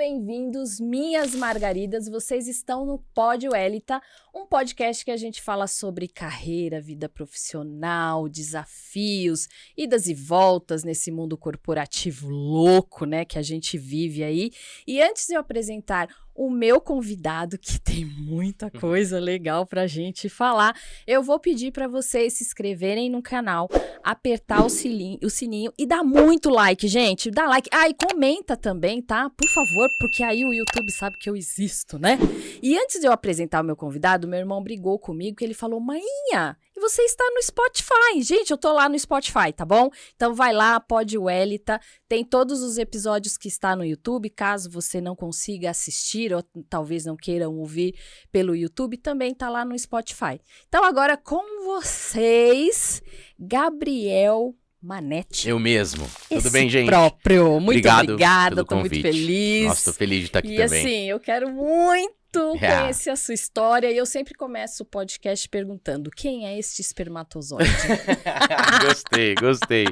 bem-vindos, minhas margaridas. Vocês estão no Pod Wellita, um podcast que a gente fala sobre carreira, vida profissional, desafios, idas e voltas nesse mundo corporativo louco, né, que a gente vive aí. E antes de eu apresentar o meu convidado, que tem muita coisa legal pra gente falar, eu vou pedir para vocês se inscreverem no canal, apertar o sininho e dar muito like, gente. Dá like. Ah, e comenta também, tá? Por favor, porque aí o YouTube sabe que eu existo, né? E antes de eu apresentar o meu convidado, meu irmão brigou comigo, que ele falou: Mainha, e você está no Spotify. Gente, eu tô lá no Spotify, tá bom? Então vai lá, Pod Wellita, tem todos os episódios que está no YouTube, caso você não consiga assistir ou talvez não queiram ouvir pelo YouTube, também tá lá no Spotify. Então agora com vocês, Gabriel Manetti. Eu mesmo. Esse Tudo bem, gente? Próprio. Muito Obrigado obrigada, pelo tô muito convite. feliz. Nossa, tô feliz de estar aqui e também. assim, eu quero muito conhecer a sua história e eu sempre começo o podcast perguntando: quem é este espermatozoide? Gostei.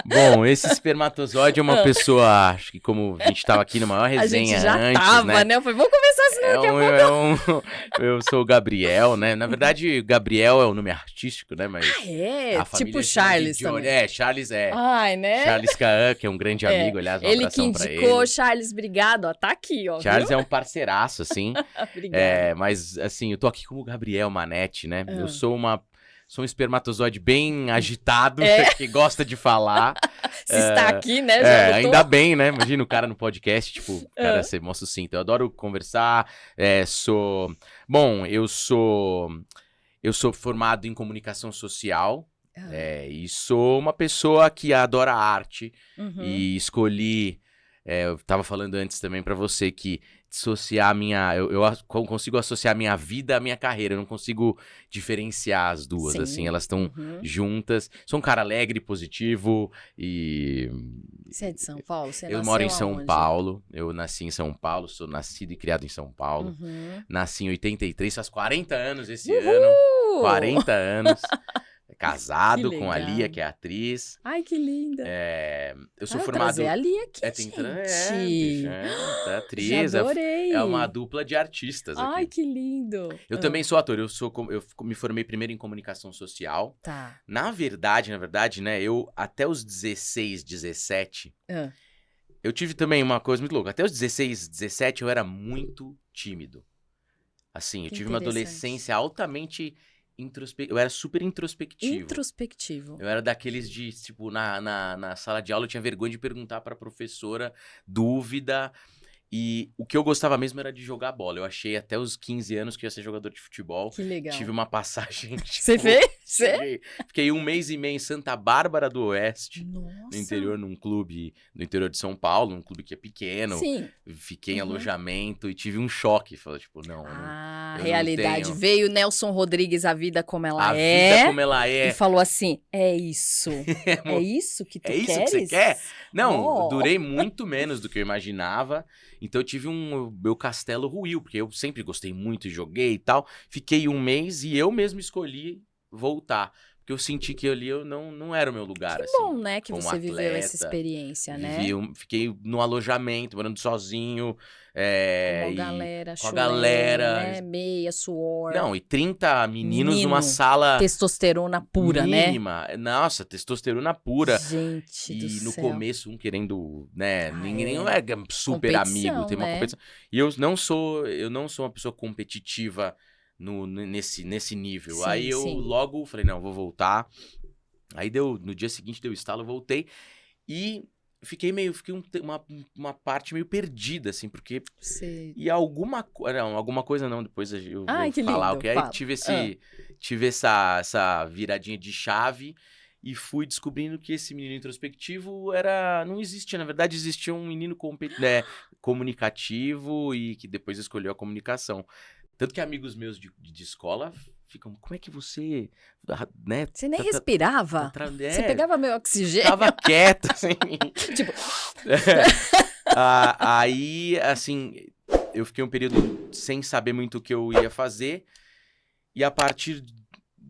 Bom, esse espermatozoide é uma pessoa, acho que como a gente estava aqui na maior resenha a gente já antes, tava, né? Eu falei, vamos começar assim daqui a pouco. Eu sou o Gabriel, né? Na verdade, Gabriel é o nome artístico, né? Mas a família tipo chama Charles de Johnny. também. Charles é. Ai, né? Charles Caan, que é um grande amigo, aliás, um ele que abração pra indicou, ele. Charles, obrigado, ó, tá aqui, ó. Charles é um parceiraço, assim. Obrigada. Mas, assim, eu tô aqui como Gabriel Manetti, né? Eu sou um espermatozoide bem agitado, que gosta de falar. Se está aqui, né? Já ainda bem, né? Imagina o cara no podcast, tipo, cara, ser mó sucinto. Eu adoro conversar, Bom, eu sou formado em comunicação social, e sou uma pessoa que adora arte, e escolhi... eu tava falando antes também pra você que dissociar eu consigo associar a minha vida à minha carreira, eu não consigo diferenciar as duas, assim, elas estão juntas. Sou um cara alegre, positivo e... Você é de São Paulo? Eu moro em São Paulo, eu nasci em São Paulo, sou nascido e criado em São Paulo. Nasci em 83, faz 40 anos esse ano, 40 anos. Casado com a Lia, que é atriz. Ai, que linda. Eu sou formado... a Lia aqui, gente. É atriz. Já adorei. É uma dupla de artistas aqui. Ai, que lindo. Eu também sou ator. Eu me formei primeiro em comunicação social. Tá. Na verdade, né? Eu, até os 16, 17... Eu tive também uma coisa muito louca. Até os 16, 17, eu era muito tímido. Assim, eu tive uma adolescência altamente... Eu era super introspectivo. Eu era daqueles de, tipo, na sala de aula eu tinha vergonha de perguntar pra professora dúvida. E o que eu gostava mesmo era de jogar bola. Eu achei até os 15 anos que ia ser jogador de futebol. Que legal. Tive uma passagem. Você fez? Fiquei 1 mês e meio em Santa Bárbara do Oeste. Nossa. No interior, num clube no interior de São Paulo, num clube que é pequeno. Sim. Fiquei em alojamento e tive um choque. Falei, tipo, não. A eu realidade. não tenho... Veio Nelson Rodrigues, A Vida Como Ela É. A Vida Como Ela É. E falou assim: é isso. É isso que tu queres? É isso que você quer? Não, eu durei muito menos do que eu imaginava. Então eu tive meu castelo ruiu, porque eu sempre gostei muito, joguei e tal. Fiquei 1 mês e eu mesmo escolhi voltar. Porque eu senti que ali eu não era o meu lugar, que assim. Bom, né, que você atleta, viveu essa experiência, né? Fiquei no alojamento, morando sozinho. Com a galera, né? Meia, suor. Não, e 30 meninos numa sala... Testosterona pura, mínima, né? Nossa, testosterona pura. Gente do céu. E no começo, querendo, né? Ninguém não é super amigo, tem uma competição. E eu não sou uma pessoa competitiva nesse nível. Sim, aí eu logo falei, não, vou voltar. Aí no dia seguinte deu estalo, eu voltei. E fiquei uma parte meio perdida, assim, porque... E alguma coisa não, depois eu vou falar o que é. Tive essa viradinha de chave e fui descobrindo que esse menino introspectivo não existia. Na verdade, existia um menino comunicativo e que depois escolheu a comunicação. Tanto que amigos meus de escola ficam, como é que você... né, você nem respirava? Você pegava meu oxigênio? Tava quieto, assim. Tipo... Aí, assim, eu fiquei um período sem saber muito o que eu ia fazer. E a partir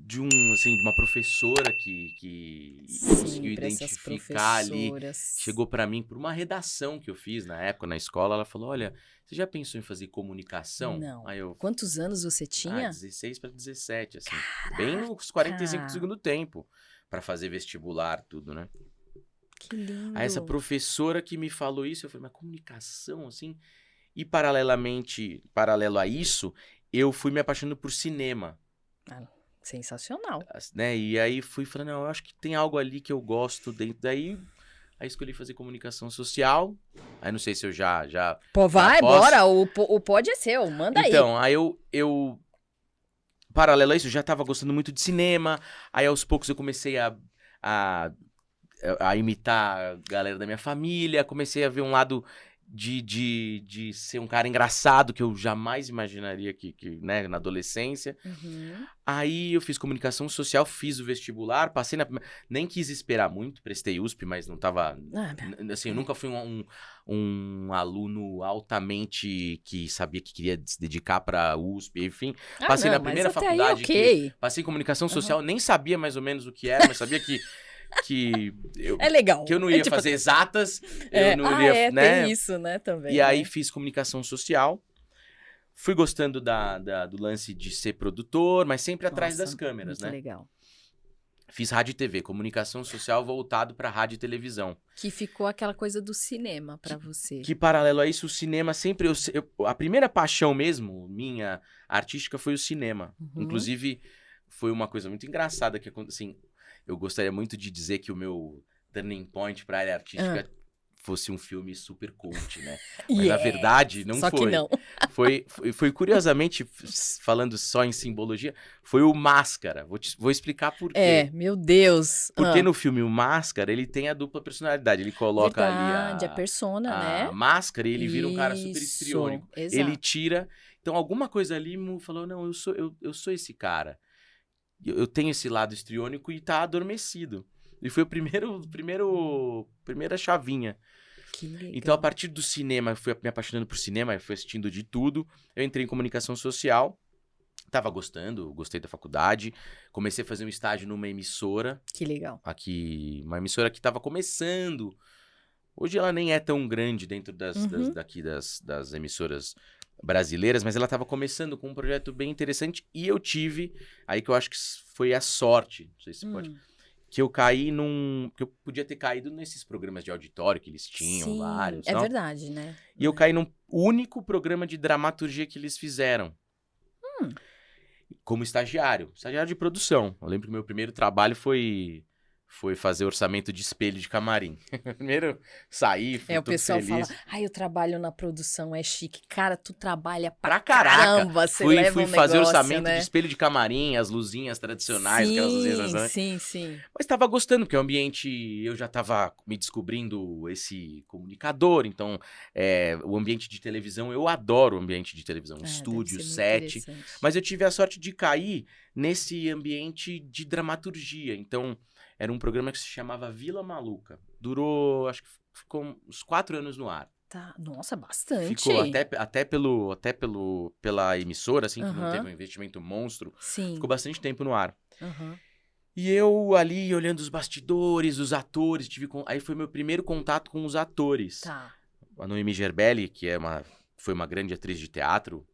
de uma professora que conseguiu pra essas identificar ali, professoras. chegou pra mim por uma redação que eu fiz na época na escola, ela falou, olha, você já pensou em fazer comunicação? Não. Aí eu, Quantos anos você tinha? 16 para 17, assim, bem nos 45 do segundo tempo, pra fazer vestibular, tudo, né? Que lindo. Aí essa professora que me falou isso, eu falei, mas comunicação, assim? E paralelo a isso, eu fui me apaixonando por cinema. Sensacional. Né? E aí fui falando, não, eu acho que tem algo ali que eu gosto dentro. Daí, aí escolhi fazer comunicação social. Aí não sei se eu já Pô, vai, posso. bora. O pod é seu, manda aí. Então, aí eu paralelo a isso, eu já tava gostando muito de cinema. Aí aos poucos eu comecei a imitar a galera da minha família. Comecei a ver um lado de ser um cara engraçado que eu jamais imaginaria que né, na adolescência. Uhum. Aí eu fiz comunicação social, fiz o vestibular, passei na... Nem quis esperar muito, prestei USP, mas não tava... Assim, eu nunca fui um aluno altamente que sabia que queria se dedicar pra USP, enfim. Passei na primeira faculdade, aí, okay. Passei em comunicação social, nem sabia mais ou menos o que era, mas sabia que é legal. Que eu não ia fazer exatas, eu não ia, né? Tem isso, né, também. E aí fiz comunicação social, fui gostando do lance de ser produtor, mas sempre atrás das câmeras, né? Legal. Fiz rádio e TV, comunicação social voltado para rádio e televisão. Que ficou aquela coisa do cinema para você. Que paralelo a isso, o cinema sempre... a primeira paixão mesmo, minha, artística, foi o cinema. Uhum. Inclusive, foi uma coisa muito engraçada que aconteceu, assim... Eu gostaria muito de dizer que o meu turning point pra área artística fosse um filme super cult, né? Mas na verdade não Só foi. Que não. Foi curiosamente, falando só em simbologia, foi o Máscara. Vou explicar por quê. Meu Deus. Porque no filme O Máscara, ele tem a dupla personalidade. Ele coloca ali a persona, né? A máscara e ele vira um cara super histriônico. Exato. Ele tira... Então alguma coisa ali me falou, não, eu sou esse cara. Eu tenho esse lado histriônico e tá adormecido. E foi primeira chavinha. Que legal. Então, a partir do cinema, eu fui me apaixonando por cinema, eu fui assistindo de tudo. Eu entrei em comunicação social, tava gostando, gostei da faculdade. Comecei a fazer um estágio numa emissora. Que legal. Aqui, uma emissora que tava começando. Hoje ela nem é tão grande dentro das emissoras brasileiras, mas ela estava começando com um projeto bem interessante e eu tive, aí que eu acho que foi a sorte, não sei se pode, que eu caí que eu podia ter caído nesses programas de auditório que eles tinham, vários. É verdade, né? E eu caí num único programa de dramaturgia que eles fizeram. Como estagiário de produção. Eu lembro que o meu primeiro trabalho foi fazer orçamento de espelho de camarim. Primeiro saí, fui o pessoal feliz. Fala, eu trabalho na produção, é chique. Cara, tu trabalha pra caraca. Caramba, você leva fui um fazer negócio, orçamento né? de espelho de camarim, as luzinhas tradicionais, aquelas luzinhas... Sim. Mas tava gostando, porque o ambiente... Eu já tava me descobrindo esse comunicador, então o ambiente de televisão, eu adoro o ambiente de televisão, estúdio, set. Mas eu tive a sorte de cair nesse ambiente de dramaturgia, então... Era um programa que se chamava Vila Maluca. Durou, acho que ficou uns 4 anos no ar. Tá. Nossa, bastante. Ficou até pela emissora, assim, que não teve um investimento monstro. Sim. Ficou bastante tempo no ar. E eu ali, olhando os bastidores, os atores, aí foi meu primeiro contato com os atores. Tá. A Noemi Gerbelli, que foi uma grande atriz de teatro.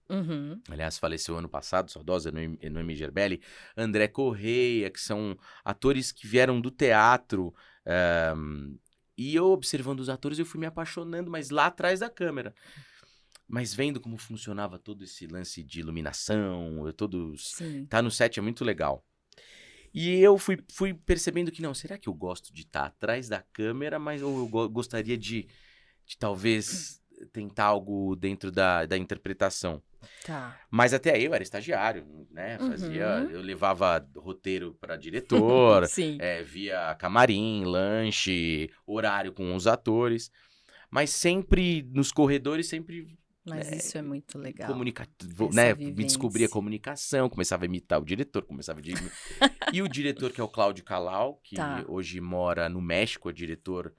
Aliás, faleceu ano passado, saudosa Noemi Gerbelli. André Correia, que são atores que vieram do teatro. E eu, observando os atores, eu fui me apaixonando, mas lá atrás da câmera. Mas vendo como funcionava todo esse lance de iluminação, tá no set é muito legal. E eu fui percebendo que, não, será que eu gosto de estar atrás da câmera, mas eu gostaria de talvez tentar algo dentro da interpretação. Tá. Mas até aí eu era estagiário, né? Eu levava roteiro para diretor, via camarim, lanche, horário com os atores. Mas sempre nos corredores, Mas isso é muito legal. Me descobria a comunicação, começava a imitar o diretor, E o diretor, que é o Cláudio Calau, que hoje mora no México, é diretor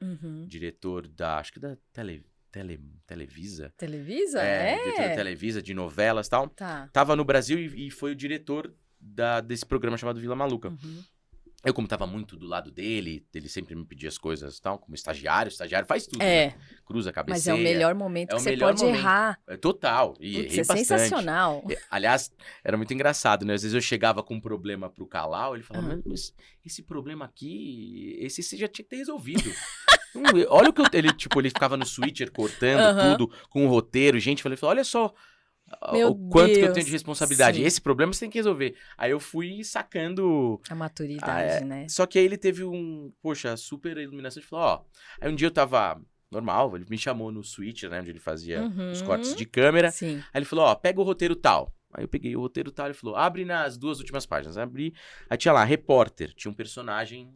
acho que da Televisa. Televisa? Diretor da Televisa, de novelas e tal. Tá. Tava no Brasil e foi o diretor desse programa chamado Vila Maluca. Uhum. Eu, como tava muito do lado dele, ele sempre me pedia as coisas e tal, como estagiário faz tudo, É. né? Cruza, cabeceia. Mas é o melhor momento É que o você melhor pode momento. errar. É total. E Putz, errei é bastante. sensacional. Aliás, era muito engraçado, né? Às vezes eu chegava com um problema pro Calau, ele falava, mas esse problema aqui, esse você já tinha que ter resolvido. Olha o que ele ficava no switcher cortando tudo, com o roteiro, gente, falei, olha só Meu o quanto que eu Deus. tenho de responsabilidade. Sim. Esse problema você tem que resolver. Aí eu fui sacando... A maturidade, né? Só que aí ele teve super iluminação de falar, Aí um dia eu tava normal, ele me chamou no switcher, né, onde ele fazia os cortes de câmera. Sim. Aí ele falou, pega o roteiro tal. Aí eu peguei o roteiro tal, ele falou, abre nas 2 últimas páginas. Abri, aí tinha lá, repórter, tinha um personagem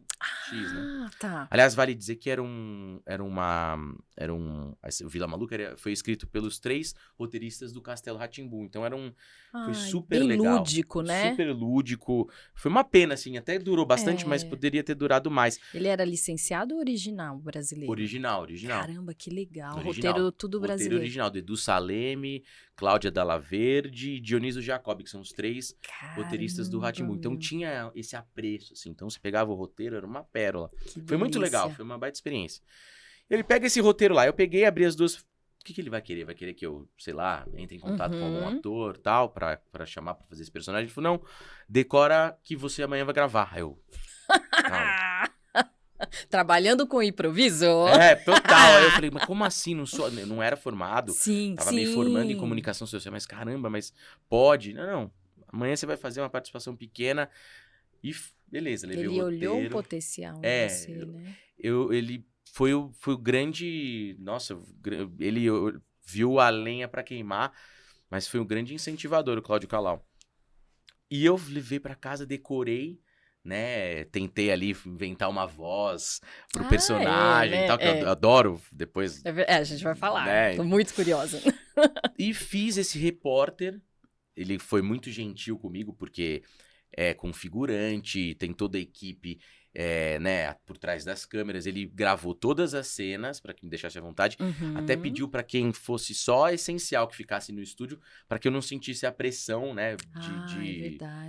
X, né? Tá. Aliás, vale dizer que o Vila Maluca foi escrito pelos 3 roteiristas do Castelo Rá-Tim-Bum. Então foi super bem legal. lúdico, né? Super lúdico. Foi uma pena, assim, até durou bastante, mas poderia ter durado mais. Ele era licenciado ou original brasileiro? Original. Caramba, que legal. Original. Roteiro tudo brasileiro. Roteiro original, do Edu Saleme, Cláudia Dalla Verde e Dionísio Jacobi, que são os 3 roteiristas do Rá-Tim-Bum. Então tinha esse apreço, assim. Então você pegava o roteiro, era uma pérola. Foi muito legal, foi uma baita experiência. Ele pega esse roteiro lá, eu peguei, abri as 2... O que ele vai querer? Vai querer que eu, sei lá, entre em contato com algum ator, tal, pra chamar pra fazer esse personagem? Ele falou, não, decora que você amanhã vai gravar. Aí eu... Trabalhando com improviso? Total. Aí eu falei, mas como assim? Não era formado. Sim, Tava me formando em comunicação social. Mas caramba, mas pode? Não. Amanhã você vai fazer uma participação pequena. E beleza, levei o roteiro. Ele olhou um potencial em você, né? Ele foi o grande... Nossa, ele viu a lenha pra queimar, mas foi um grande incentivador, o Cláudio Calau. E eu levei pra casa, decorei, né? Tentei ali inventar uma voz pro personagem e tal, que eu adoro depois. A gente vai falar. Né? Tô muito curiosa. E fiz esse repórter. Ele foi muito gentil comigo, porque é configurante, tem toda a equipe né, por trás das câmeras. Ele gravou todas as cenas para que me deixasse à vontade. Até pediu para quem fosse só essencial que ficasse no estúdio, para que eu não sentisse a pressão, né,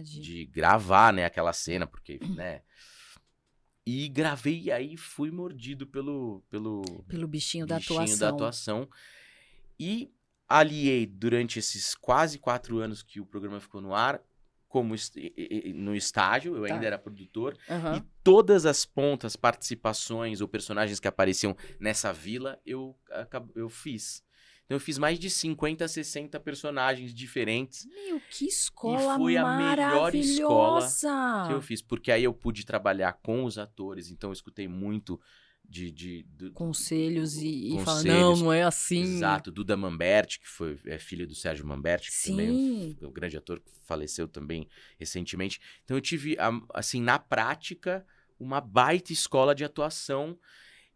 de gravar, né, aquela cena, porque, né. E gravei e aí fui mordido pelo bichinho da atuação. E aliei durante esses quase 4 anos que o programa ficou no ar, como no estágio, eu ainda era produtor, e todas as pontas, participações ou personagens que apareciam nessa vila, eu fiz. Então eu fiz mais de 50, 60 personagens diferentes. Meu, que escola e foi a melhor escola que eu fiz, porque aí eu pude trabalhar com os atores, então eu escutei muito de conselhos e falar, não é assim. Exato, Duda Mamberti, que é filho do Sérgio Mamberti, que também é um grande ator que faleceu também recentemente. Então eu tive, assim, na prática, uma baita escola de atuação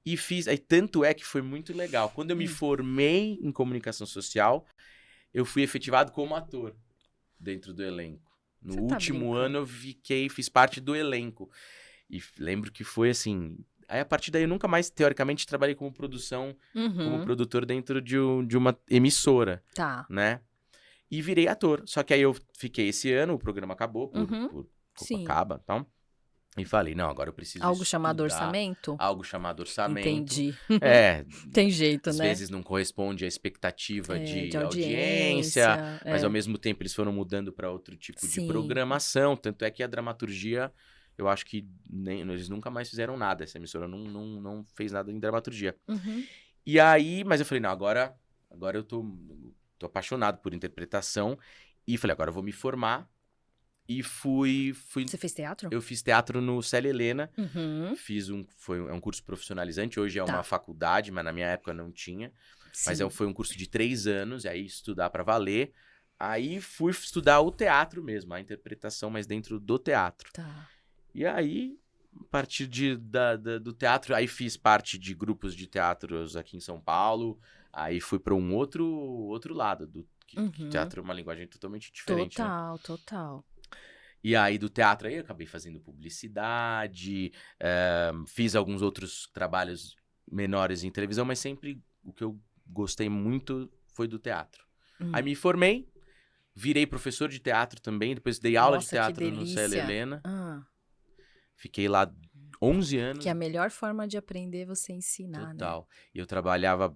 e fiz, aí tanto é que foi muito legal. Quando eu me formei em comunicação social, eu fui efetivado como ator dentro do elenco. No último ano eu fiz parte do elenco. E lembro que foi assim... Aí, a partir daí, eu nunca mais, teoricamente, trabalhei como produção, como produtor dentro de uma emissora, né? E virei ator. Só que aí eu fiquei esse ano, o programa acabou, por Copacabana e tal. E falei, não, agora eu preciso Algo chamado orçamento? Algo chamado orçamento. Entendi. Tem jeito, às né? Às vezes não corresponde à expectativa de audiência, mas ao mesmo tempo eles foram mudando para outro tipo de programação. Tanto é que a dramaturgia... Eu acho que eles nunca mais fizeram nada. Essa emissora não fez nada em dramaturgia. E aí, mas eu falei, não, agora eu tô apaixonado por interpretação. E falei, agora eu vou me formar. E fui... Você fez teatro? Eu fiz teatro no Célia Helena. Fiz é um curso profissionalizante. Hoje é uma faculdade, mas na minha época não tinha. Mas foi um curso de 3 anos. E aí estudar pra valer. Aí fui estudar o teatro mesmo. A interpretação, mas dentro do teatro. E aí, a partir do teatro, aí fiz parte de grupos de teatros aqui em São Paulo, aí fui para um outro lado, que teatro é uma linguagem totalmente diferente. Total. E aí, do teatro, aí eu acabei fazendo publicidade, fiz alguns outros trabalhos menores em televisão, mas sempre o que eu gostei muito foi do teatro. Aí me formei, Virei professor de teatro também, depois dei aula de Nossa, que teatro no Célia delícia. Helena. Ah, Fiquei lá 11 anos. que a melhor forma de aprender é você ensinar, né? Total. E eu trabalhava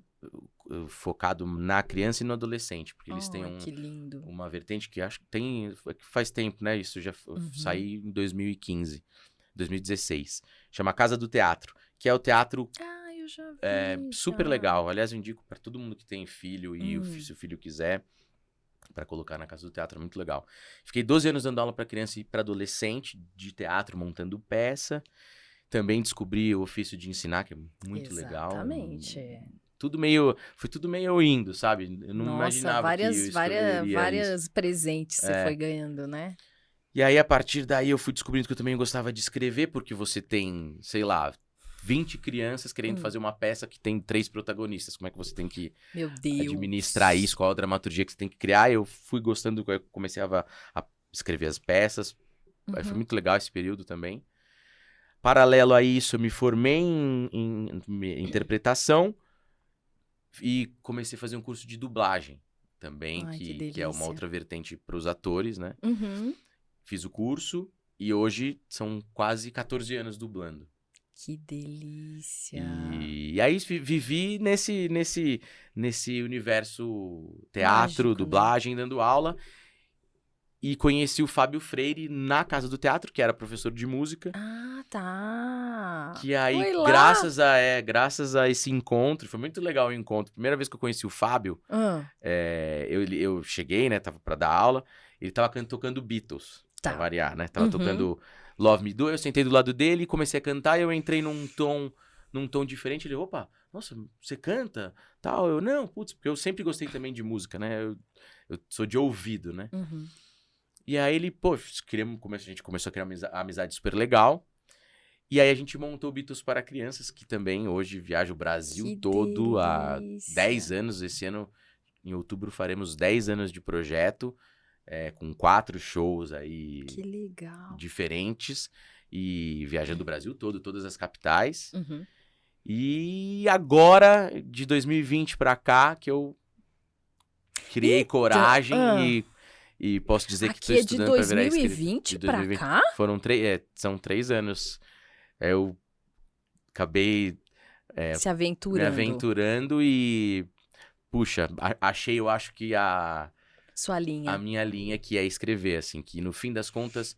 focado na criança e no adolescente, porque eles têm Que lindo. uma vertente que acho que tem, que faz tempo, né? Isso já saí em 2015, 2016. Chama Casa do Teatro, que é o teatro Eu já vi. super já. legal. Aliás, eu indico para todo mundo que tem filho e se o filho quiser, para colocar na Casa do Teatro, é muito legal. Fiquei 12 anos dando aula para criança e para adolescente de teatro, montando peça. Também descobri o ofício de ensinar, que é muito legal. Exatamente. Foi tudo meio indo, sabe? Eu não imaginava que eu escolheria isso. várias presentes você foi ganhando, né? E aí, a partir daí, eu fui descobrindo que eu também gostava de escrever, porque você tem, sei lá, 20 crianças querendo fazer uma peça que tem 3 protagonistas. Como é que você tem que Meu Deus. administrar isso? Qual a dramaturgia que você tem que criar? Eu fui gostando, eu comecei a escrever as peças. Aí foi muito legal esse período também. Paralelo a isso, eu me formei em interpretação e comecei a fazer um curso de dublagem também, que é uma outra vertente para os atores, né? Fiz o curso e hoje são quase 14 anos dublando. Que delícia. E aí vivi nesse universo teatro, mágico, dublagem, dando aula. E conheci o Fábio Freire na Casa do Teatro, que era professor de música. Ah, tá. Que aí, Foi lá? graças a esse encontro, foi muito legal o encontro. Primeira vez que eu conheci o Fábio, eu cheguei, né, tava pra dar aula, ele tava tocando Beatles, pra variar, né? Tava tocando Love Me Do, eu sentei do lado dele, comecei a cantar, e eu entrei num tom diferente. Ele, opa, nossa, você canta? Tal, eu, não, putz, porque eu sempre gostei também de música, né? Eu sou de ouvido, né? E aí ele, pô, a gente começou a criar uma amizade super legal. E aí a gente montou o Beatles para Crianças, que também hoje viaja o Brasil todo há 10 anos. Esse ano, em outubro, faremos 10 anos de projeto, com 4 shows aí diferentes. E viajando o Brasil todo, todas as capitais. E agora, de 2020 para cá, que eu criei coragem e posso dizer que estou estudando para virar escritor. De 2020 pra cá? São 3 anos. Eu acabei se aventurando. me aventurando e, puxa, eu acho que Sua linha. A minha linha, que é escrever, assim, que no fim das contas,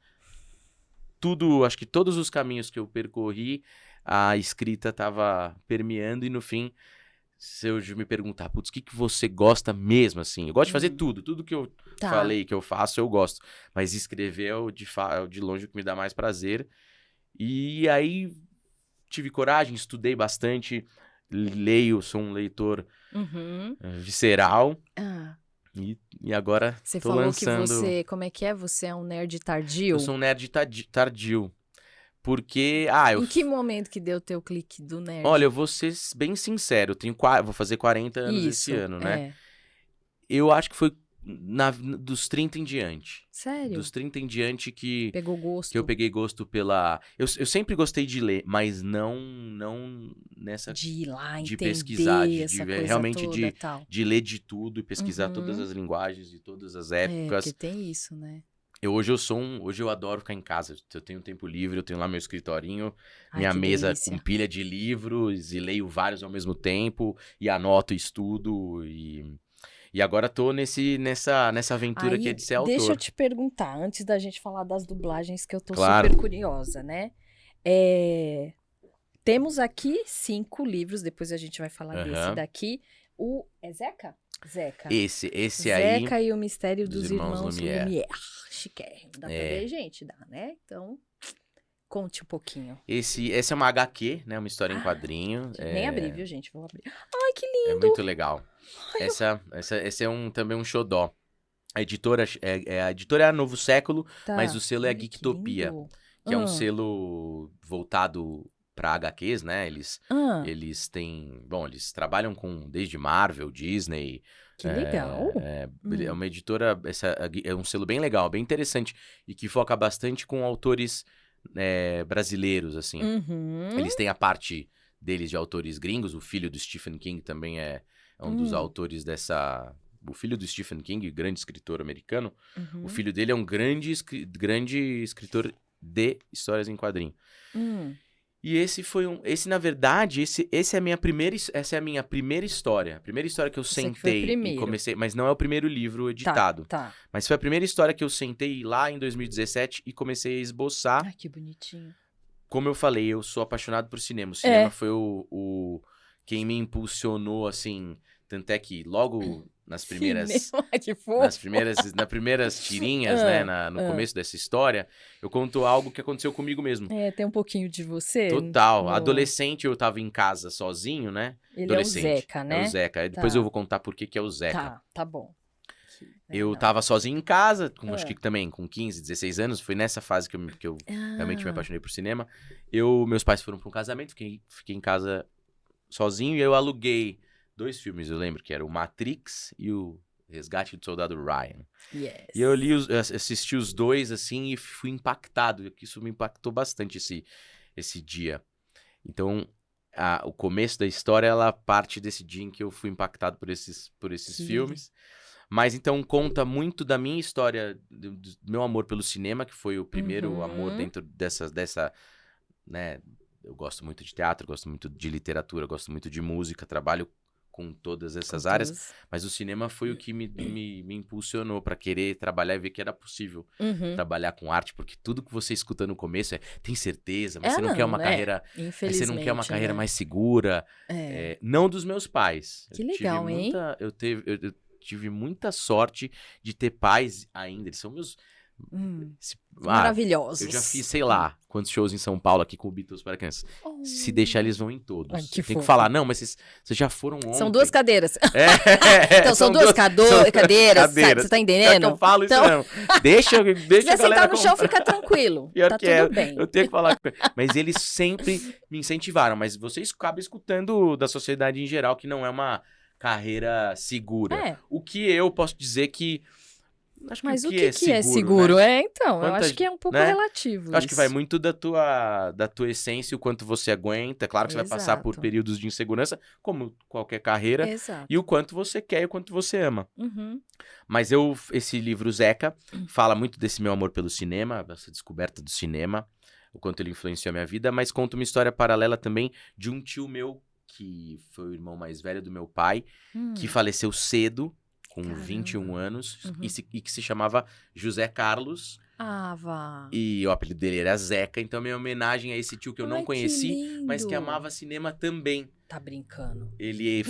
acho que todos os caminhos que eu percorri, a escrita tava permeando e no fim, se eu me perguntar, putz, o que você gosta mesmo, assim? Eu gosto de fazer tudo que eu falei que eu faço, eu gosto. Mas escrever é de longe o que me dá mais prazer. E aí, tive coragem, estudei bastante, sou um leitor visceral. E agora você tô falou lançando... que você, como é que é? Você é um nerd tardio? Eu sou um nerd tardio. Porque, Em que momento que deu o teu clique do nerd? Olha, eu vou ser bem sincero, vou fazer 40 anos esse ano, né? Eu acho que foi dos 30 em diante. Sério? Dos 30 em diante que... Pegou gosto? Que eu peguei gosto pela... Eu sempre gostei de ler, mas não nessa... De ir lá, de entender pesquisar, essa coisa realmente toda, tal. de ler de tudo e pesquisar todas as linguagens de todas as épocas. Porque tem isso, né? Hoje eu adoro ficar em casa. Eu tenho tempo livre, eu tenho lá meu escritorinho, minha mesa com pilha de livros e leio vários ao mesmo tempo e anoto e estudo e agora tô nessa aventura que é de ser autor. Deixa eu te perguntar, antes da gente falar das dublagens, que eu tô Claro. super curiosa, né? Temos aqui 5 livros, depois a gente vai falar desse daqui. É Zeca? Zeca. Esse aí... Zeca e o Mistério dos Irmãos Lumière. Chiquérrimo. Dá pra ver, gente? Dá, né? Então, conte um pouquinho. Essa é uma HQ, né? Uma história em quadrinho. Nem abri, viu, gente? Vou abrir. Ai, que lindo! É muito legal. Essa é também um xodó. A editora é a Novo Século, mas o selo é a Geektopia, que é um selo voltado para HQs, né? Eles têm... Bom, eles trabalham desde Marvel, Disney... Que legal! É uma editora... É um selo bem legal, bem interessante. E que foca bastante com autores brasileiros, assim. Eles têm a parte deles de autores gringos. O filho do Stephen King também é um dos autores o filho do Stephen King, grande escritor americano, Uhum. o filho dele é um grande escritor de histórias em quadrinho. E esse na verdade, essa é a minha primeira história. A primeira história que eu Esse aqui foi o sentei e primeiro. comecei, mas não é o primeiro livro editado. Tá. Mas foi a primeira história que eu sentei lá em 2017 e comecei a esboçar. Ai, que bonitinho. Como eu falei, eu sou apaixonado por cinema. O cinema foi quem me impulsionou, assim. Tanto é que logo nas primeiras. Cinema, que fofo. nas primeiras tirinhas, né? No começo dessa história, eu conto algo que aconteceu comigo mesmo. Tem um pouquinho de você. Total. Adolescente, eu tava em casa sozinho, né? Ele é o Zeca, né? É o Zeca. Aí depois eu vou contar por que é o Zeca. Tá bom. Eu tava sozinho em casa, acho que também com 15, 16 anos, foi nessa fase que eu realmente me apaixonei por cinema. Meus pais foram pra um casamento, fiquei em casa sozinho e eu aluguei 2 filmes, eu lembro que era o Matrix e o Resgate do Soldado Ryan. Yes. E eu assisti os 2, assim, e fui impactado, isso me impactou bastante esse dia. Então, o começo da história, ela parte desse dia em que eu fui impactado por esses filmes. Mas então conta muito da minha história, do meu amor pelo cinema, que foi o primeiro amor dentro dessa, né? Eu gosto muito de teatro, gosto muito de literatura, gosto muito de música, trabalho com todas essas áreas, mas o cinema foi o que me impulsionou para querer trabalhar e ver que era possível trabalhar com arte, porque tudo que você escuta no começo tem certeza, mas você não quer uma carreira, você não quer uma carreira mais segura, não dos meus pais. Que legal, hein? Eu tive muita sorte de ter pais ainda, eles são meus... maravilhosos. Eu já fiz, sei lá, quantos shows em São Paulo aqui com o Beatles para crianças. Se deixar, eles vão em todos. Ai, que Tem que falar, não, mas vocês já foram ontem. São 2 cadeiras. Então, são duas cadeiras. Você tá entendendo? É que eu falo isso mesmo. Deixa a galera sentar no chão, fica tranquilo. Pior tá que tudo bem. Eu tenho que falar. Mas eles sempre me incentivaram. Mas vocês acabam escutando da sociedade em geral que não é uma carreira segura. O que eu posso dizer que... Acho que mas o que é seguro? Né? Então, eu acho que é um pouco relativo. Eu acho que vai muito da tua essência, o quanto você aguenta. Claro que você vai passar por períodos de insegurança, como qualquer carreira. E o quanto você quer e o quanto você ama. Mas esse livro, Zeca, fala muito desse meu amor pelo cinema, essa descoberta do cinema, o quanto ele influenciou a minha vida, mas conta uma história paralela também de um tio meu, que foi o irmão mais velho do meu pai, que faleceu cedo, com 21 anos, e que se chamava José Carlos. E o apelido dele era Zeca, então minha homenagem a esse tio que eu não conheci, mas que amava cinema também. Tá brincando. Ele,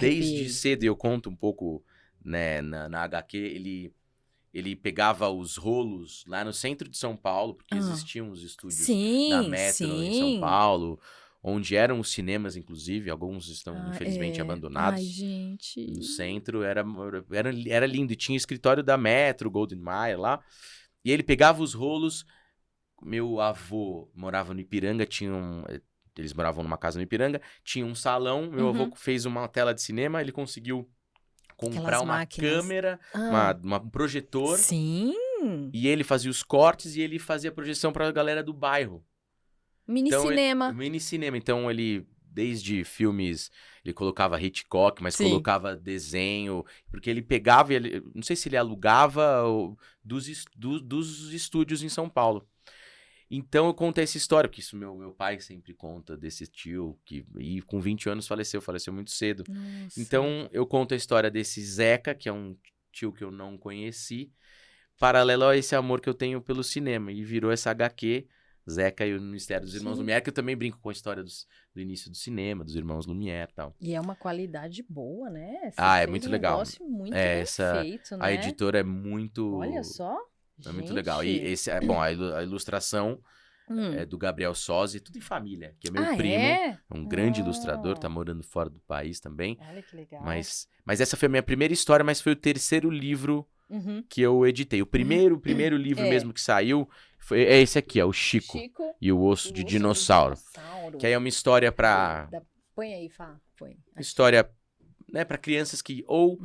desde cedo, eu conto um pouco, né, na HQ, ele pegava os rolos lá no centro de São Paulo, porque existiam os estúdios da Metro em São Paulo, onde eram os cinemas, inclusive, alguns estão, infelizmente, abandonados. Ai, gente. No centro, era lindo. E tinha escritório da Metro, Golden Mile lá. E ele pegava os rolos. Meu avô morava no Ipiranga, eles moravam numa casa no Ipiranga, tinha um salão. Meu avô fez uma tela de cinema, ele conseguiu comprar uma câmera, um projetor. Sim. E ele fazia os cortes e ele fazia a projeção pra galera do bairro. Mini-cinema. Mini-cinema. Então, ele, desde filmes, ele colocava Hitchcock, mas colocava desenho. Porque ele pegava, não sei se ele alugava dos estúdios em São Paulo. Então, eu conto essa história, porque isso meu pai sempre conta desse tio, que com 20 anos faleceu muito cedo. Nossa. Então, eu conto a história desse Zeca, que é um tio que eu não conheci, paralelo a esse amor que eu tenho pelo cinema. E virou essa HQ... Zeca e o Mistério dos Irmãos Lumière, que eu também brinco com a história do início do cinema, dos Irmãos Lumière e tal. E é uma qualidade boa, né? É muito legal. Um negócio muito bem feito, né? A editora é muito... Olha só, muito legal. E a ilustração é do Gabriel Sozzi, tudo em família, que é meu primo. É um grande ilustrador, tá morando fora do país também. Olha que legal. Mas essa foi a minha primeira história, mas foi o terceiro livro que eu editei. O primeiro livro mesmo que saiu é esse aqui, o Chico e o Osso de Dinossauro. Que aí é uma história pra... Põe aí, Fá. História, né, pra crianças que ou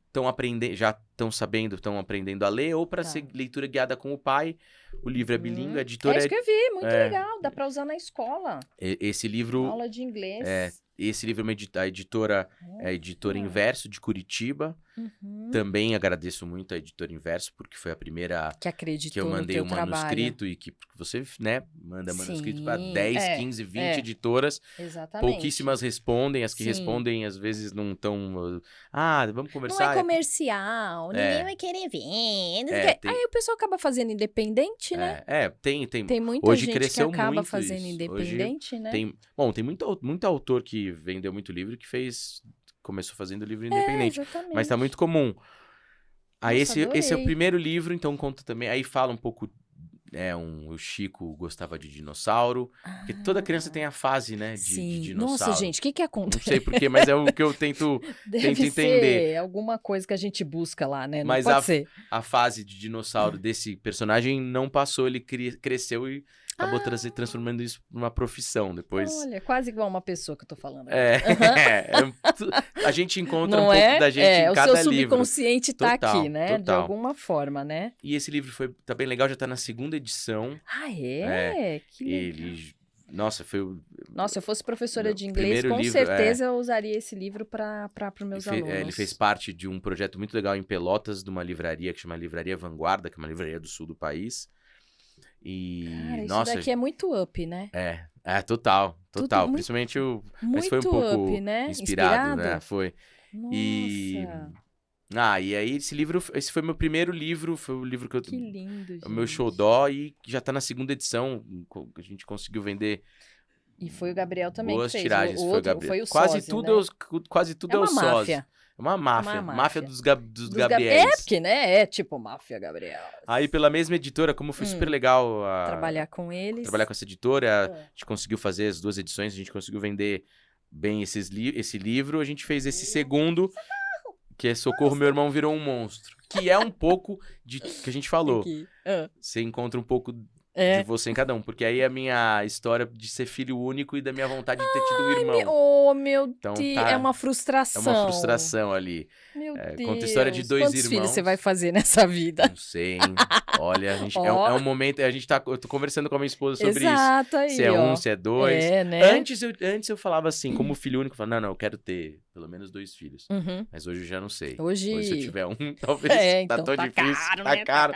estão aprendendo, já estão aprendendo a ler, ou para ser leitura guiada com o pai. O livro é bilíngue, a editora É isso que eu vi, muito legal. Dá para usar na escola. Esse livro... Aula de inglês. Esse livro a editora é a Editora Inverso, de Curitiba. Também agradeço muito a Editora Inverso, porque foi a primeira que acreditou que eu mandei no teu manuscrito trabalho. E que você, manda manuscrito Sim, para 10, 15, 20 editoras. Exatamente. Pouquíssimas respondem, as que respondem às vezes não estão... vamos conversar. Não é comercial, ninguém vai querer ver. Aí o pessoal acaba fazendo independente, né? Tem muita hoje gente cresceu que acaba muito fazendo isso. independente, Hoje né? Tem muito autor que vendeu muito livro que começou fazendo livro independente. Exatamente. Mas tá muito comum. Aí Nossa, esse é o adorei. primeiro livro, então conta também. Aí fala um pouco. O Chico gostava de dinossauro. Porque toda criança tem a fase, né? De dinossauro. Nossa, gente, o que acontece? Não sei porquê, mas é o que eu tento entender. Ser alguma coisa que a gente busca lá, né? Não Mas pode ser. a fase de dinossauro desse personagem não passou, ele cresceu e acabou transformando isso numa profissão depois. Olha, quase igual uma pessoa que eu tô falando. A gente encontra não um pouco da gente em cada livro. O seu subconsciente tá aqui, né? Total. De alguma forma, né? E esse livro tá bem legal, já tá na 2ª edição. Que legal. Nossa, Nossa, se eu fosse professora de inglês, com certeza eu usaria esse livro para os meus alunos. Ele fez parte de um projeto muito legal em Pelotas, de uma livraria que chama Livraria Vanguarda, que é uma livraria do sul do país. E, cara, nossa, isso daqui é muito up, né? Total. Muito, Principalmente mas muito foi um pouco up, né? inspirado, né? Foi. Nossa. E aí esse foi meu primeiro livro, foi o livro que lindo, gente. O meu xodó, e já tá na 2ª edição, a gente conseguiu vender. E foi o Gabriel também boas que fez. tiragens, o foi o Gabriel. Foi o quase sósia, tudo né? quase tudo é o sósia. Máfia. É uma máfia. Máfia dos É, Gabriéis. porque, né? É tipo máfia, Gabriel. Aí, pela mesma editora, como foi super legal trabalhar com eles. Trabalhar com essa editora, a gente conseguiu fazer as 2 edições, a gente conseguiu vender bem esse livro. A gente fez esse segundo, que é Socorro, Meu Irmão Virou um Monstro. Que é um pouco de que a gente falou. Você encontra um pouco de você em cada um. Porque aí é a minha história de ser filho único e da minha vontade de ter tido um irmão. Meu então, Deus, é uma frustração. É uma frustração ali. Meu Deus. Conta a história de 2 Quantos irmãos. filhos você vai fazer nessa vida? Não sei, hein? Olha, é um momento... eu tô conversando com a minha esposa sobre Exato, isso. Aí, se é 1, se é 2. né? Antes eu falava assim, como filho único, eu falava, não, eu quero ter pelo menos 2 filhos. Mas hoje eu já não sei. Hoje se eu tiver um, talvez então, tão difícil. Caro, tá né? caro.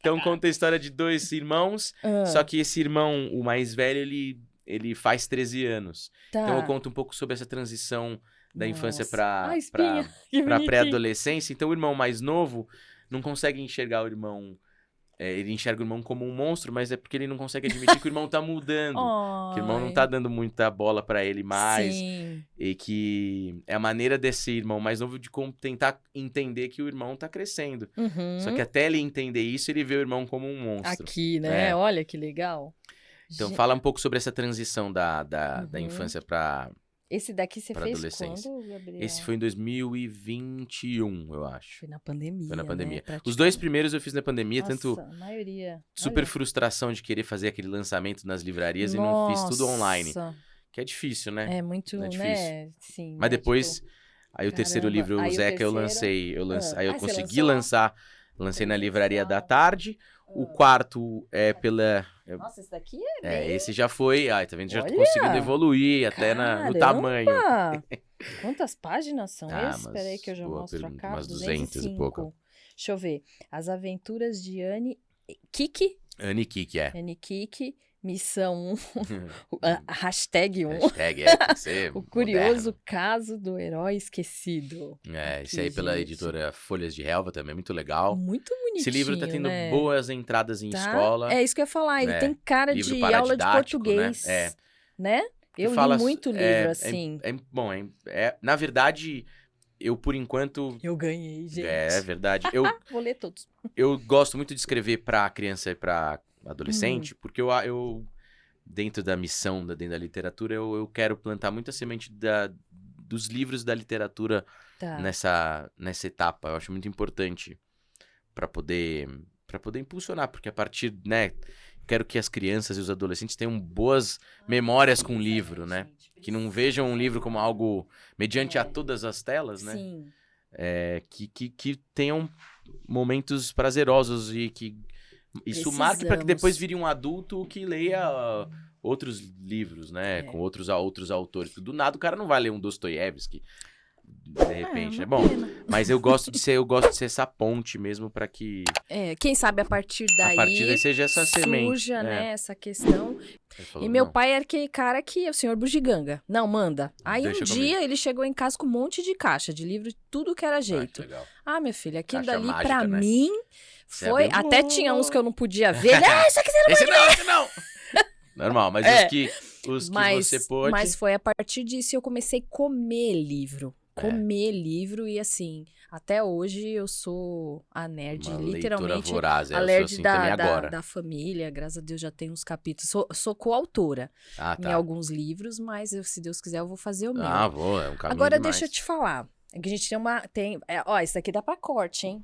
Então caro. conta a história de 2 irmãos, só que esse irmão, o mais velho, ele faz 13 anos. Então eu conto um pouco sobre essa transição da infância pra pré-adolescência. Então o irmão mais novo não consegue enxergar o irmão... ele enxerga o irmão como um monstro, mas é porque ele não consegue admitir que o irmão tá mudando. Que o irmão não tá dando muita bola pra ele mais. Sim. E que é a maneira desse irmão mais novo de tentar entender que o irmão tá crescendo. Só que até ele entender isso, ele vê o irmão como um monstro. Aqui, né? Olha que legal. Então fala um pouco sobre essa transição da infância pra... Esse daqui você fez adolescência. quando, Gabriel? Esse foi em 2021, eu acho. Foi na pandemia. Foi na pandemia. Né? Os 2 primeiros eu fiz na pandemia, Nossa, a maioria. Super frustração de querer fazer aquele lançamento nas livrarias e não fiz tudo online. Que é difícil, né? É muito, difícil. né? Sim. Mas depois, aí o terceiro livro, o Zeca, eu lancei. Aí eu consegui lançar. Lancei na Livraria da Tarde. O quarto é pela... Nossa, esse daqui esse já foi... tá vendo? Já tô conseguindo evoluir até no tamanho. Quantas páginas são esses? Espera aí que eu já mostro a capa. Umas 200 e pouco. Deixa eu ver. As Aventuras de Anne Kiki. Anne Kiki, Anne Kiki. Missão 1. Hashtag 1. Hashtag, tem que ser O curioso caso do herói esquecido. Esse aí pela editora Folhas de Relva também, muito legal. Muito bonitinho, esse livro tá tendo boas entradas em escola. É isso que eu ia falar, ele tem cara de aula de português, né? Eu li muito livro assim. Bom, na verdade... Eu, por enquanto... Eu ganhei, gente. É verdade. Vou ler todos. Eu gosto muito de escrever pra criança e pra adolescente, porque eu dentro da missão, dentro da literatura, eu quero plantar muita semente dos livros da literatura nessa etapa. Eu acho muito importante pra poder impulsionar, porque a partir, né... Quero que as crianças e os adolescentes tenham boas memórias com o livro, né? Que não vejam um livro como algo mediante a todas as telas, né? Sim. Que tenham momentos prazerosos e que isso marque para que depois vire um adulto que leia outros livros, né? Com outros autores. Do nada o cara não vai ler um Dostoiévski, de repente, né? Bom, mas eu gosto de ser essa ponte mesmo para que... quem sabe a partir daí seja essa semente. Surja, né, essa questão. Falou, e meu pai era aquele cara que, o senhor bugiganga, não, manda. Aí Deixa um dia ele chegou em casa com um monte de caixa de livro, tudo que era jeito. Meu filho, aquilo Caixa dali mágica, pra né? mim foi... Até tinha uns que eu não podia ver. Isso aqui você não pode ver! não! Normal, mas os que você pôde... Mas foi a partir disso que eu comecei a comer livro. E assim, até hoje eu sou a nerd, uma literalmente voraz, a nerd assim da família, graças a Deus já tem uns capítulos, sou coautora em alguns livros, mas se Deus quiser eu vou fazer o meu. É um caminho Agora demais. deixa eu te falar, que a gente isso daqui dá pra corte, hein?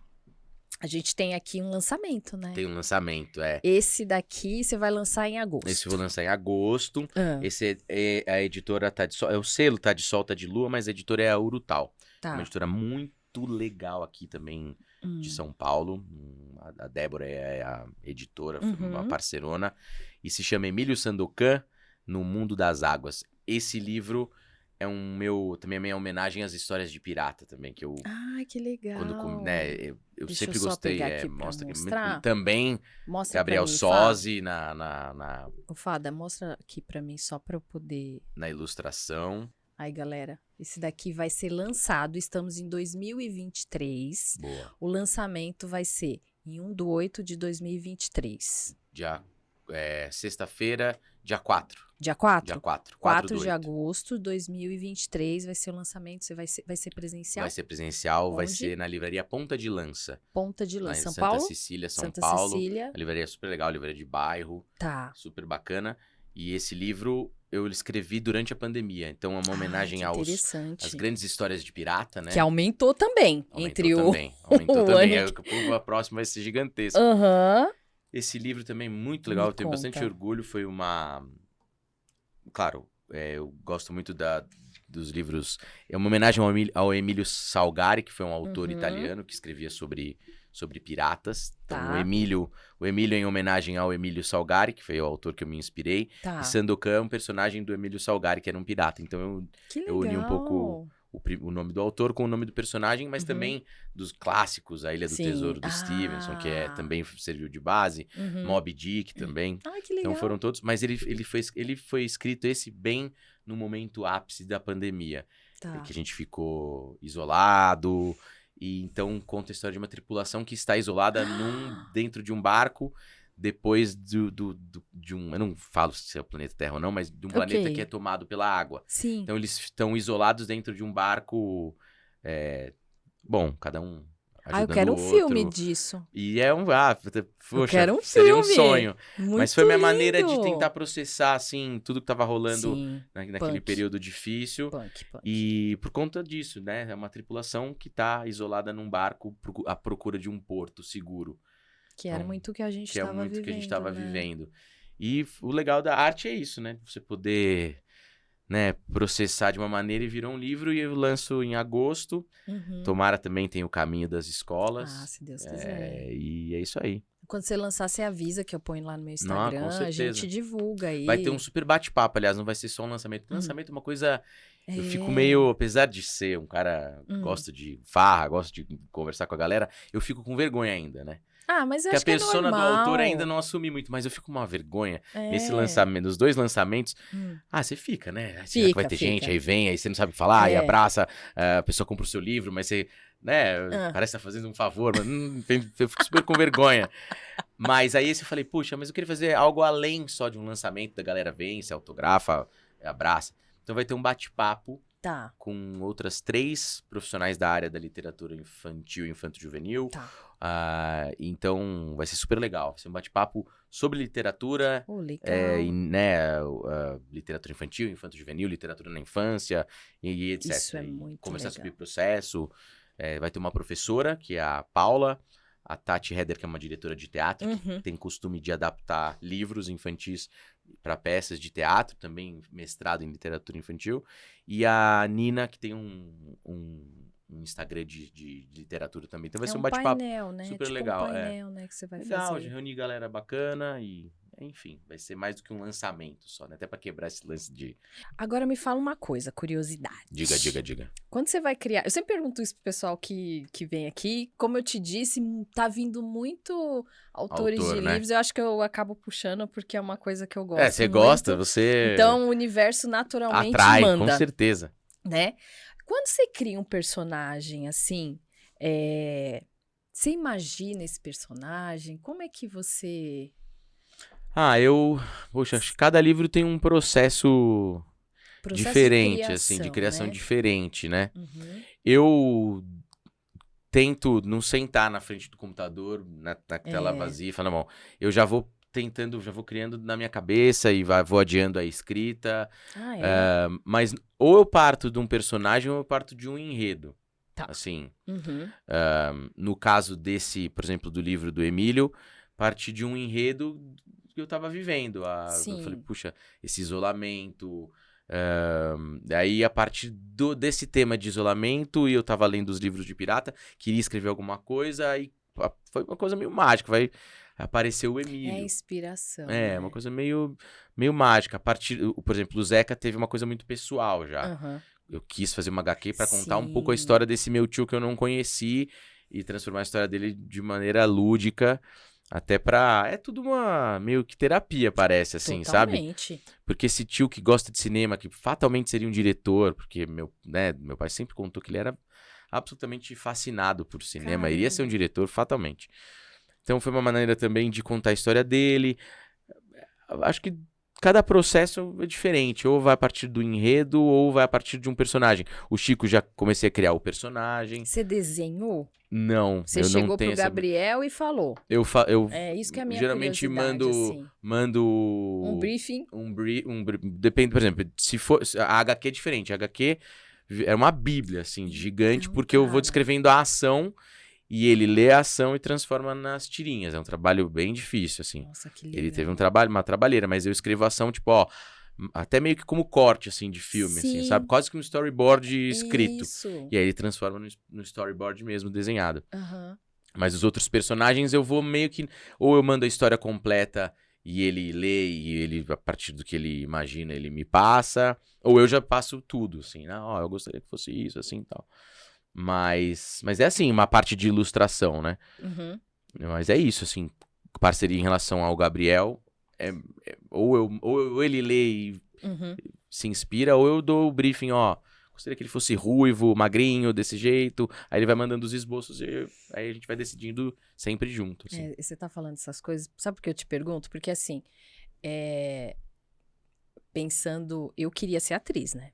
A gente tem aqui um lançamento, né? Tem um lançamento, Esse daqui você vai lançar em agosto. Esse eu vou lançar em agosto. Esse a editora Tá de Sol. O selo Tá de Sol, Tá de Lua, mas a editora é a Urutau. Uma editora muito legal aqui também de São Paulo. A Débora é a editora, uma parceirona. E se chama Emílio Sandokan, No Mundo das Águas. Esse livro... também a minha homenagem às histórias de pirata também, que eu... que legal. Eu sempre gostei. Mostra também mostra Gabriel Sozzi O Fada, mostra aqui pra mim só pra eu poder... Na ilustração. Aí, galera, esse daqui vai ser lançado, estamos em 2023. Boa. O lançamento vai ser em 1/8/2023. Sexta-feira, dia 4. Dia 4? Dia 4. 4 de agosto de 2023 vai ser o lançamento. Vai ser presencial? Vai ser presencial, vai ser na livraria Ponta de Lança. Ponta de Lança, São Santa Paulo? Cecília, São Santa Paulo. Cecília. A livraria é super legal, a livraria de bairro. Tá. Super bacana. E esse livro eu escrevi durante a pandemia. Então é uma homenagem às grandes histórias de pirata, né? Que aumentou também. Aumentou também. A próxima vai ser gigantesca. Esse livro também é muito legal, eu tenho bastante orgulho. Foi uma... Claro, eu gosto muito dos livros... É uma homenagem ao Emílio Salgari, que foi um autor italiano que escrevia sobre piratas. Então, o Emílio em homenagem ao Emílio Salgari, que foi o autor que eu me inspirei. E Sandokan é um personagem do Emílio Salgari, que era um pirata. Então, eu uni um pouco... O nome do autor com o nome do personagem, mas também dos clássicos, A Ilha do Tesouro do Stevenson, que também serviu de base, Moby Dick também. Que legal. Então foram todos, mas ele foi escrito bem no momento ápice da pandemia, que a gente ficou isolado, e então conta a história de uma tripulação que está isolada dentro de um barco, depois de um... Eu não falo se é o planeta Terra ou não, mas de um planeta que é tomado pela água. Sim. Então eles estão isolados dentro de um barco... Bom, cada um ajudando eu quero um outro. Filme disso. E eu quero um seria filme. Um sonho. Muito mas foi minha lindo. maneira de tentar processar, assim, tudo que estava rolando naquele período difícil. Punk. E por conta disso, né? É uma tripulação que está isolada num barco à procura de um porto seguro. Que era muito o que a gente estava vivendo. E o legal da arte é isso, né? Você poder, né, processar de uma maneira e virou um livro, e eu lanço em agosto. Tomara também tem o Caminho das Escolas. Se Deus quiser. E é isso aí. Quando você lançar, você avisa, que eu ponho lá no meu Instagram, a gente divulga aí. Vai ter um super bate-papo, aliás, não vai ser só um lançamento. O lançamento é uma coisa... Eu fico meio, apesar de ser um cara que gosta de farra, gosta de conversar com a galera, eu fico com vergonha ainda, né? Mas eu acho que é normal. a persona do autor ainda não assumi muito, mas eu fico com uma vergonha nesse lançamento, nos dois lançamentos. Você fica, né? Aí vai ter gente, aí vem, aí você não sabe falar, aí abraça, a pessoa compra o seu livro, mas você, né, parece que tá fazendo um favor, mas eu fico super com vergonha. Mas aí eu falei, puxa, mas eu queria fazer algo além só de um lançamento, da galera vem, se autografa, abraça. Então vai ter um bate-papo com outras 3 profissionais da área da literatura infantil e infanto-juvenil. Então vai ser super legal. Vai ser um bate-papo sobre literatura, literatura infantil, infanto-juvenil, literatura na infância e etc. Isso é muito conversar legal. sobre o processo. Vai ter uma professora, que é a Paula, a Tati Heder, que é uma diretora de teatro, que tem costume de adaptar livros infantis para peças de teatro, também mestrado em literatura infantil, e a Nina, que tem um Instagram de literatura também. Então vai ser um um bate-papo painel, né? super tipo legal. um painel, né, que você vai Legal, fazer. reunir galera bacana e, enfim, vai ser mais do que um lançamento só, né? Até pra quebrar esse lance de... Agora me fala uma coisa, curiosidade. Diga. Quando você vai criar... Eu sempre pergunto isso pro pessoal que vem aqui. Como eu te disse, tá vindo muito autores Autor, de né? livros. Eu acho que eu acabo puxando porque é uma coisa que eu gosto você muito. gosta, você Então, o universo naturalmente atrai, manda. com certeza. Né? Quando você cria um personagem assim, você imagina esse personagem? Como é que você... Poxa, acho que cada livro tem um processo diferente, assim, de criação né? diferente, né? Uhum. Eu tento não sentar na frente do computador, na tela vazia, e falar, bom, eu já vou tentando, já vou criando na minha cabeça e vou adiando a escrita. Mas ou eu parto de um personagem ou eu parto de um enredo. Tá. Assim, Uhum. no caso desse, por exemplo, do livro do Emílio, parti de um enredo que eu tava vivendo. Eu falei, puxa, esse isolamento. Daí, a partir desse tema de isolamento, e eu tava lendo os livros de pirata, queria escrever alguma coisa, e foi uma coisa meio mágica. Vai aparecer o Emílio. É inspiração. Uma coisa meio mágica. Por exemplo, o Zeca teve uma coisa muito pessoal já. Uhum. Eu quis fazer uma HQ pra contar um pouco a história desse meu tio que eu não conheci e transformar a história dele de maneira lúdica, até pra... É tudo uma meio que terapia, parece, assim, Totalmente. sabe? Porque esse tio que gosta de cinema, que fatalmente seria um diretor, porque meu pai sempre contou que ele era absolutamente fascinado por cinema, iria ser um diretor fatalmente. Então foi uma maneira também de contar a história dele. Acho que cada processo é diferente, ou vai a partir do enredo, ou vai a partir de um personagem. O Chico, já comecei a criar o personagem. Você desenhou? Não, Você eu chegou não tenho pro Gabriel e falou. Eu isso que é a minha geralmente curiosidade, mando um briefing. Depende, por exemplo, se for a HQ é diferente. A HQ é uma bíblia assim, gigante, porque eu vou descrevendo a ação. E ele lê a ação e transforma nas tirinhas. É um trabalho bem difícil, assim. Nossa, que legal. Ele teve uma trabalheira, mas eu escrevo a ação, tipo, até meio que como corte, assim, de filme, assim, sabe? Quase que um storyboard escrito. Isso. E aí ele transforma no storyboard mesmo, desenhado. Uhum. Mas os outros personagens eu vou meio que... Ou eu mando a história completa e ele lê e ele, a partir do que ele imagina, ele me passa. Ou eu já passo tudo, assim, né? Eu gostaria que fosse isso, assim, e tal. Mas é assim, uma parte de ilustração, né? Uhum. Mas é isso, assim, parceria em relação ao Gabriel, ou ele lê e se inspira, ou eu dou o briefing, gostaria que ele fosse ruivo, magrinho, desse jeito, aí ele vai mandando os esboços e aí a gente vai decidindo sempre junto, assim. Você tá falando essas coisas, sabe por que eu te pergunto? Porque assim, pensando, eu queria ser atriz, né?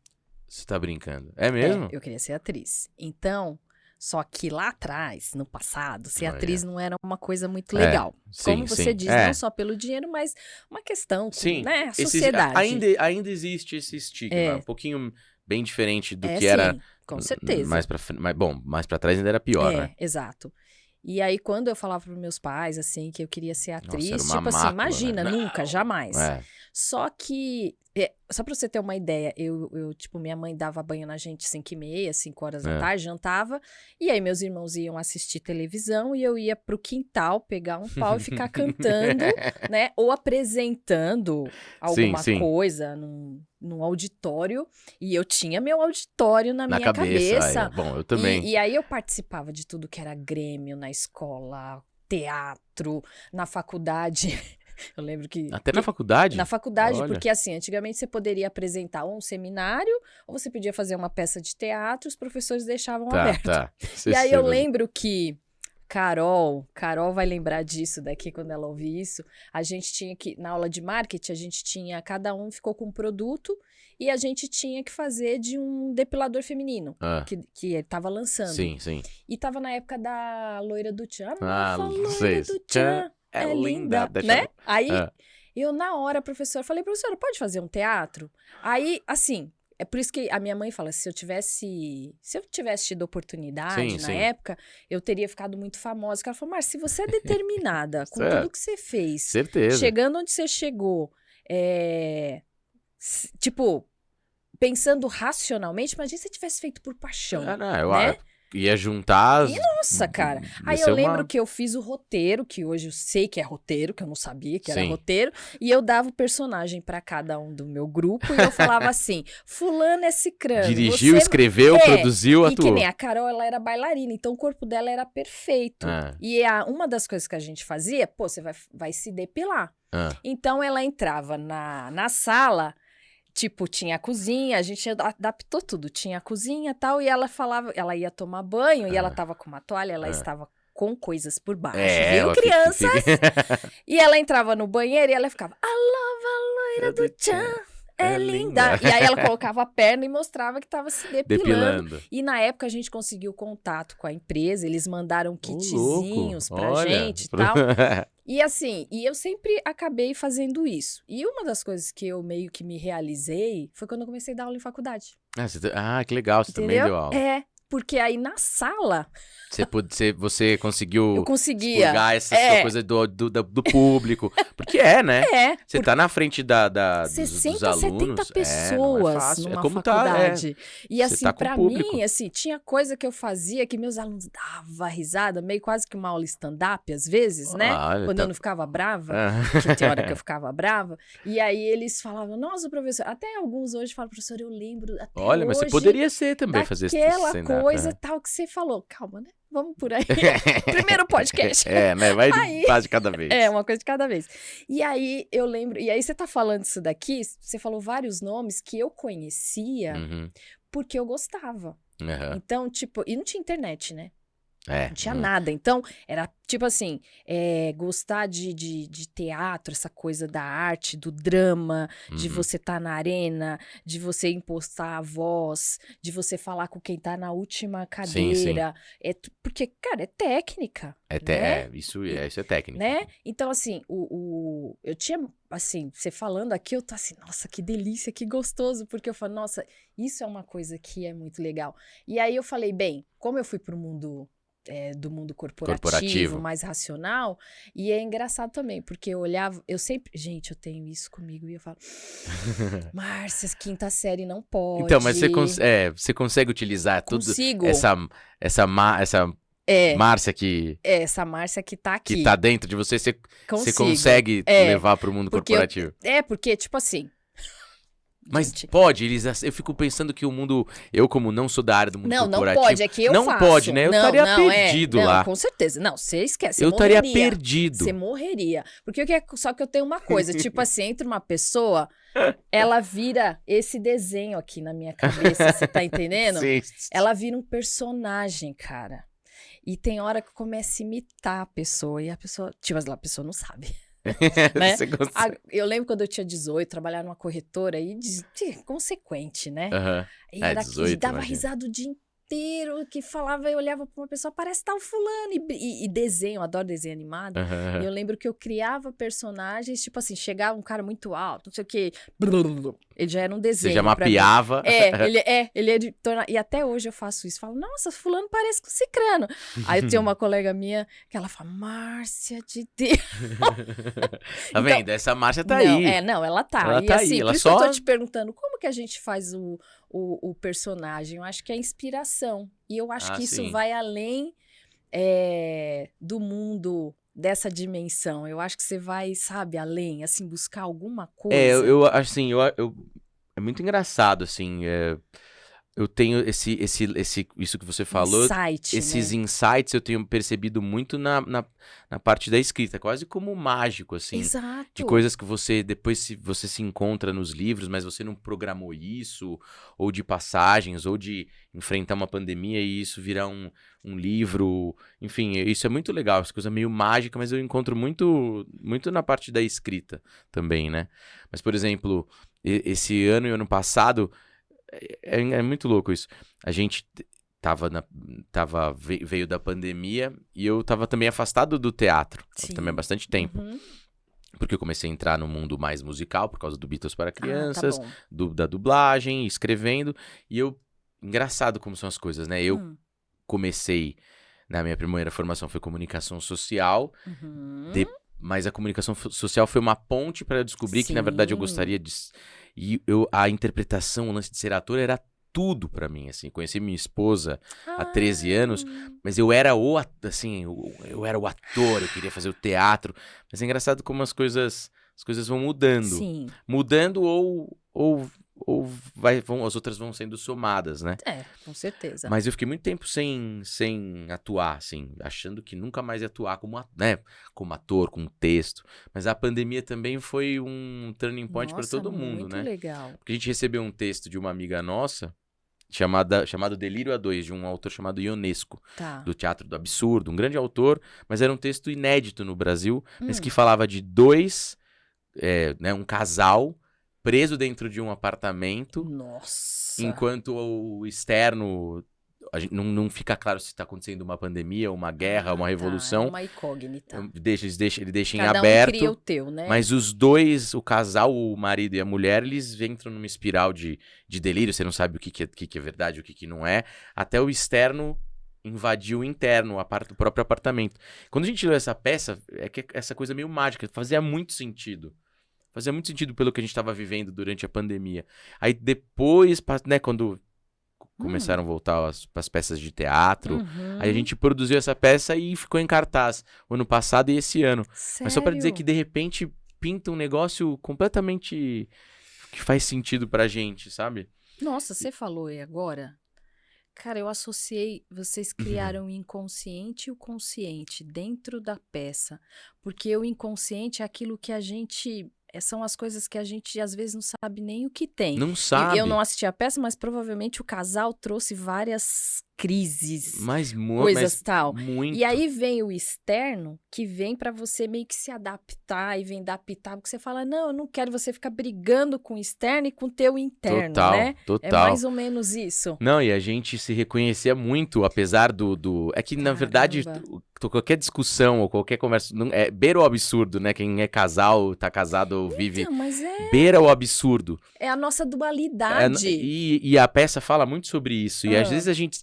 Você tá brincando? É mesmo? Eu queria ser atriz. Então, só que lá atrás, no passado, ser atriz não era uma coisa muito legal. Como você diz, não só pelo dinheiro, mas uma questão, né? A sociedade. Ainda existe esse estigma, um pouquinho bem diferente do que era... Com certeza. Mais pra trás ainda era pior, né? Exato. E aí, quando eu falava pros meus pais, assim, que eu queria ser atriz, era uma tipo assim, mácula, imagina, né? nunca, jamais. Só que, só pra você ter uma ideia, tipo, minha mãe dava banho na gente 5h30, 5 horas da tarde, jantava, e aí meus irmãos iam assistir televisão e eu ia pro quintal pegar um pau e ficar cantando, né, ou apresentando alguma coisa num auditório, e eu tinha meu auditório na minha cabeça. Bom, eu também. E aí eu participava de tudo que era grêmio na escola, teatro, na faculdade. Eu lembro que... Até na faculdade? Na faculdade, Olha. porque assim, antigamente você poderia apresentar um seminário, ou você podia fazer uma peça de teatro, os professores deixavam aberto. Tá. E aí eu lembro que Carol vai lembrar disso daqui quando ela ouvir isso, a gente tinha que, na aula de marketing, cada um ficou com um produto e a gente tinha que fazer de um depilador feminino, que ele tava lançando. Sim. E tava na época da loira do Tchan. Loira do Tchan. É linda, né? Aí, eu na hora, professora, falei, professora, pode fazer um teatro? Aí, assim, é por isso que a minha mãe fala, se eu tivesse tido oportunidade na época, eu teria ficado muito famosa. Ela falou, Márcia, se você é determinada com tudo que você fez, certeza, chegando onde você chegou, tipo, pensando racionalmente, imagina se você tivesse feito por paixão, né? ia juntar... E nossa, cara. Aí eu lembro que eu fiz o roteiro, que hoje eu sei que é roteiro, que eu não sabia que era roteiro, e eu dava o personagem pra cada um do meu grupo, e eu falava assim, fulano é cicrano. Dirigiu, escreveu, produziu, atuou. E que nem a Carol, ela era bailarina, então o corpo dela era perfeito. E uma das coisas que a gente fazia, pô, você vai se depilar. Então ela entrava na sala... Tipo, tinha a cozinha, a gente adaptou tudo. Tinha a cozinha e tal, e ela falava, ela ia tomar banho, e ela tava com uma toalha, ela estava com coisas por baixo, viu, crianças? E ela entrava no banheiro e ela ficava, a loira do Tchan é linda. E aí ela colocava a perna e mostrava que tava se depilando. E na época a gente conseguiu contato com a empresa, eles mandaram kitzinhos pra gente e tal. E assim, eu sempre acabei fazendo isso. E uma das coisas que eu meio que me realizei foi quando eu comecei a dar aula em faculdade. Que legal, você também deu aula. Porque aí na sala... Você conseguiu... Eu conseguia. Expurgar essa sua coisa do público. Porque né? Você tá na frente dos alunos. 70 pessoas numa faculdade. E assim, pra mim, assim, tinha coisa que eu fazia que meus alunos davam risada, meio quase que uma aula stand-up, às vezes, né? Quando eu não ficava brava, que tem hora que eu ficava brava. E aí eles falavam, nossa, professor... Até alguns hoje falam, professor, eu lembro até hoje... Mas você poderia ser também fazer isso. Aquela coisa tal que você falou. Calma, né? Vamos por aí. Primeiro podcast. Né? Vai de fase de cada vez. Uma coisa de cada vez. E aí, eu lembro... E aí, você tá falando isso daqui, você falou vários nomes que eu conhecia porque eu gostava. Então, tipo... E não tinha internet, né? Não tinha nada. Então, era tipo assim, gostar de teatro, essa coisa da arte, do drama, de você estar na arena, de você impostar a voz, de você falar com quem tá na última cadeira. Sim. Porque, cara, é técnica. Né? Isso é técnica. Né? Então, assim, eu tinha, assim, você falando aqui, eu tô assim, nossa, que delícia, que gostoso, porque eu falo, nossa, isso é uma coisa que é muito legal. E aí eu falei, bem, como eu fui pro mundo... do mundo corporativo, mais racional, e é engraçado também, porque eu olhava, eu sempre, gente, eu tenho isso comigo, e eu falo, Márcia, quinta série não pode. Então, mas você consegue utilizar tudo, essa Márcia que... essa Márcia que tá aqui. Que tá dentro de você, você consegue levar pro mundo corporativo. Porque, tipo assim, mas pode, eu fico pensando que o mundo, eu como não sou da área do mundo corporativo... Não pode, é que eu faço. Não pode, né? Eu estaria perdido lá. Não, com certeza. Não, você esquece, eu estaria perdido. Você morreria. Porque só que eu tenho uma coisa, tipo assim, entre uma pessoa, ela vira esse desenho aqui na minha cabeça, você tá entendendo? Sim. Ela vira um personagem, cara. E tem hora que eu começo a imitar a pessoa, e a pessoa, tipo, a pessoa não sabe. Né? Eu lembro quando eu tinha 18, trabalhar numa corretora e consequente, né? E era 18, que dava risada o dia inteiro, que falava, eu olhava pra uma pessoa, parece tal fulano, e desenho, eu adoro desenho animado. E eu lembro que eu criava personagens, tipo assim, chegava um cara muito alto, não sei o quê, ele já era um desenho. Você já mapeava. Ele é de tornar, e até hoje eu faço isso, falo, nossa, fulano parece com cicrano. Aí eu tenho uma colega minha que ela fala, Márcia de Deus. Tá vendo? Então, essa Márcia tá aí. Ela tá. Ela e tá assim, aí. por isso que eu tô te perguntando, como que a gente faz o personagem? Eu acho que é inspiração. E eu acho que isso vai além do mundo dessa dimensão. Eu acho que você vai, sabe, além, assim, buscar alguma coisa. É muito engraçado, assim, eu tenho isso que você falou, esses insights eu tenho percebido muito na parte da escrita, quase como mágico, assim. Exato. De coisas que depois você se encontra nos livros, mas você não programou isso, ou de passagens, ou de enfrentar uma pandemia e isso virar um livro, enfim, isso é muito legal, essa coisa meio mágica, mas eu encontro muito na parte da escrita também, né? Mas, por exemplo, esse ano e ano passado, é muito louco isso. A gente veio da pandemia e eu tava também afastado do teatro. Também há bastante tempo. Porque eu comecei a entrar no mundo mais musical por causa do Beatles para crianças, da dublagem, escrevendo. E engraçado como são as coisas, né? Eu comecei, na minha primeira formação foi comunicação social, mas a comunicação social foi uma ponte para eu descobrir que, na verdade, eu gostaria de... E a interpretação, o lance de ser ator era tudo pra mim, assim. Conheci minha esposa há 13 anos, mas eu era assim, eu era o ator, eu queria fazer o teatro. Mas é engraçado como as coisas vão mudando. Sim. Mudando ou as outras vão sendo somadas, né? Com certeza. Mas eu fiquei muito tempo sem atuar, assim, achando que nunca mais ia atuar né, como ator, com texto. Mas a pandemia também foi um turning point para todo mundo, muito né? legal. Porque a gente recebeu um texto de uma amiga nossa, chamado Delírio A2, de um autor chamado Ionesco, do Teatro do Absurdo, um grande autor, mas era um texto inédito no Brasil, mas que falava de um casal preso dentro de um apartamento. Nossa! Enquanto o externo, não fica claro se está acontecendo uma pandemia, uma guerra, uma revolução. É uma incógnita. Ele deixa em Cada aberto. Um cria o teu, né? Mas os dois, o casal, o marido e a mulher, eles entram numa espiral de delírio. Você não sabe o que é verdade, o que não é. Até o externo invadiu o interno, o próprio apartamento. Quando a gente leu essa peça, é que essa coisa meio mágica, fazia muito sentido. Fazia muito sentido pelo que a gente estava vivendo durante a pandemia. Aí depois, né, quando começaram a voltar as peças de teatro, aí a gente produziu essa peça e ficou em cartaz o ano passado e esse ano. Sério? Mas só pra dizer que de repente pinta um negócio completamente que faz sentido pra gente, sabe? Nossa, você falou aí agora? Cara, eu associei, vocês criaram o inconsciente e o consciente dentro da peça. Porque o inconsciente é aquilo que a gente... São as coisas que a gente às vezes não sabe nem o que tem. Não sabe. Eu não assisti a peça, mas provavelmente o casal trouxe várias crises, tal. Muito. E aí vem o externo, que vem pra você meio que se adaptar e vem adaptar, porque você fala, não, eu não quero você ficar brigando com o externo e com o teu interno, né? Total. É mais ou menos isso. Não, e a gente se reconhecia muito, apesar do... É que, na verdade, qualquer discussão ou qualquer conversa... beira o absurdo, né? Quem é casal, tá casado ou vive... Então, mas beira o absurdo. É a nossa dualidade. E a peça fala muito sobre isso. E às vezes a gente...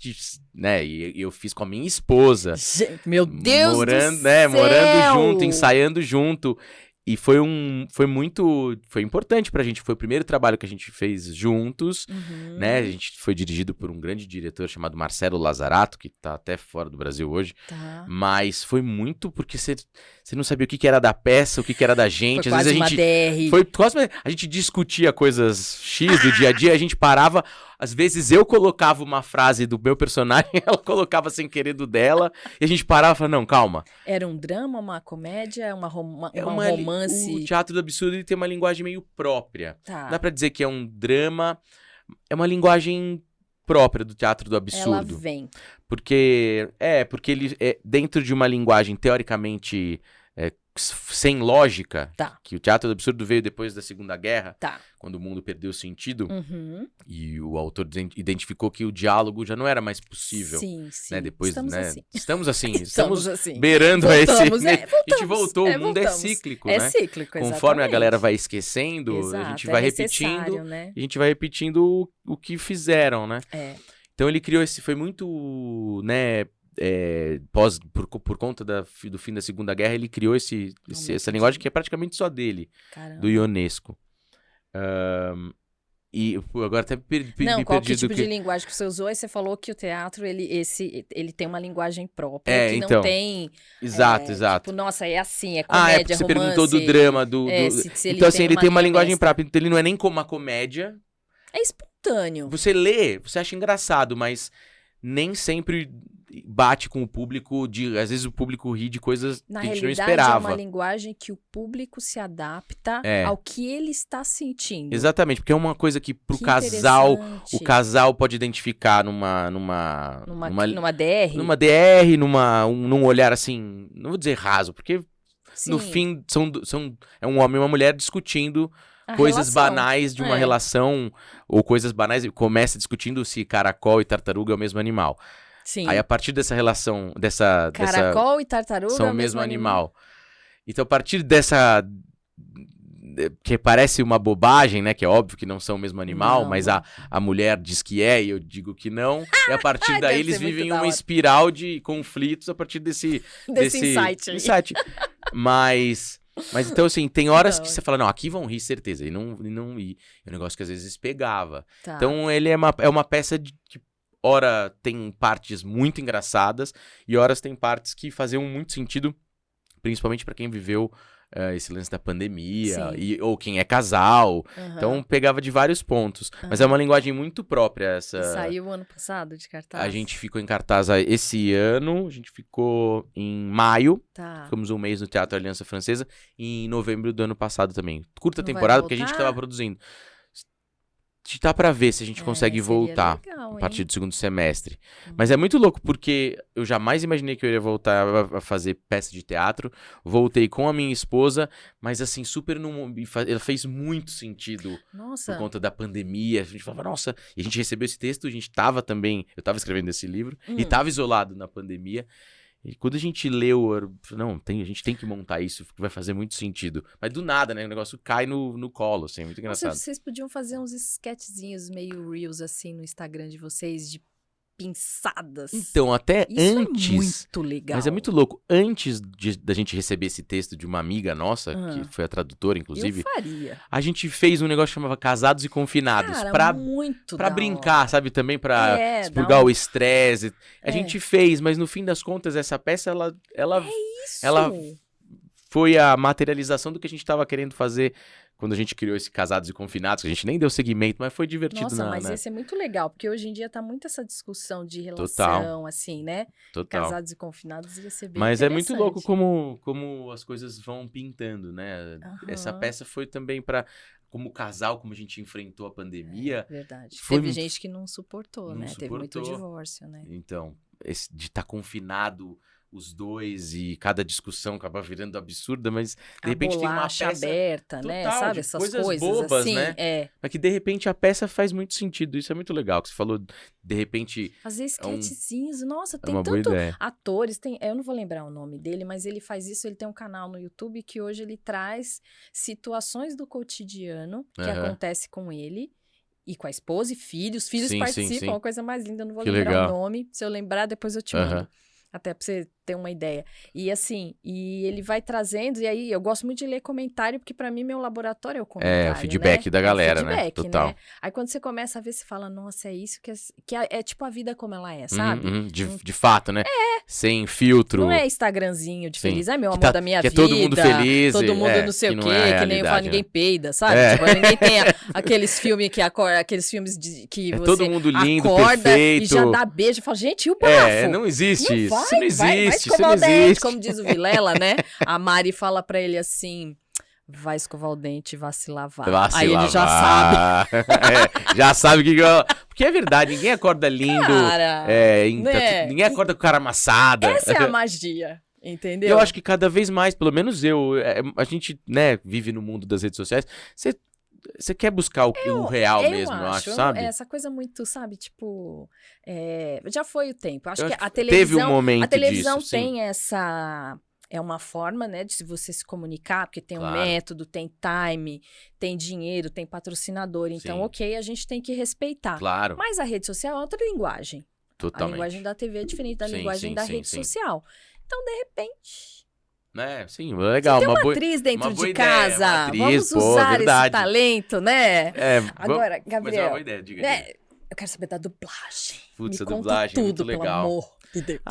né? E eu fiz com a minha esposa. Gente, meu Deus morando, do né? céu! Morando junto, ensaiando junto. E foi importante pra gente. Foi o primeiro trabalho que a gente fez juntos, né? A gente foi dirigido por um grande diretor chamado Marcelo Lazarato, que tá até fora do Brasil hoje. Mas foi muito porque você não sabia o que era da peça, o que era da gente. Foi Às vezes uma DR. Foi quase a gente discutia coisas X do dia a dia, a gente parava. Às vezes eu colocava uma frase do meu personagem, ela colocava sem querer do dela, e a gente parava e falava, não, calma. Era um drama, uma comédia, uma romance? O Teatro do Absurdo ele tem uma linguagem meio própria. Dá pra dizer que é um drama, é uma linguagem própria do Teatro do Absurdo. Ela vem. Porque ele é dentro de uma linguagem teoricamente sem lógica, que o Teatro do Absurdo veio depois da Segunda Guerra, quando o mundo perdeu o sentido, e o autor identificou que o diálogo já não era mais possível. Sim. Né? Depois, estamos né? assim. Estamos assim. Beirando a gente voltou, o mundo é cíclico, né? É cíclico, exatamente. Conforme a galera vai esquecendo, a gente vai repetindo, né? a gente vai repetindo o que fizeram, né? Então ele criou foi muito, né... por conta do fim da Segunda Guerra, ele criou essa linguagem que é praticamente só dele. Caramba. Do Ionesco. E agora até me qual perdi tipo de linguagem que você usou? Aí você falou que o teatro, ele tem uma linguagem própria, que então, não tem... Exato. Tipo, nossa, é assim, é comédia, você romance... perguntou do drama, se então assim, ele tem uma linguagem mestra. própria, então ele não é nem como uma comédia. É espontâneo. Você lê, você acha engraçado, mas nem sempre bate com o público, às vezes o público ri de coisas que a gente não esperava. É uma linguagem que o público se adapta ao que ele está sentindo. Exatamente, porque é uma coisa que pro casal, o casal pode identificar numa DR. Numa DR, num olhar assim, não vou dizer raso, porque no fim é um homem e uma mulher discutindo coisas banais de uma relação, ou coisas banais, começa discutindo se caracol e tartaruga é o mesmo animal. Sim. Aí a partir dessa relação, caracol e tartaruga são o mesmo animal. Então a partir dessa, que parece uma bobagem, né, que é óbvio que não são o mesmo animal, mas a mulher diz que é e eu digo que não, e a partir daí eles vivem uma espiral de conflitos a partir desse insight. Mas Mas então, assim, tem horas Não. que você fala, não, aqui vão rir, certeza. E não ri. É um negócio que às vezes pegava. Tá. Então, ele é uma peça de que, ora, tem partes muito engraçadas e horas tem partes que faziam muito sentido, principalmente pra quem viveu esse lance da pandemia, Sim. ou quem é casal. Aham. Então, pegava de vários pontos. Mas é Aham. uma linguagem muito própria essa. E saiu ano passado de cartaz? A gente ficou em cartaz esse ano, a gente ficou em maio, Tá. ficamos um mês no Teatro Aliança Francesa, e em novembro do ano passado também. Curta Não vai temporada, porque a gente voltar? tava produzindo. Tá pra ver se a gente consegue seria voltar legal, a partir hein? do segundo semestre. Mas é muito louco, porque eu jamais imaginei que eu iria voltar a fazer peça de teatro. Voltei com a minha esposa, mas assim, super ela fez muito sentido por Nossa. conta da pandemia. A gente falava, nossa, e a gente recebeu esse texto, a gente tava também, eu tava escrevendo esse livro, e tava isolado na pandemia. E quando a gente leu, eu falei, não, a gente tem que montar isso, porque vai fazer muito sentido. Mas do nada, né? O negócio cai no colo, assim, é muito Nossa, engraçado. vocês podiam fazer uns sketchzinhos meio reels assim no Instagram de vocês, de pinçadas. Então, até Isso antes. é muito legal. Mas é muito louco. Antes da gente receber esse texto de uma amiga nossa, que Ah. foi a tradutora, inclusive, Eu faria. a gente fez um negócio que chamava Casados e Confinados. Cara, muito Pra da brincar, hora. sabe? Também pra É, expurgar dá um- o estresse. A É. gente fez, mas no fim das contas, essa peça, ela Isso. ela foi a materialização do que a gente tava querendo fazer quando a gente criou esse Casados e Confinados, que a gente nem deu seguimento, mas foi divertido. Nossa, mas esse é muito legal, porque hoje em dia tá muito essa discussão de relação, assim, né? Total. Casados e confinados ia ser bem Mas é muito louco interessante. como as coisas vão pintando, né? Aham. Essa peça foi também pra, como casal, como a gente enfrentou a pandemia. Verdade. Foi Teve mu- gente que não suportou, não né? Teve muito suportou. divórcio, né? Então, de estar confinado os dois e cada discussão acaba virando absurda, mas de A repente tem uma bolacha peça aberta, né? total, Sabe? de Essas coisas coisas bobas, assim. né? É. mas que de repente a peça faz muito sentido. Isso é muito legal, que você falou, de repente Fazer sketchzinhos. Nossa, é tem uma boa tanto ideia. atores. Eu não vou lembrar o nome dele, mas ele faz isso. Ele tem um canal no YouTube que hoje ele traz situações do cotidiano que Aham. acontece com ele. E com a esposa e filhos. Filhos Sim, sim, participam, sim. uma coisa mais linda. Eu não vou Que lembrar legal. o nome. Se eu lembrar, depois eu te Aham. mando. Até pra você ter uma ideia. E assim, e ele vai trazendo, e aí eu gosto muito de ler comentário, porque pra mim meu laboratório é o comentário, o feedback né? da galera, é o né? feedback, Total. né? Aí quando você começa a ver, você fala, nossa, é isso é tipo a vida como ela é, sabe? De fato, né? Sem filtro. Não é Instagramzinho de Sim. feliz, ai meu Que amor tá- da minha que é vida. todo mundo feliz, todo mundo não sei que o não quê, é a que nem eu falo, realidade, ninguém né? peida, sabe? É. Tipo, ninguém tem aqueles filmes aqueles filmes que É você todo mundo lindo, acorda perfeito. e já dá beijo e fala, gente, e o bafo? Não existe Não isso. vai, Isso não vai existe. Isso escovar não o dente, existe. como diz o Vilela, né? A Mari fala pra ele assim, vai escovar o dente, vá se lavar. Vá se Aí ele já lavar. sabe. Já sabe o que eu... Porque é verdade, ninguém acorda lindo. Cara, né? Ninguém acorda com cara amassada. Essa é a magia, entendeu? Eu acho que cada vez mais, pelo menos a gente, né, vive no mundo das redes sociais. Você quer buscar o real mesmo, eu acho, sabe? Essa coisa muito, sabe, tipo, já foi o tempo. Acho Eu que acho a que teve um televisão, momento a televisão disso, sim. tem essa, é uma forma, né, de se você se comunicar, porque tem um Claro. método, tem time, tem dinheiro, tem patrocinador, então, Sim. ok, a gente tem que respeitar. Claro, Mas a rede social é outra linguagem. A totalmente. linguagem da TV é diferente da Sim, linguagem sim, da sim, rede sim. social. Então, de repente, Sim, legal. tem uma boa, atriz dentro uma boa de ideia, casa. uma atriz, Vamos pô, usar verdade. esse talento, né? Agora, mas é Gabriel, uma boa ideia, diga. né, eu quero saber da dublagem. Putz, Me a conta dublagem é muito tudo, pelo legal. amor de Deus.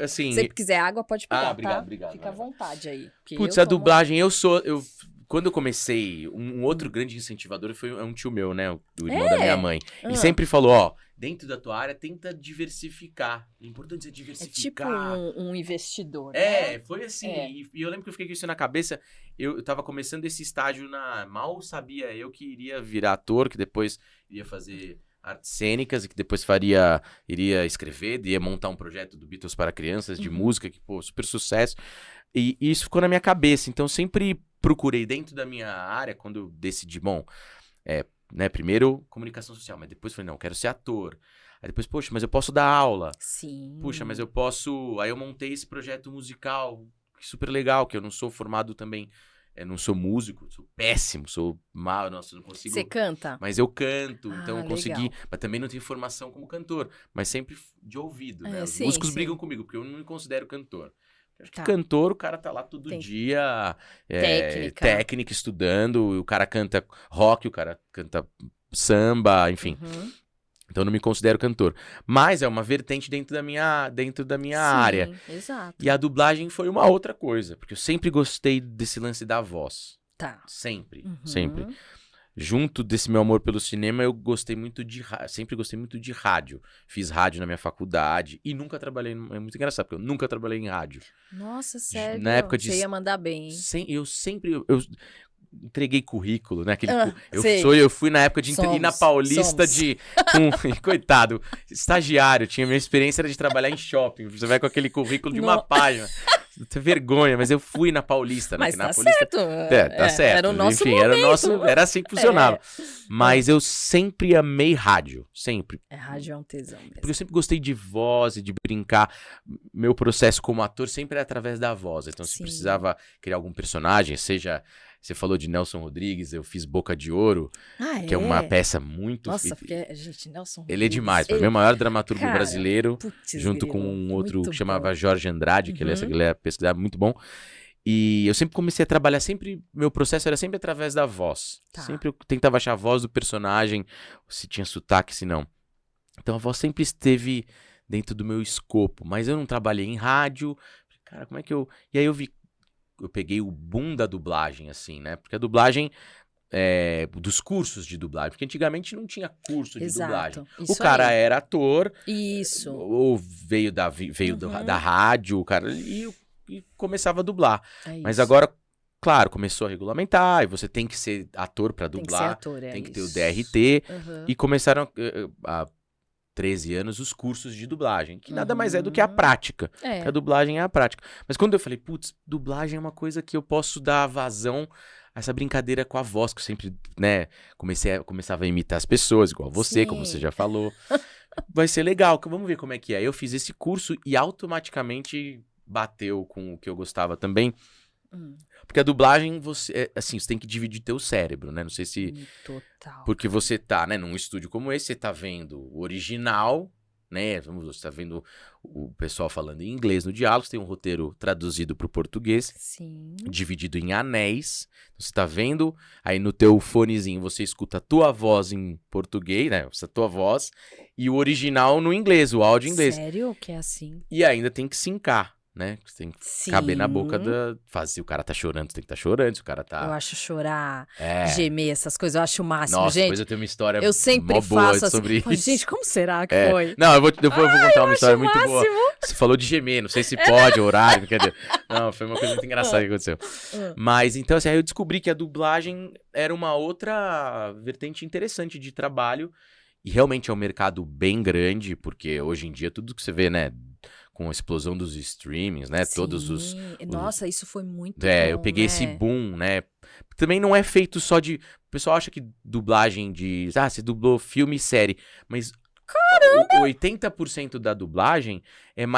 Assim... Se quiser água, pode pegar, obrigado, tá? obrigado. Fica à vontade aí. porque Putz, eu a tomo- dublagem, quando eu comecei, um outro grande incentivador foi um tio meu, né? O irmão da minha mãe. Ele Ah. sempre falou, ó, dentro da tua área, tenta diversificar. É importante você É tipo diversificar. um investidor, né? Foi assim. É. E eu lembro que eu fiquei com isso na cabeça. Eu tava começando esse estágio mal sabia eu que iria virar ator, que depois iria fazer artes cênicas e que depois iria escrever, ia montar um projeto do Beatles para crianças, de música, que, pô, super sucesso. E isso ficou na minha cabeça. Então, sempre procurei dentro da minha área, quando eu decidi, bom, né, primeiro comunicação social, mas depois falei, não, eu quero ser ator. Aí depois, poxa, mas eu posso dar aula. Sim. Puxa, mas eu posso... Aí eu montei esse projeto musical, super legal, que eu não sou formado também, não sou músico, sou péssimo, sou mal, nossa, não consigo... Você canta? Mas eu canto, então eu legal. consegui... Mas também não tenho formação como cantor, mas sempre de ouvido, né? Os sim, músicos sim. brigam comigo, porque eu não me considero cantor. Acho que cantor, o cara tá lá todo dia, técnica, estudando, o cara canta rock, o cara canta samba, enfim. Então eu não me considero cantor. Mas é uma vertente dentro da minha área. Exato. E a dublagem foi uma outra coisa, porque eu sempre gostei desse lance da voz. Tá. Sempre. Junto desse meu amor pelo cinema, eu gostei muito sempre gostei muito de rádio. Fiz rádio na minha faculdade e nunca trabalhei, é muito engraçado, porque eu nunca trabalhei em rádio. Nossa, sério? Na época Você ia mandar bem, hein? Eu entreguei currículo, né? Eu fui na época de ir na Paulista coitado, estagiário, tinha minha experiência era de trabalhar em shopping. Você vai com aquele currículo de uma página. Tem vergonha, mas eu fui na Paulista, mas né? Tá na Paulista, certo. Tá certo. Era o nosso momento. Era assim que funcionava. Mas eu sempre amei rádio, sempre. Rádio é um tesão mesmo. Porque eu sempre gostei de voz e de brincar. Meu processo como ator sempre é através da voz. Então, se precisava criar algum personagem, seja... Você falou de Nelson Rodrigues, eu fiz Boca de Ouro, que é uma peça muito... Nossa, porque, gente, Nelson Rodrigues... Ele é demais, para mim é o maior dramaturgo brasileiro, junto com um outro que chamava Jorge Andrade, que ele é pesquisar muito bom. E eu sempre comecei a trabalhar, meu processo era sempre através da voz. Sempre eu tentava achar a voz do personagem, se tinha sotaque, se não. Então a voz sempre esteve dentro do meu escopo, mas eu não trabalhei em rádio. Cara, como é que eu... E aí eu peguei o boom da dublagem, assim, né? Porque a dublagem, dos cursos de dublagem, porque antigamente não tinha curso de dublagem. O cara era ator, ou veio da rádio, o cara, e começava a dublar. Mas agora, claro, começou a regulamentar, e você tem que ser ator pra dublar, tem que ter o DRT, e começaram a 13 anos, os cursos de dublagem, que nada mais é do que a prática. Que a dublagem é a prática. Mas quando eu falei, putz, dublagem é uma coisa que eu posso dar vazão a essa brincadeira com a voz, que eu sempre, né, começava a imitar as pessoas, igual você, como você já falou. Vai ser legal, vamos ver como é que é. Eu fiz esse curso e automaticamente bateu com o que eu gostava também. Porque a dublagem, você tem que dividir teu cérebro, né? Não sei se... Total. Porque você tá, né, num estúdio como esse, você tá vendo o original, né? Você tá vendo o pessoal falando em inglês no diálogo, você tem um roteiro traduzido pro português, dividido em anéis. Então, você tá vendo, aí no teu fonezinho você escuta a tua voz em português, né? A tua voz, e o original no inglês, o áudio em inglês. Sério que é assim? E ainda tem que sincar. Né? Você tem que caber na boca se o cara tá chorando, você tem que estar chorando, se o cara tá... Eu acho chorar, gemer, essas coisas, eu acho o máximo, Nossa, gente. Depois eu tenho uma história eu sempre faço assim, sobre isso. Gente, como será que foi? Não, depois eu vou contar uma história muito boa. Você falou de gemer, não sei se pode, horário, quer dizer... Não, foi uma coisa muito engraçada que aconteceu. Mas, então, assim, aí eu descobri que a dublagem era uma outra vertente interessante de trabalho, e realmente é um mercado bem grande, porque hoje em dia tudo que você vê, né... Com a explosão dos streamings, né? Todos os... Nossa, isso foi muito bom, eu peguei esse boom, né? Também não é feito só de... O pessoal acha que dublagem de... você dublou filme e série. Mas... Caramba! 80% da dublagem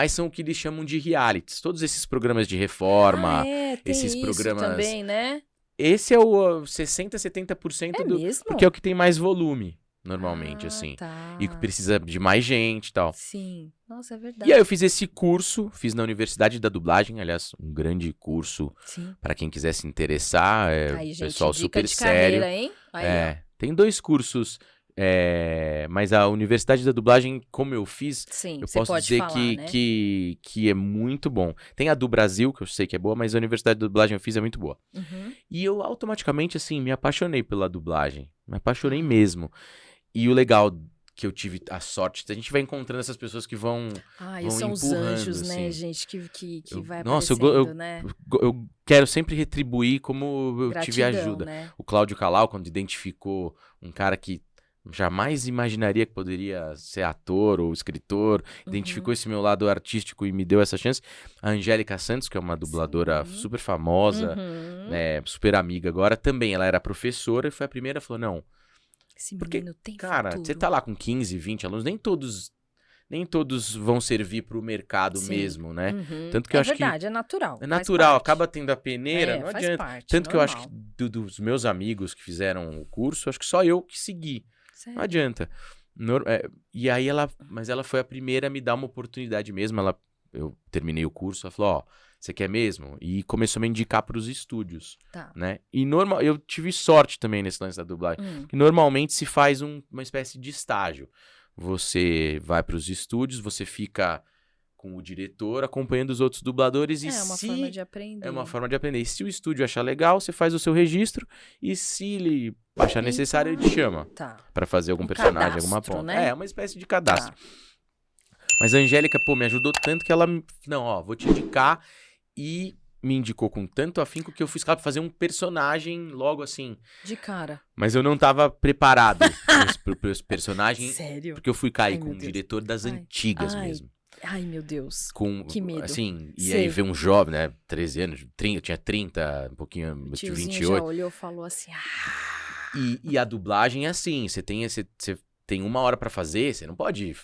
são o que eles chamam de realities. Todos esses programas de reforma, esses programas... também, né? Esse é o 60%, 70% mesmo? Porque é o que tem mais volume. Normalmente, assim. E que precisa de mais gente e tal. Sim. Nossa, é verdade. E aí eu fiz esse curso, fiz na Universidade da Dublagem, aliás, um grande curso para quem quiser se interessar. Aí, gente, pessoal dica super de sério. Carreira, hein? Aí, tem 2 cursos, mas a Universidade da Dublagem, como eu fiz, eu posso dizer falar, que é muito bom. Tem a do Brasil, que eu sei que é boa, mas a Universidade da Dublagem eu fiz é muito boa. E eu automaticamente, assim, me apaixonei pela dublagem. Me apaixonei mesmo. E o legal que eu tive a sorte, a gente vai encontrando essas pessoas que vão são os anjos, assim. né, gente, que vai nossa, aparecendo, né? Eu quero sempre retribuir como eu tive ajuda. Né? O Cláudio Calau, quando identificou um cara que jamais imaginaria que poderia ser ator ou escritor, identificou esse meu lado artístico e me deu essa chance. A Angélica Santos, que é uma dubladora super famosa, super amiga agora, também ela era professora e foi a primeira a falou, não... Porque, cara, você tá lá com 15, 20 alunos, nem todos vão servir pro mercado mesmo, né? Tanto que eu acho verdade, é natural. É natural, acaba tendo a peneira, não faz adianta. Parte, Tanto normal. que eu acho que dos meus amigos que fizeram o curso, acho que só eu que segui. Sério? Não adianta. E aí mas ela foi a primeira a me dar uma oportunidade mesmo. Eu terminei o curso, ela falou, Você quer mesmo? E começou a me indicar pros estúdios, Tá. né? E eu tive sorte também nesse lance da dublagem. Que normalmente se faz uma espécie de estágio. Você vai pros estúdios, você fica com o diretor acompanhando os outros dubladores. É uma forma de aprender. É uma forma de aprender. E se o estúdio achar legal, você faz o seu registro. E se ele achar necessário, ele te chama. Tá. Pra fazer algum personagem, alguma ponta. Né? É uma espécie de cadastro. Mas a Angélica, pô, me ajudou tanto que ela... Não, ó, vou te indicar. E me indicou com tanto afinco que eu fui escalar pra fazer um personagem logo assim. De cara. Mas eu não tava preparado pro personagem. Sério? Porque eu fui cair com um Deus. diretor das antigas mesmo. Ai, meu Deus. Que medo. Assim, e aí ver um jovem, né? 13 anos, 30, eu tinha 30, um pouquinho, eu tinha 28. Já olhou e falou assim... E a dublagem é assim, você tem 1 hora pra fazer, você não pode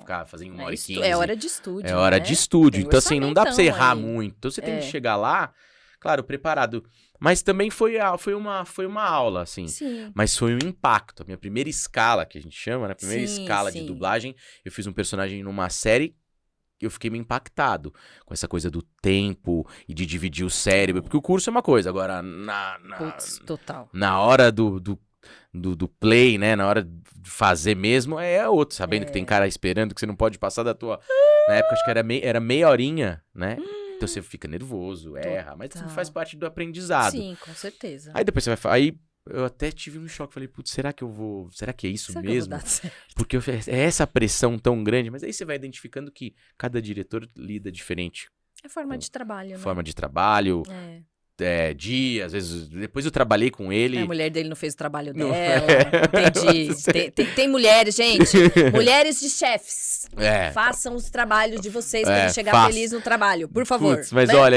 ficar fazendo 1 hora e 15. É hora de estúdio, É hora de estúdio. Tem então assim, não dá pra você errar aí. muito. Então você tem que chegar lá, claro, preparado. Mas também foi uma aula, assim. Sim. Mas foi um impacto. A minha primeira escala, que a gente chama, né? A primeira escala de sim. dublagem, eu fiz um personagem numa série que eu fiquei meio impactado com essa coisa do tempo e de dividir o cérebro. Porque o curso é uma coisa, agora Putz, total. na hora do play, né? Na hora de fazer mesmo, é outro. Sabendo que tem cara esperando, que você não pode passar da tua... Na época, acho que era meia horinha, né? Então você fica nervoso, erra. Mas tudo faz parte do aprendizado. Sim, com certeza. Aí depois você vai... Aí eu até tive um choque. Falei, putz, será que eu vou... Será que é isso Será mesmo? Que eu vou dar certo? Porque é essa pressão tão grande. Mas aí você vai identificando que cada diretor lida diferente. É forma de trabalho, né? Forma de trabalho. Dia, às vezes... Depois eu trabalhei com ele. A mulher dele não fez o trabalho dela. Entendi. Tem mulheres, gente. Mulheres de chefes. Façam os trabalhos de vocês pra ele chegar feliz no trabalho, por favor. Putz, mas olha,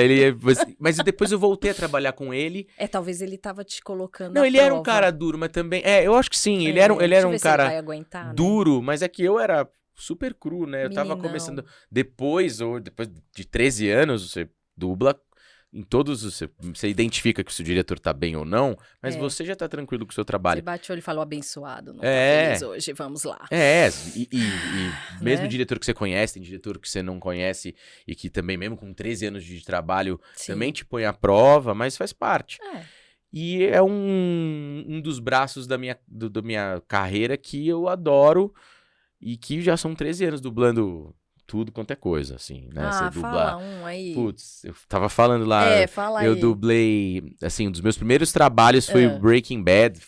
mas depois eu voltei a trabalhar com ele. Talvez ele tava te colocando Não, ele era um cara duro, mas também... eu acho que sim. Ele era um cara vai aguentar, duro, mas é que eu era super cru, né? Eu tava começando... Depois de 13 anos, você dubla... Em todos, você identifica que se o diretor tá bem ou não, mas você já tá tranquilo com o seu trabalho. Você bate o olho e fala, abençoado, não tá feliz hoje, vamos lá. E mesmo diretor que você conhece, tem diretor que você não conhece e que também, mesmo com 13 anos de trabalho, também te põe à prova, mas faz parte. E é um dos braços da minha carreira que eu adoro e que já são 13 anos dublando... Tudo quanto é coisa, assim, né? Você dubla... fala um aí. Putz, eu tava falando lá... fala eu aí. dublei... Assim, um dos meus primeiros trabalhos foi o Breaking Bad.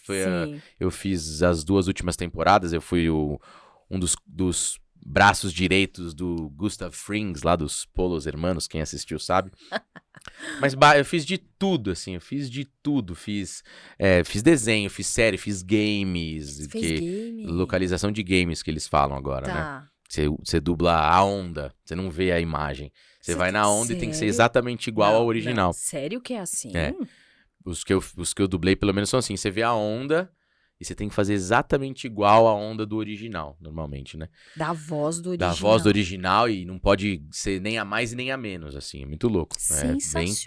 Eu fiz as 2 últimas temporadas. Eu fui um dos braços direitos do Gustav Frings, lá dos Polos Hermanos. Quem assistiu sabe. Mas eu fiz de tudo, assim. Eu fiz de tudo. Fiz desenho, fiz série, fiz games. Localização de games que eles falam agora, né? Você dubla a onda, você não vê a imagem. Você vai na onda e tem que ser exatamente igual ao original. Não. Sério que é assim? Os que eu dublei, pelo menos, são assim. Você vê a onda e você tem que fazer exatamente igual à onda do original, normalmente, né? Da voz do original. Da voz do original e não pode ser nem a mais e nem a menos, assim. É muito louco.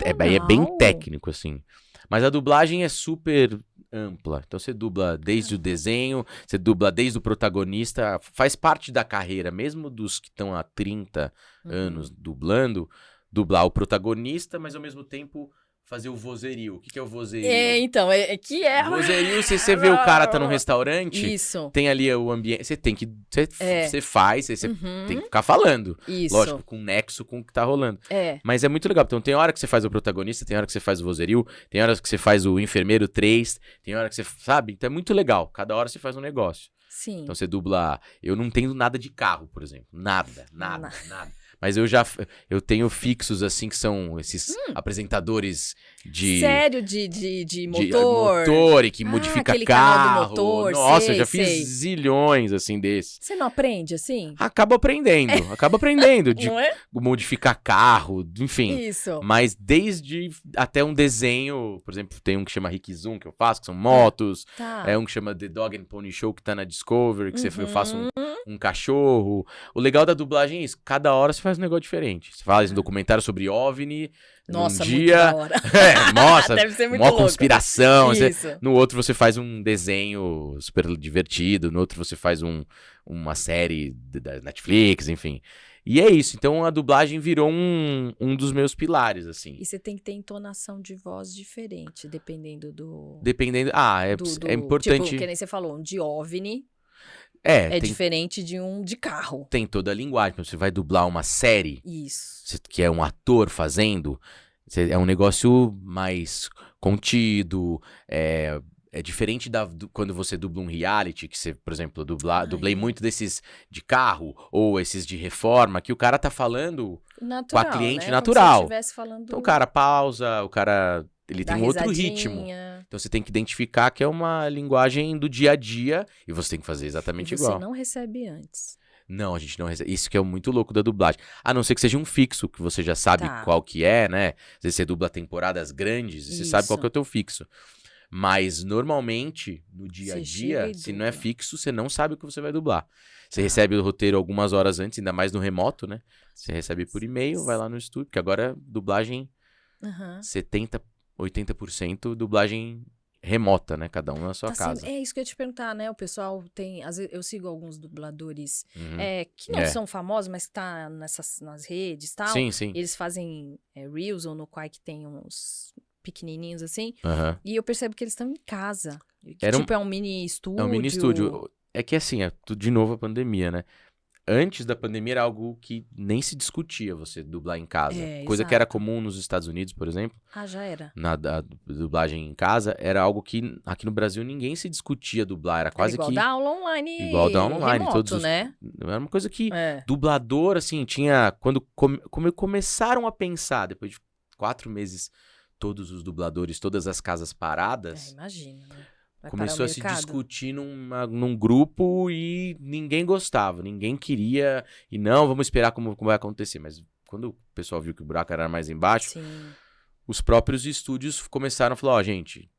É bem técnico, assim. Mas a dublagem é super... ampla. Então você dubla desde o desenho, você dubla desde o protagonista, faz parte da carreira, mesmo dos que estão há 30 anos dublando, dublar o protagonista, mas ao mesmo tempo fazer o vozerio. O que é o vozerio? Vozerio, se você vê o cara tá num restaurante, tem ali o ambiente, você tem que, você faz, você tem que ficar falando. Lógico, com nexo com o que tá rolando. Mas é muito legal, então tem hora que você faz o protagonista, tem hora que você faz o vozerio, tem hora que você faz o enfermeiro 3, tem hora que você, sabe? Então é muito legal, cada hora você faz um negócio. Sim. Então você dubla, eu não entendo nada de carro, por exemplo, nada. Mas eu tenho fixos, assim, que são esses apresentadores de... Sério? De motor? Motor e que modifica carro. Motor, nossa, eu já fiz zilhões, assim, desses. Você não aprende, assim? Acaba aprendendo de não é? modificar carro, enfim. Isso. Mas desde até um desenho, por exemplo, tem um que chama Rick Zoom, que eu faço, que são motos. É um que chama The Dog and Pony Show, que tá na Discovery, que eu faço um cachorro. O legal da dublagem é isso, cada hora você faz um negócio diferente. Você faz um documentário sobre OVNI, nossa, num dia... muito da hora. Nossa, deve ser muito mó louco. Conspiração. No outro você faz um desenho super divertido, no outro você faz uma série da Netflix, enfim. E é isso. Então a dublagem virou um dos meus pilares, assim. E você tem que ter entonação de voz diferente, dependendo do... Dependendo... é importante... Tipo, que nem você falou, um de OVNI É diferente de um de carro. tem toda a linguagem. Você vai dublar uma série, Isso. que é um ator fazendo, é um negócio mais contido, é diferente quando você dubla um reality, que você, por exemplo, dublei muito desses de carro, ou esses de reforma, que o cara tá falando natural, com a cliente né? natural. Como se estivesse falando... Então o cara pausa, ele tem um outro ritmo. risadinha. Então você tem que identificar que é uma linguagem do dia a dia, e você tem que fazer exatamente E você igual. não recebe antes. Não, a gente não recebe. Isso que é muito louco da dublagem. A não ser que seja um fixo, que você já sabe Tá. qual que é, né? Às vezes você dubla temporadas grandes, e você sabe qual que é o teu fixo. Mas, normalmente, no dia a Você dia, chega e se não é dubla. fixo, você não sabe o que você vai dublar. Você Tá. recebe o roteiro algumas horas antes, ainda mais no remoto, né? Você recebe por e-mail, vai lá no estúdio, porque agora dublagem Aham. 70, 80% dublagem remota, né? Cada um na sua Tá casa. sempre- É isso que eu ia te perguntar, né? O pessoal tem... Às vezes eu sigo alguns dubladores Uhum. que não É. são famosos, mas que tá nas redes e tal. Sim, sim. Eles fazem Reels ou no Quai que tem uns pequenininhos assim. Aham. E eu percebo que eles estão em casa. Que, Era um- tipo, é um mini estúdio. É um mini estúdio. É que assim, é tudo de novo a pandemia, né? Antes da pandemia era algo que nem se discutia você dublar em casa. Coisa que era exato. comum nos Estados Unidos, por exemplo, Ah, já era. na dublagem em casa, era algo que aqui no Brasil ninguém se discutia dublar. Era quase Era igual que da aula online. igual da aula online. Remoto, Todos os- né? Era uma coisa que É. dublador, assim, tinha... Quando começaram a pensar, depois de 4 meses, todos os dubladores, todas as casas paradas... Imagina, né? Vai Começou parar a o se mercado. discutir num grupo e ninguém gostava, ninguém queria. E não, vamos esperar como vai acontecer. Mas quando o pessoal viu que o buraco era mais embaixo, Sim. os próprios estúdios começaram a falar: ó, gente,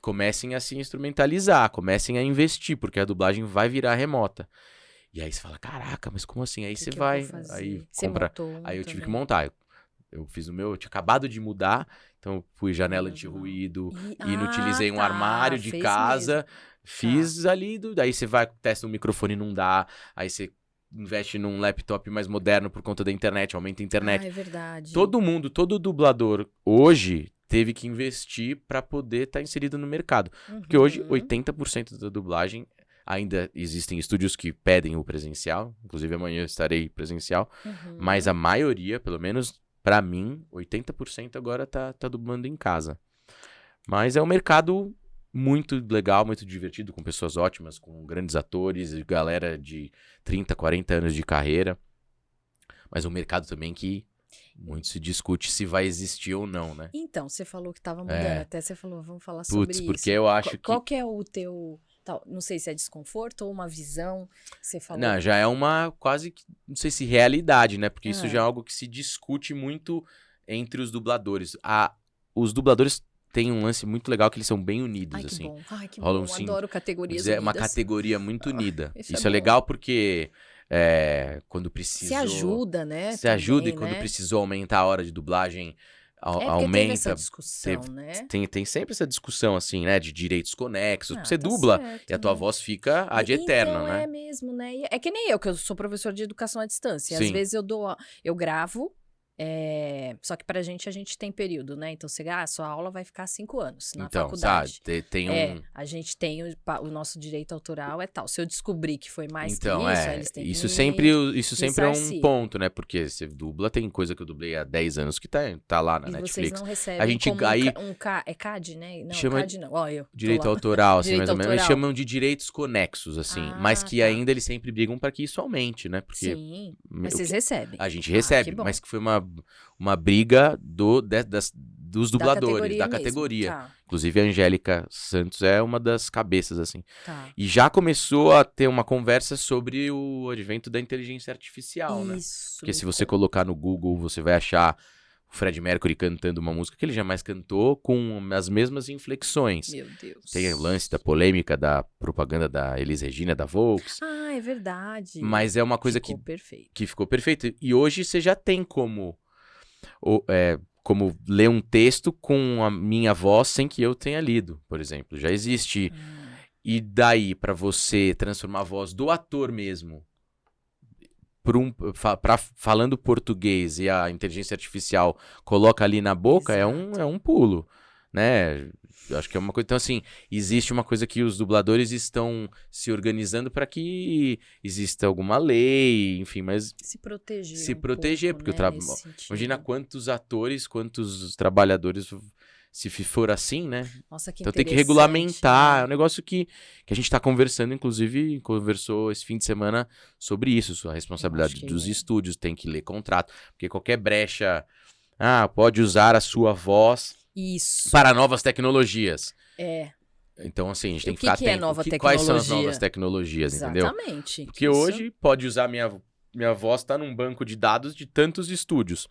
comecem a se instrumentalizar, comecem a investir, porque a dublagem vai virar remota. E aí você fala: caraca, mas como assim? Aí O você que vai, eu vou fazer? aí Você compra. montou um Aí eu tive que também. montar. Eu fiz o meu, eu tinha acabado de mudar, então eu fui janela anti-ruído, inutilizei um armário de fez casa, mesmo. fiz ali, daí você vai, testa um microfone, não dá, aí você investe num laptop mais moderno por conta da internet, aumenta a internet. Ah, é verdade. Todo mundo, todo dublador hoje teve que investir para poder estar inserido no mercado. Porque hoje, 80% da dublagem, ainda existem estúdios que pedem o presencial, inclusive amanhã eu estarei presencial, mas a maioria, pelo menos pra mim, 80% agora tá dublando em casa. Mas é um mercado muito legal, muito divertido, com pessoas ótimas, com grandes atores, e galera de 30, 40 anos de carreira. Mas é um mercado também que muito se discute se vai existir ou não, né? Então, você falou que tava mudando, até você falou, vamos falar sobre Putz, isso. porque eu acho Qual que é o teu... não sei se é desconforto ou uma visão que você falou. Não, já é uma quase que, não sei se realidade, né? Porque isso já é algo que se discute muito entre os dubladores. Os dubladores têm um lance muito legal que eles são bem unidos, Ai, que assim. bom. Ai, que Rolam, bom. sim, Adoro categorias É uma unidas. categoria muito unida. isso Isso é é bom. legal porque quando precisou... Se ajuda, né? Se ajuda, também, e quando né? precisou aumentar a hora de dublagem, Porque aumenta. teve essa discussão, né? Tem sempre essa discussão, assim, né? De direitos conexos. Porque você Tá dubla certo, e a tua né? voz fica ad eterna, então, né? é mesmo, né? É que nem eu, que eu sou professor de educação à distância. Às Sim. vezes eu gravo, só que pra gente, a gente tem período, né? Então, sua aula vai ficar 5 anos na Então, faculdade. sabe, tem um... A gente tem o nosso direito autoral é tal. Se eu descobrir que foi mais Então, que isso, aí eles têm que isso me sempre é um ressarcir. ponto, né? Porque você dubla, tem coisa que eu dublei há 10 anos que tá lá na E vocês Netflix. não recebem A gente como aí é CAD, né? Não, chama CAD não. Ó, eu tô direito lá. autoral, assim, Direito mais ou menos. Eles autoral. chamam de direitos conexos, assim. Mas que tá. ainda eles sempre brigam para que isso aumente, né? Porque Sim, mas vocês recebem. a gente que recebe, bom. mas que foi uma briga dos dubladores, da mesmo. categoria. Tá, Inclusive a Angélica Santos é uma das cabeças, assim. tá. E já começou a ter uma conversa sobre o advento da inteligência artificial, né? Isso. Porque se você colocar no Google, você vai achar o Freddie Mercury cantando uma música que ele jamais cantou com as mesmas inflexões. Meu Deus. Tem o lance da polêmica da propaganda da Elis Regina, da Volks. Ah, é verdade. Mas é uma coisa Ficou perfeito. que ficou perfeita. E hoje você já tem como ler um texto com a minha voz sem que eu tenha lido, por exemplo. Já existe. E daí, para você transformar a voz do ator mesmo falando português e a inteligência artificial coloca ali na boca, é um pulo, né? Eu acho que é uma coisa... Então, assim, existe uma coisa que os dubladores estão se organizando para que exista alguma lei, enfim, mas... Se proteger. Se proteger, pouco, porque né, imagina quantos atores, quantos trabalhadores, se for assim, né? Nossa, que então tem que regulamentar. né? É um negócio que a gente está conversando, inclusive, conversou esse fim de semana sobre isso, a responsabilidade dos estúdios, tem que ler contrato, porque qualquer brecha, pode usar a sua voz para novas tecnologias. Então, assim, a gente tem que ficar atento. É nova tecnologia? Quais são as novas tecnologias, entendeu? Exatamente. Porque hoje pode usar minha voz, tá num banco de dados de tantos estúdios.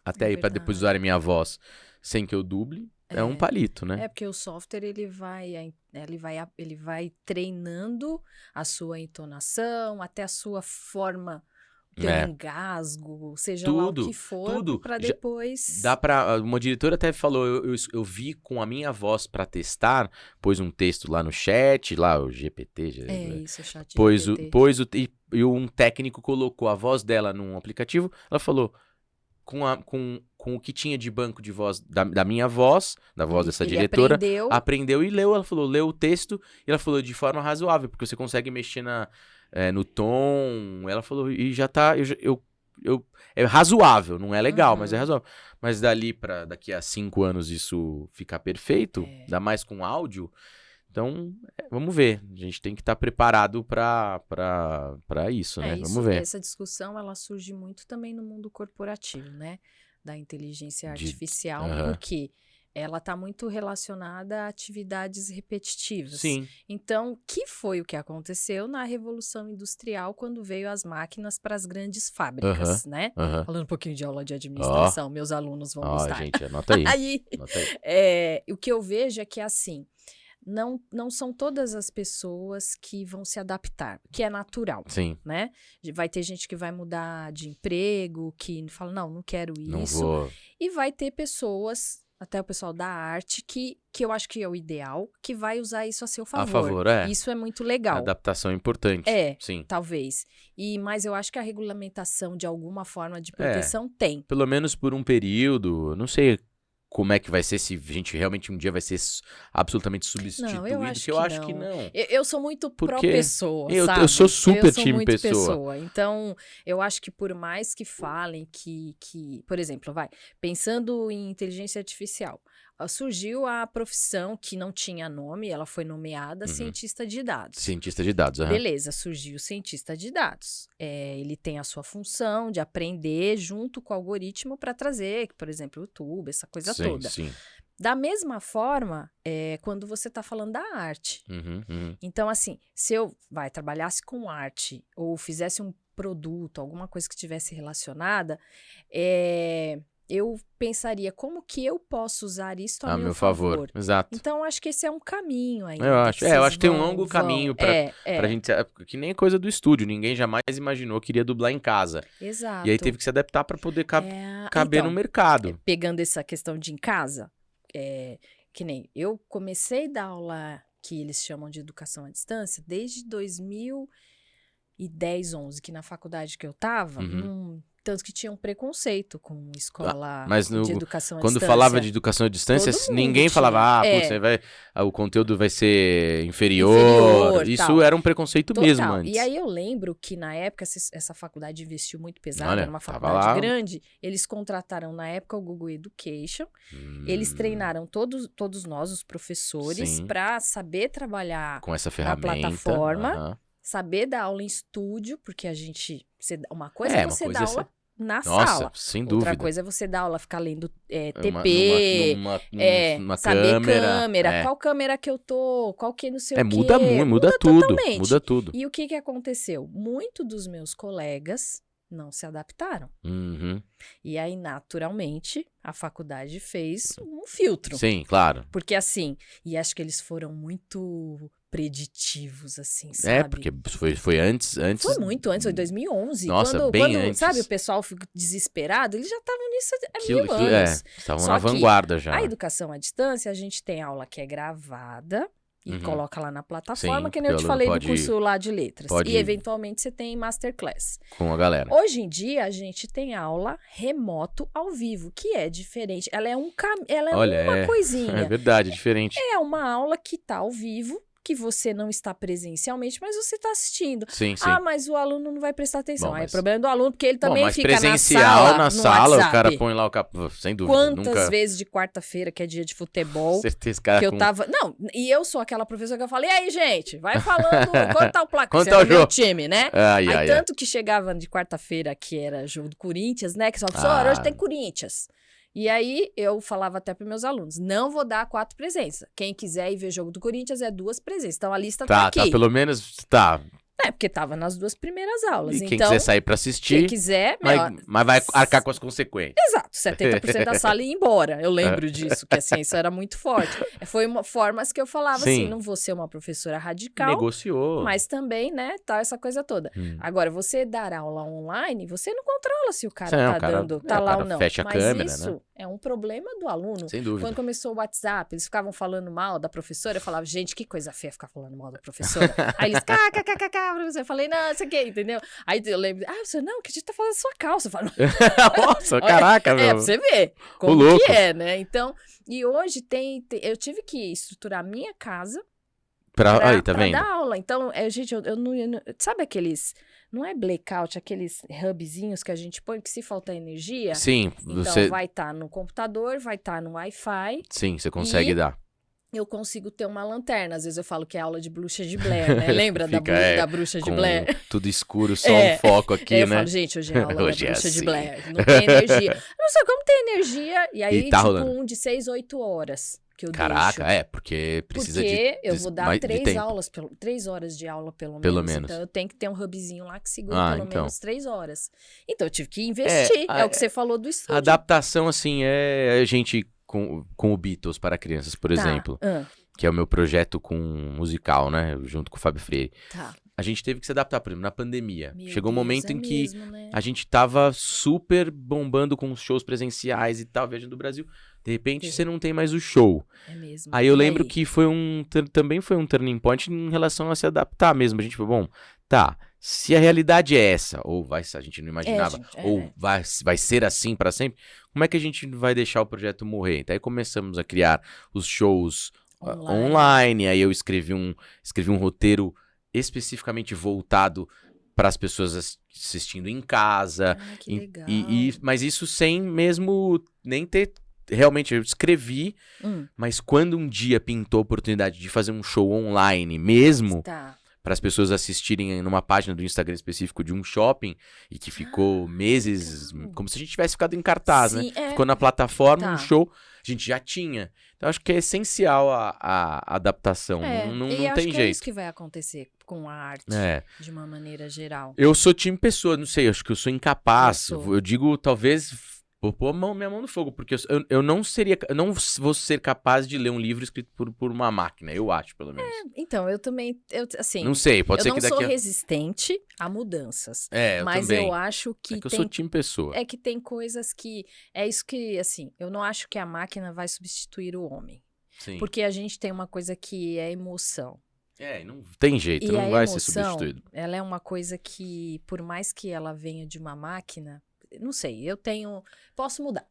Até aí, para depois usarem minha voz sem que eu duble, é um palito, né? Porque o software, ele vai treinando a sua entonação, até a sua forma, ter um engasgo, seja lá o que for, para depois... Uma diretora até falou, eu vi com a minha voz para testar, pôs um texto lá no chat, lá o GPT... isso, o chat GPT. E um técnico colocou a voz dela num aplicativo, ela falou... Com o que tinha de banco de voz da minha voz, da voz dessa diretora, aprendeu e leu. Ela falou, leu o texto e ela falou de forma razoável, porque você consegue mexer no tom. Ela falou, e já tá. É razoável, não é legal, mas é razoável. Mas daqui a 5 anos isso ficar perfeito, ainda mais com áudio. Então, vamos ver. A gente tem que estar preparado para isso, né? Vamos ver. Essa discussão, ela surge muito também no mundo corporativo, né? Da inteligência artificial, porque ela está muito relacionada a atividades repetitivas. Sim. Então, que foi o que aconteceu na Revolução Industrial, quando veio as máquinas para as grandes fábricas, né? Falando um pouquinho de aula de administração, meus alunos vão gostar. Gente, anota aí. O que eu vejo é que, assim... Não são todas as pessoas que vão se adaptar, que é natural, né? Vai ter gente que vai mudar de emprego, que fala, não quero isso. Não vou. E vai ter pessoas, até o pessoal da arte, que eu acho que é o ideal, que vai usar isso a seu favor. A favor, Isso é muito legal. A adaptação é importante. Sim. Talvez. Mas eu acho que a regulamentação de alguma forma de proteção tem. Pelo menos por um período, não sei... Como é que vai ser, se a gente realmente um dia vai ser absolutamente substituído? Não, eu acho que não. Eu sou muito pró-pessoa, sabe? Eu sou super time pessoa. Então, eu acho que por mais que falem que... Por exemplo, pensando em inteligência artificial, surgiu a profissão que não tinha nome, ela foi nomeada cientista de dados. Cientista de dados, Beleza, surgiu o cientista de dados. Ele tem a sua função de aprender junto com o algoritmo para trazer, por exemplo, o YouTube, essa coisa toda. Sim. Da mesma forma, quando você está falando da arte. Então, assim, se eu trabalhasse com arte ou fizesse um produto, alguma coisa que estivesse relacionada, eu pensaria como que eu posso usar isso a meu favor. Exato. Então, acho que esse é um caminho ainda. Eu acho que tem um longo caminho pra gente... Que nem coisa do estúdio. Ninguém jamais imaginou que iria dublar em casa. Exato. E aí teve que se adaptar pra poder caber no mercado. Pegando essa questão de em casa, que nem eu comecei a dar aula que eles chamam de educação à distância desde 2010, 11, que na faculdade que eu tava, tanto que tinha um preconceito com escola de educação à distância. Quando falava de educação à distância, ninguém falava, o conteúdo vai ser inferior. Isso tal. Era um preconceito mesmo antes. E aí eu lembro que na época essa faculdade investiu muito pesado, era uma faculdade grande, eles contrataram na época o Google Education, eles treinaram todos nós, os professores, para saber trabalhar com essa ferramenta, na plataforma, saber dar aula em estúdio, porque uma coisa é você dar aula na sala. Sem dúvida. Outra coisa é você dar aula, ficar lendo TP, uma saber câmera, qual câmera que eu tô, qual que não sei o quê. Muda tudo. Totalmente. Muda tudo. E o que aconteceu? Muitos dos meus colegas não se adaptaram. E aí, naturalmente, a faculdade fez um filtro. Sim, claro. Porque assim, e acho que eles foram muito preditivos, assim, sabe? Porque foi antes... Foi muito antes, foi 2011. Nossa, quando antes. Sabe, o pessoal ficou desesperado, eles já estavam nisso há 1000 anos. Estavam na vanguarda já. A educação à distância, a gente tem aula que é gravada, e coloca lá na plataforma, Sim, que nem eu te porque o falei aluno do curso lá de letras. pode E, eventualmente, você tem masterclass. com a galera. Hoje em dia, a gente tem aula remoto ao vivo, que é diferente. Ela é Olha, uma é coisinha. verdade, é diferente. É uma aula que tá ao vivo, que você não está presencialmente, mas você está assistindo. Sim, sim. Ah, mas o aluno não vai prestar atenção. Bom, Aí é mas- problema do aluno, porque ele também mas fica presencial na na sala, sala, no o cara WhatsApp. põe lá sem dúvida. Quantas Nunca... vezes de quarta-feira, que é dia de futebol, Certeza, cara, que eu tava... Não, e eu sou aquela professora que eu falei, e aí, gente, vai falando, quanto tá o placar? Quanto Você tá o é do meu jogo? time, né? Ai, Aí ai, tanto que chegava de quarta-feira, que era jogo do Corinthians, né? Que só professora, hoje tem Corinthians. E aí eu falava até para meus alunos, não vou dar 4 presenças. Quem quiser ir ver jogo do Corinthians é 2 presenças. Então a lista tá aqui. Tá, pelo menos tá. É, porque tava nas 2 primeiras aulas. E quem então, quiser sair pra quem assistir, quiser, mas vai arcar com as consequências. Exato, 70% da sala ia embora. Eu lembro disso, que assim, isso era muito forte. Foi formas que eu falava assim, não vou ser uma professora radical, Negociou. mas também, né, tal, essa coisa toda. Agora, você dar aula online, você não controla se o cara tá lá ou não. Fecha a mas câmera, isso né? é um problema do aluno. Sem dúvida. Quando começou o WhatsApp, eles ficavam falando mal da professora, eu falava, gente, que coisa feia ficar falando mal da professora. Aí eles, kkkk, professora. Eu falei, não, isso aqui, entendeu? Aí eu lembro, você não, que a gente tá falando da sua calça. Eu falo, Nossa, caraca, meu. pra você ver como que é, né? Então, e hoje eu tive que estruturar minha casa aí, tá pra vendo? dar aula. Então, gente, eu não... Sabe aqueles... Não é blackout, aqueles hubzinhos que a gente põe que se faltar energia... Sim, Então, vai estar no computador, vai estar no Wi-Fi. Sim, você consegue dar. Eu consigo ter uma lanterna. Às vezes eu falo que é aula de bruxa de Blair, né? Lembra da bruxa de Blair? Tudo escuro, só um foco aqui, né? Eu falo, gente, hoje é aula da bruxa assim. de Blair. Não tem energia. Eu não sei como tem energia. E aí, tá tipo, rolando. um de 6, 8 horas que eu Caraca, deixo. Porque precisa porque eu vou dar 3 tempo. aulas, 3 horas de aula, pelo menos. Então, eu tenho que ter um hubzinho lá que segura pelo menos 3 horas. Então, eu tive que investir. É o que você falou do estúdio. Adaptação, assim, a gente com o Beatles para crianças, por exemplo. Que é o meu projeto com musical, né? Junto com o Fábio Freire. Tá. A gente teve que se adaptar, por exemplo, na pandemia. Chegou um Deus, momento em que mesmo, né? a gente tava super bombando com os shows presenciais e tal, viajando do Brasil. De repente, você não tem mais o show. É mesmo. Aí eu lembro que também foi um turning point em relação a se adaptar mesmo. A gente falou, bom, tá, se a realidade é essa, ou a gente não imaginava, ou vai ser assim para sempre, como é que a gente vai deixar o projeto morrer? Então aí começamos a criar os shows online. Aí eu escrevi um roteiro especificamente voltado para as pessoas assistindo em casa. Que legal. Mas isso sem mesmo nem ter... Realmente, eu escrevi, mas quando um dia pintou a oportunidade de fazer um show online mesmo, para as pessoas assistirem numa página do Instagram específico de um shopping, e que ficou meses, como se a gente tivesse ficado em cartaz, né? Ficou na plataforma, um show, a gente já tinha. Então, acho que é essencial a adaptação, não tem acho que jeito. É isso que vai acontecer com a arte, de uma maneira geral. Eu sou time pessoa, não sei, acho que eu sou incapaz. Eu digo, talvez... Vou pôr minha mão no fogo, porque eu não vou ser capaz de ler um livro escrito por uma máquina, eu acho, pelo menos. Então, eu também, assim... Não sei, pode ser que daqui... Eu não sou resistente a mudanças. Eu mas também. Eu acho que eu sou time pessoa. É que tem coisas que... É isso que, assim, eu não acho que a máquina vai substituir o homem. Sim. Porque a gente tem uma coisa que é emoção. Não tem jeito, e não vai ser substituído. Ela é uma coisa que, por mais que ela venha de uma máquina... Não sei, posso mudar.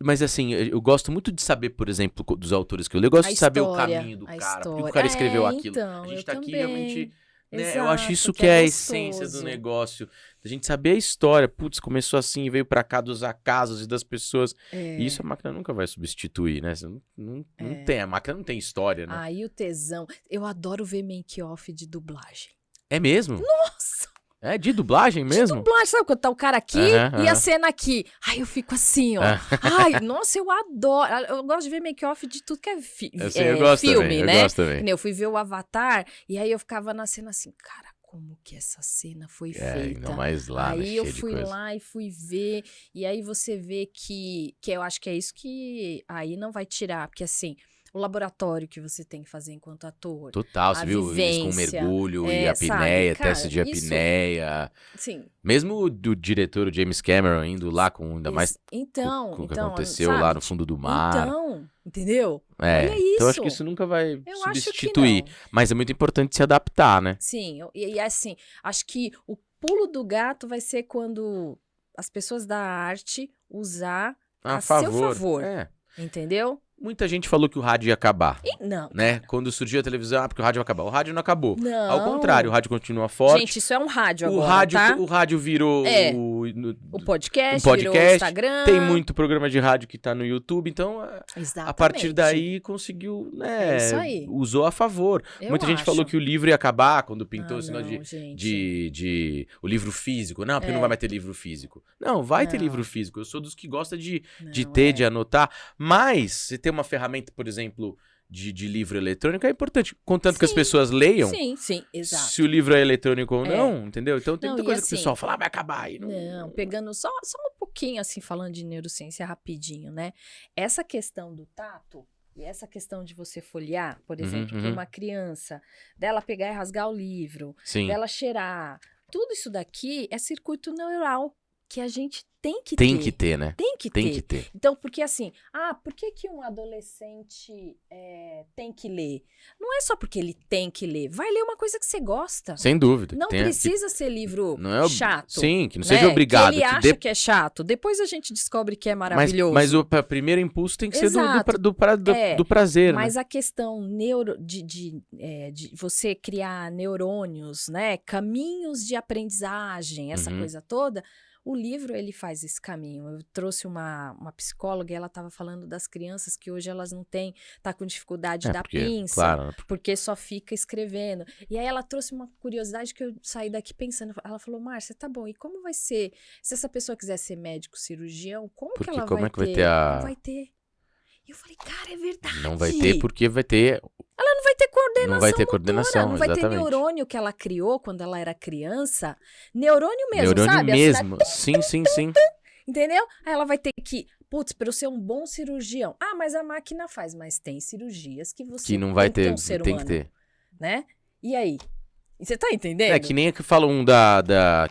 Mas assim, eu gosto muito de saber, por exemplo, dos autores que eu leio. Eu gosto de saber o caminho do cara, porque o cara escreveu aquilo. Então, a gente tá aqui também. realmente... Né, Exato, eu acho isso que é a gostoso. essência do negócio. A gente saber a história. Putz, começou assim, veio pra cá dos acasos e das pessoas. E isso a máquina nunca vai substituir, né? Não tem, a máquina não tem história, né? E o tesão. Eu adoro ver make-off de dublagem. É mesmo? Nossa! É de dublagem mesmo? De dublagem, sabe quando tá o cara aqui e a cena aqui? Ai, eu fico assim, ó. Ai, nossa, eu adoro. Eu gosto de ver make-off de tudo que é, eu gosto filme, também, né? Eu gosto também. Eu fui ver o Avatar e aí eu ficava na cena assim, cara, como que essa cena foi feita? Ainda mais lá, aí eu fui lá e fui ver, e aí você vê que eu acho que é isso que aí não vai tirar, porque assim, o laboratório que você tem que fazer enquanto ator. Total, você viu eles com mergulho e apneia, teste de apneia. Sim. Mesmo do diretor, o James Cameron, indo lá com ainda mais com o que aconteceu lá no fundo do mar. Então, entendeu? É, olha isso. então acho que isso nunca vai Eu substituir. acho que não. Mas é muito importante se adaptar, né? Sim, e assim, acho que o pulo do gato vai ser quando as pessoas da arte usar a seu favor. Entendeu? Muita gente falou que o rádio ia acabar. Não. Né? Quando surgiu a televisão, porque o rádio ia acabar. O rádio não acabou. Não. Ao contrário, o rádio continua forte. Gente, isso é um rádio agora, tá? O rádio virou o podcast, virou o Instagram. Tem muito programa de rádio que tá no YouTube, então a partir daí conseguiu, né? É isso aí. Usou a favor. Muita gente falou que o livro ia acabar quando pintou o sinal de o livro físico. Não, porque não vai mais ter livro físico. Não, vai ter livro físico. Eu sou dos que gosta de ter, de anotar. Mas, se tem uma ferramenta, por exemplo, de livro eletrônico, é importante. Contanto que as pessoas leiam. Sim, exato. Se o livro é eletrônico ou não, entendeu? Então tem muita coisa que o pessoal fala, vai acabar. E não, pegando só um pouquinho, assim, falando de neurociência rapidinho, né? Essa questão do tato e essa questão de você folhear, por exemplo, para uma criança, dela pegar e rasgar o livro, dela cheirar, tudo isso daqui é circuito neural que a gente tem que ter. Tem que ter, né? Tem que ter. Então, porque assim, por que um adolescente tem que ler? Não é só porque ele tem que ler. Vai ler uma coisa que você gosta. Sem dúvida. Não precisa ser livro chato. Sim, que não seja obrigado. Que ele acha que é chato. Depois a gente descobre que é maravilhoso. Mas o primeiro impulso tem que ser do prazer, mas né? a questão de você criar neurônios, né? Caminhos de aprendizagem, essa coisa toda... O livro, ele faz esse caminho. Eu trouxe uma psicóloga e ela estava falando das crianças que hoje elas não têm, tá com dificuldade da pinça, porque só fica escrevendo. E aí ela trouxe uma curiosidade que eu saí daqui pensando. Ela falou, Márcia, tá bom, e como vai ser, se essa pessoa quiser ser médico, cirurgião, como que ela vai ter? Não vai ter. E eu falei, cara, é verdade. Não vai ter porque vai ter... Ela não vai ter coordenação. Não vai ter coordenação, não vai ter neurônio que ela criou quando ela era criança. Neurônio mesmo, sabe? Mesmo. Sim. Entendeu? Aí ela vai ter que... Putz, para eu ser um bom cirurgião. Mas a máquina faz. Mas tem cirurgias que você que não vai ter, um ser tem humano, que ter. Né? E aí? Você tá entendendo? É que nem que falam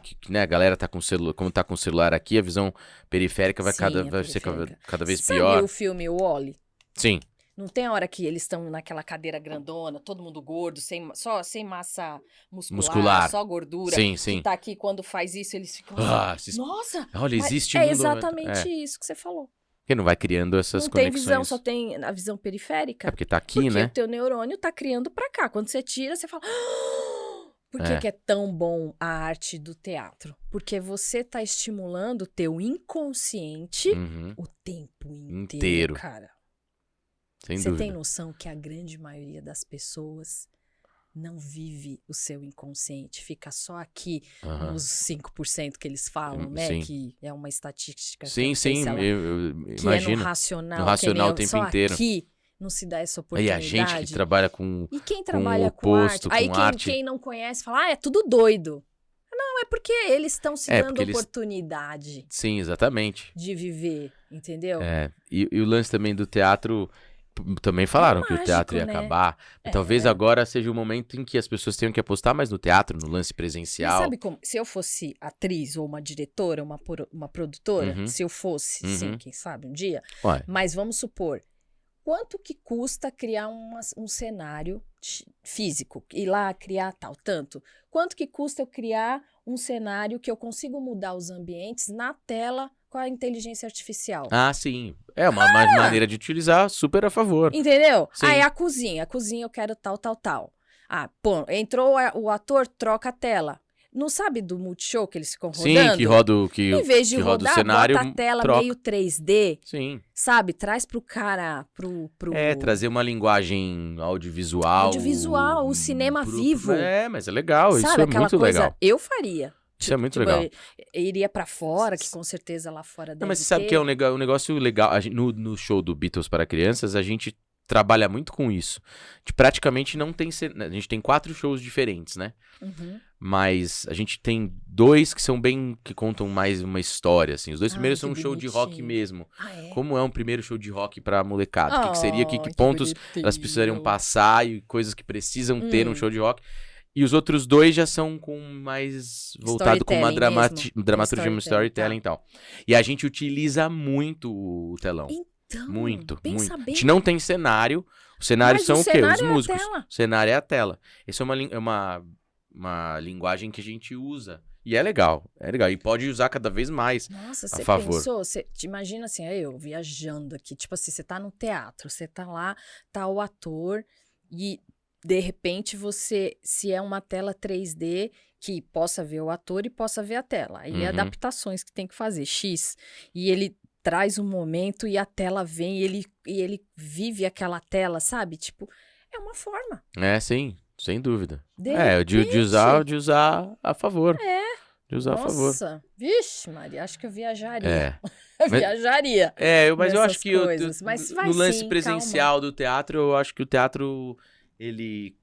que, né, a galera tá com celular, como tá com o celular aqui, a visão periférica vai ser cada vez pior. Sabe o filme O Wall-E? Sim. Não tem a hora que eles estão naquela cadeira grandona, todo mundo gordo, sem massa muscular, só gordura. Sim. Que tá aqui, quando faz isso, eles ficam nossa! Olha, existe É exatamente isso que você falou. Porque não vai criando essas conexões. Não tem visão, só tem a visão periférica. É porque tá aqui, né? Porque o teu neurônio tá criando pra cá. Quando você tira, você fala... Por que é tão bom a arte do teatro? Porque você tá estimulando o teu inconsciente o tempo inteiro, cara. Sem dúvida. Você tem noção que a grande maioria das pessoas não vive o seu inconsciente, fica só aqui nos 5% que eles falam, né? Sim. Que é uma estatística. Sim, eu que imagino. É no racional. No racional o tempo só inteiro. Aqui não se dá essa oportunidade. E a gente que trabalha com E quem trabalha com com oposto, arte? com Aí arte. quem não conhece fala, é tudo doido. Não, é porque eles estão se dando oportunidade. Sim, exatamente. De viver, entendeu? E o lance também do teatro... Também falaram mágico, que o teatro ia acabar. Talvez agora seja o momento em que as pessoas tenham que apostar mais no teatro, no lance presencial. Mas sabe como? Se eu fosse atriz ou uma diretora, uma produtora, se eu fosse, sim, quem sabe um dia. Mas vamos supor, quanto que custa criar um cenário físico? Ir lá criar tal, tanto. Quanto que custa eu criar um cenário que eu consigo mudar os ambientes na tela com a inteligência artificial? Sim. É uma maneira de utilizar super a favor. Entendeu? Aí a cozinha eu quero tal. Entrou o ator, troca a tela. Não sabe do Multishow que eles ficam rodando? Sim, que roda em vez de rodar, o cenário, bota a tela meio 3D. Sim. Sabe? Traz pro cara, trazer uma linguagem audiovisual. O cinema vivo. Mas é legal, sabe, isso é muito legal. Eu faria. Isso é muito legal. Eu iria pra fora, que com certeza lá fora deve Mas você sabe que é um negócio legal. No show do Beatles para crianças, a gente trabalha muito com isso. A gente praticamente não tem... A gente tem 4 shows diferentes, né? Uhum. Mas a gente tem 2 que são bem... que contam mais uma história, assim. Os 2 primeiros que são um show de rock bonitinho. mesmo. É? Como é um primeiro show de rock pra molecada? O que seria? Que Que pontos elas precisariam passar e coisas que precisam ter num show de rock. E os outros 2 já são com mais... voltado com uma dramaturgia, um storytelling e tal. E a gente utiliza muito o telão. Então, Muito. A bem. gente não tem cenário. Os cenários são o quê? Os músicos. O cenário é a tela. Essa é uma linguagem que a gente usa. E é legal. E pode usar cada vez mais. Nossa, a você favor. pensou? Você te imagina assim, eu viajando aqui. Tipo assim, você tá no teatro, você tá lá, tá o ator e... De repente, se é uma tela 3D que possa ver o ator e possa ver a tela. Aí adaptações que tem que fazer, X. E ele traz um momento e a tela vem e ele vive aquela tela, sabe? Tipo, é uma forma. Sim, sem dúvida. De De usar a favor. De usar a favor. Nossa, vixe, Maria, acho que eu viajaria. Viajaria. Mas eu acho que mas no lance presencial do teatro, eu acho que o teatro... Ele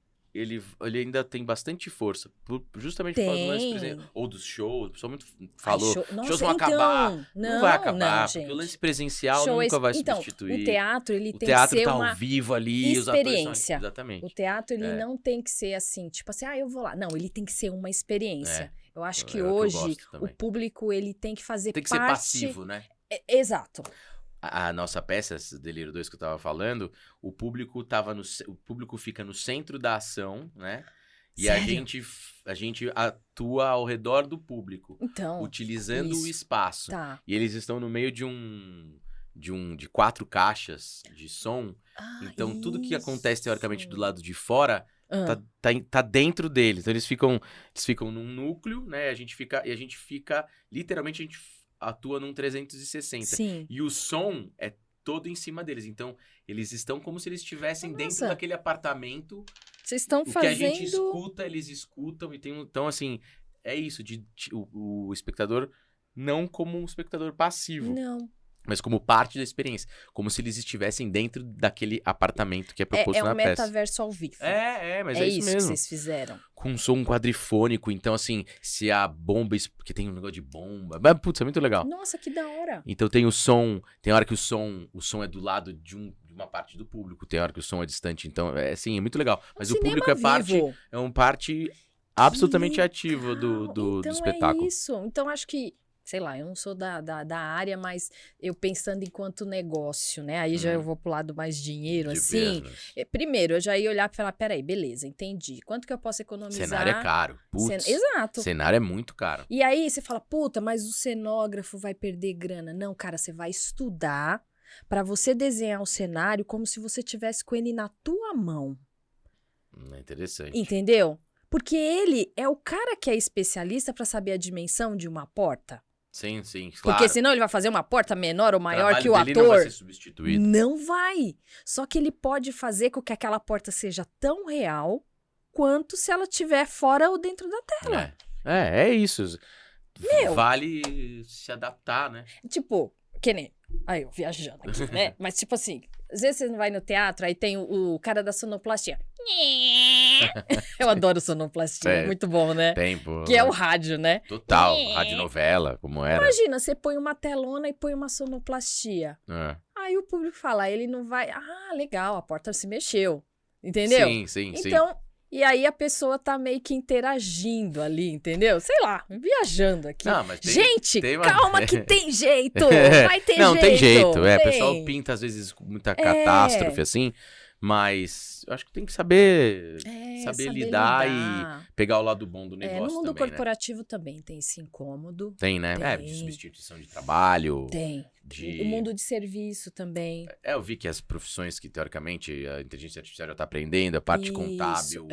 ainda tem bastante força. Justamente por causa do lance presencial. Ou dos shows. O pessoal muito falou. Shows vão acabar. Não vai acabar. Porque o lance presencial nunca vai substituir. O teatro, ele tem que ser tá ao vivo ali. Experiência. Exatamente. O teatro, ele não tem que ser assim, tipo assim, eu vou lá. Não, ele tem que ser uma experiência. Eu acho que hoje o público, ele tem que fazer parte... Tem que ser passivo, né? Exato. A nossa peça, esse Delírio 2 que eu tava falando, o público fica no centro da ação, né? E Sério? a gente atua ao redor do público, então, utilizando o espaço. Tá. E eles estão no meio de 4 caixas de som. Então, tudo que acontece, teoricamente, do lado de fora, tá dentro deles. Então, eles ficam num núcleo, né? A gente fica, literalmente, a gente atua num 360. Sim. E o som é todo em cima deles. Então, eles estão como se eles estivessem dentro daquele apartamento. Vocês estão fazendo... O que a gente escuta, eles escutam. Então, assim, é isso. O espectador, não como um espectador passivo. Não. Mas como parte da experiência. Como se eles estivessem dentro daquele apartamento que é proposto na peça. É um metaverso ao vivo. Mas é isso mesmo. Que vocês fizeram. Com som quadrifônico. Então, assim, se a bomba... Porque tem um negócio de bomba. Mas, putz, é muito legal. Nossa, que da hora. Então tem o som... Tem hora que o som é do lado de uma parte do público. Tem hora que o som é distante. Então, é muito legal. Mas o público é uma parte absolutamente ativa do espetáculo. É isso. Então, acho que... Sei lá, eu não sou da área, mas eu pensando enquanto negócio, né? Aí já eu vou pro lado mais dinheiro, assim. Primeiro, eu já ia olhar e falar, peraí, beleza, entendi. Quanto que eu posso economizar? Cenário é caro. Putz, exato. Cenário é muito caro. E aí você fala, puta, mas o cenógrafo vai perder grana. Não, cara, você vai estudar pra você desenhar o cenário como se você tivesse com ele na tua mão. É interessante. Entendeu? Porque ele é o cara que é especialista pra saber a dimensão de uma porta. Sim, claro. Porque senão ele vai fazer uma porta menor ou maior que o ator. Não vai ser substituído. Não vai. Só que ele pode fazer com que aquela porta seja tão real quanto se ela estiver fora ou dentro da tela. É isso. Vale se adaptar, né? Tipo, que nem... Aí, eu viajando aqui, né? Mas tipo assim, às vezes você não vai no teatro, aí tem o cara da sonoplastia. Eu adoro sonoplastia, muito bom, né? Tem, pô. Que é o rádio, né? Total, radionovela, como era. Imagina, você põe uma telona e põe uma sonoplastia. Aí o público fala, ele não vai... Ah, legal, a porta se mexeu. Entendeu? Sim. Então, e aí a pessoa tá meio que interagindo ali, entendeu? Sei lá, viajando aqui. Não, mas gente, calma que tem jeito! Vai ter jeito! Não, tem jeito. O pessoal pinta às vezes com muita catástrofe, assim. Mas eu acho que tem que saber lidar e pegar o lado bom do negócio no mundo também, corporativo também tem esse incômodo. Tem, né? De substituição de trabalho. Tem. O mundo de serviço também. Eu vi que as profissões que, teoricamente, a inteligência artificial já está aprendendo, a parte contábil,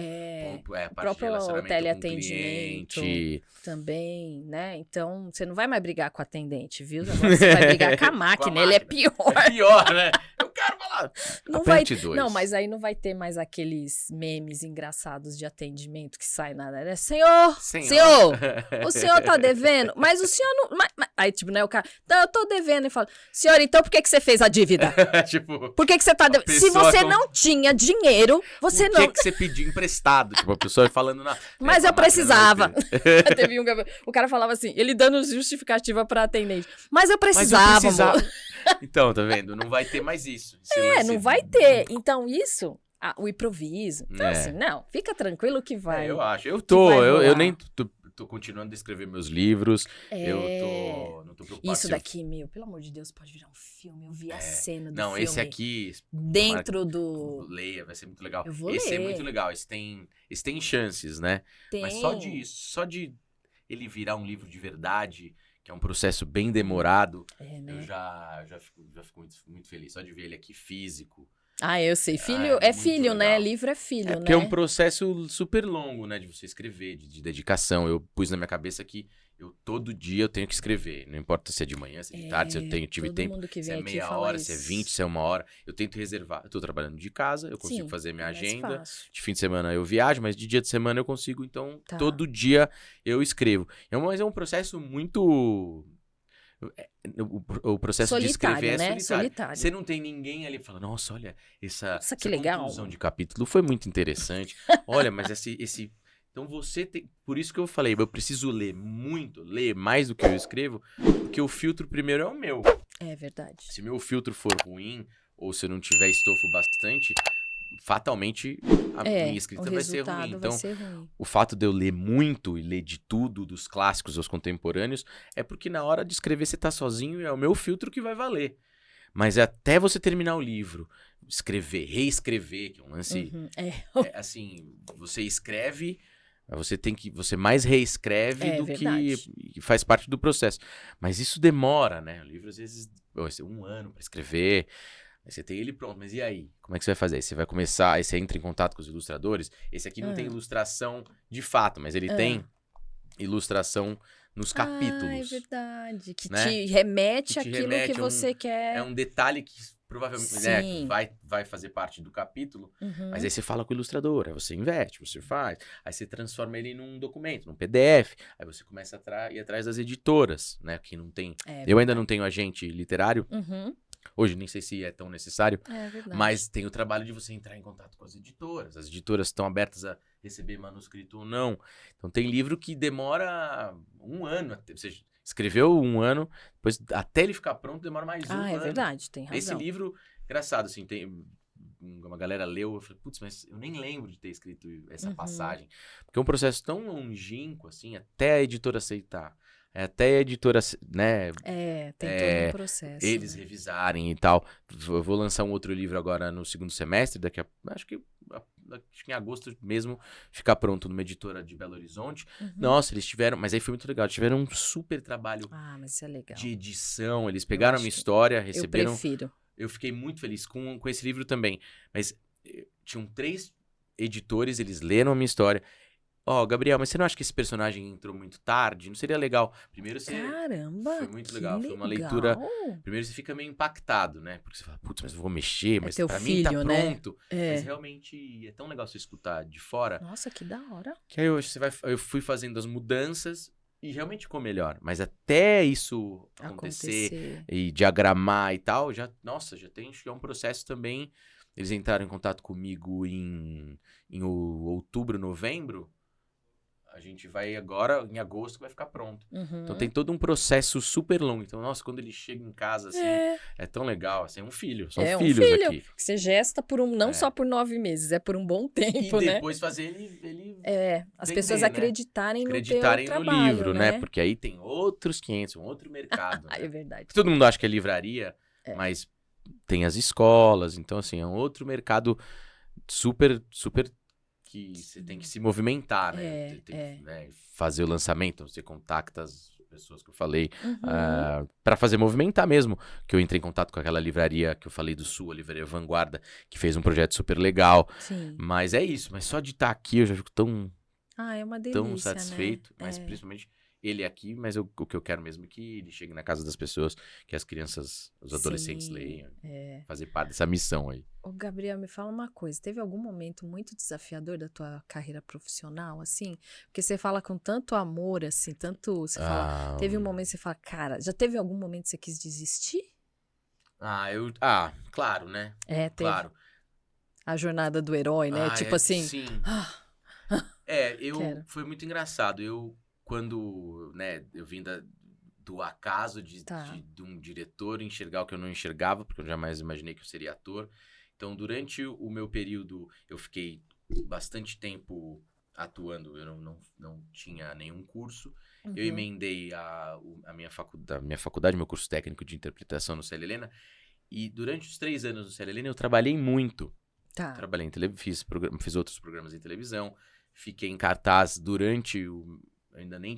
a parte de relacionamento teleatendimento com o cliente. Também, né? Então, você não vai mais brigar com o atendente, viu? Agora você vai brigar com a máquina, ele é pior. É pior, né? Eu quero falar Não vai, aperte 2. não, mas aí não vai ter mais aqueles memes engraçados de atendimento que sai nada, né? Senhor, o senhor tá devendo? Mas o senhor não... Aí, tipo, né, o cara, não, eu tô devendo. E fala, senhor, então por que você fez a dívida? Tipo, por que você tá devendo? Se você não tinha dinheiro, você não... Por que você pediu emprestado? Tipo, a pessoa falando na... Mas eu precisava. Teve o cara falava assim, ele dando justificativa pra atendente. Mas eu precisava, amor. Então, tá vendo? Não vai ter mais isso. Não vai ter. Então, isso... o improviso. Então, assim, não, fica tranquilo que vai. Eu acho. Eu nem tô continuando a escrever meus livros. Não tô preocupado. Isso daqui, pelo amor de Deus, pode virar um filme. Eu vi a cena do filme. Não, esse aqui... Dentro do... Leia, vai ser muito legal. Eu vou esse ler. É muito legal. Esse tem chances, né? Tem. Mas só de ele virar um livro de verdade, que é um processo bem demorado, né? eu já fico muito, muito feliz. Só de ver ele aqui físico. Eu sei. Filho é filho, legal. né? Livro é filho, né? Porque é um processo super longo, né? De você escrever, de dedicação. Eu pus na minha cabeça que todo dia eu tenho que escrever. Não importa se é de manhã, se é de tarde, se eu tive tempo. Se é meia hora, se é 20, se é 1 hora. Eu tento reservar. Eu tô trabalhando de casa, eu consigo fazer minha agenda. De fim de semana eu viajo, mas de dia de semana eu consigo. Então, todo dia eu escrevo. Mas é um processo muito... O processo solitário, de escrever né? é solitário. Você não tem ninguém ali falando, nossa, olha, essa legal. Conclusão de capítulo foi muito interessante. Olha, mas esse... Então você tem... Por isso que eu falei, eu preciso ler mais do que eu escrevo, porque o filtro primeiro é o meu. É verdade. Se meu filtro for ruim, ou se eu não tiver estofo bastante, fatalmente a minha escrita vai ser ruim. Então, o fato de eu ler muito e ler de tudo, dos clássicos aos contemporâneos, é porque na hora de escrever você tá sozinho e é o meu filtro que vai valer. Mas até você terminar o livro, reescrever, que é um lance... assim, você escreve... Você mais reescreve do que faz parte do processo. Mas isso demora, né? O livro, às vezes, vai ser 1 ano para escrever. Aí você tem ele pronto. Mas e aí? Como é que você vai fazer? Você vai começar, aí você entra em contato com os ilustradores. Esse aqui não tem ilustração de fato, mas ele tem ilustração nos capítulos. É verdade. Que né? te remete àquilo que você quer. É um detalhe que provavelmente vai fazer parte do capítulo, mas aí você fala com o ilustrador, aí você investe, você faz, aí você transforma ele num documento, num PDF, aí você começa a ir atrás das editoras, né, que não tem... eu ainda não tenho agente literário, hoje nem sei se é tão necessário, mas tem o trabalho de você entrar em contato com as editoras estão abertas a receber manuscrito ou não, então tem livro que demora 1 ano, você escreveu 1 ano, depois até ele ficar pronto demora mais 1 ano. É verdade, tem razão. Esse livro, engraçado, assim, uma galera leu, eu falei, putz, mas eu nem lembro de ter escrito essa passagem. Porque é um processo tão longínquo, assim, até a editora aceitar. Até a editora, né? Tem todo um processo. Eles revisarem e tal. Eu vou lançar um outro livro agora no 2º semestre, acho que em agosto mesmo, ficar pronto numa editora de Belo Horizonte. Nossa, eles tiveram... Mas aí foi muito legal. Eles tiveram um super trabalho mas isso é legal. de edição. Eles pegaram a minha história, receberam... Eu prefiro. Eu fiquei muito feliz com esse livro também. Mas tinham 3 editores, eles leram a minha história. Gabriel, mas você não acha que esse personagem entrou muito tarde? Não seria legal? Primeiro você... Caramba, foi muito legal. Foi uma leitura... Primeiro você fica meio impactado, né? Porque você fala, putz, mas eu vou mexer, mas pra mim tá pronto. Né? Mas realmente é tão legal você escutar de fora. Nossa, que da hora. Que aí eu fui fazendo as mudanças e realmente ficou melhor. Mas até isso acontecer e diagramar e tal, já tem um processo também. Eles entraram em contato comigo em outubro, novembro. A gente vai agora, em agosto, vai ficar pronto. Então tem todo um processo super longo. Então, nossa, quando ele chega em casa, assim, é tão legal. Assim, é um filho. São filhos um filho aqui. Que você gesta por não só por 9 meses, é por um bom tempo, né? E depois fazer ele as pessoas acreditarem no no livro, né? Porque aí tem outros 500, um outro mercado. É verdade. Todo mundo acha que é livraria, mas tem as escolas. Então, assim, é um outro mercado super, super... que você tem que se movimentar, né? Tem que fazer o lançamento, você contacta as pessoas que eu falei para fazer movimentar mesmo. Que eu entrei em contato com aquela livraria que eu falei do Sul, a Livraria Vanguarda, que fez um projeto super legal. Mas é isso, mas só de estar aqui eu já fico tão, é uma delícia, tão satisfeito. Né? Mas principalmente ele aqui, mas o que eu quero mesmo é que ele chegue na casa das pessoas, que as crianças, os adolescentes leiam. Fazer parte dessa missão aí. Ô, Gabriel, me fala uma coisa. Teve algum momento muito desafiador da tua carreira profissional, assim? Porque você fala com tanto amor, assim, tanto... Você fala... Teve um momento que você fala, cara, já teve algum momento que você quis desistir? Claro, né? Teve. Claro. A jornada do herói, né? Tipo assim... Sim. Foi muito engraçado. Quando, né, eu vim do acaso de um diretor enxergar o que eu não enxergava, porque eu jamais imaginei que eu seria ator. Então, durante o meu período, eu fiquei bastante tempo atuando. Eu não tinha nenhum curso. Eu emendei a minha faculdade, meu curso técnico de interpretação no Célia Helena. E durante os 3 anos no Célia Helena, eu trabalhei muito. Trabalhei em televisão, fiz outros programas em televisão. Fiquei em cartaz durante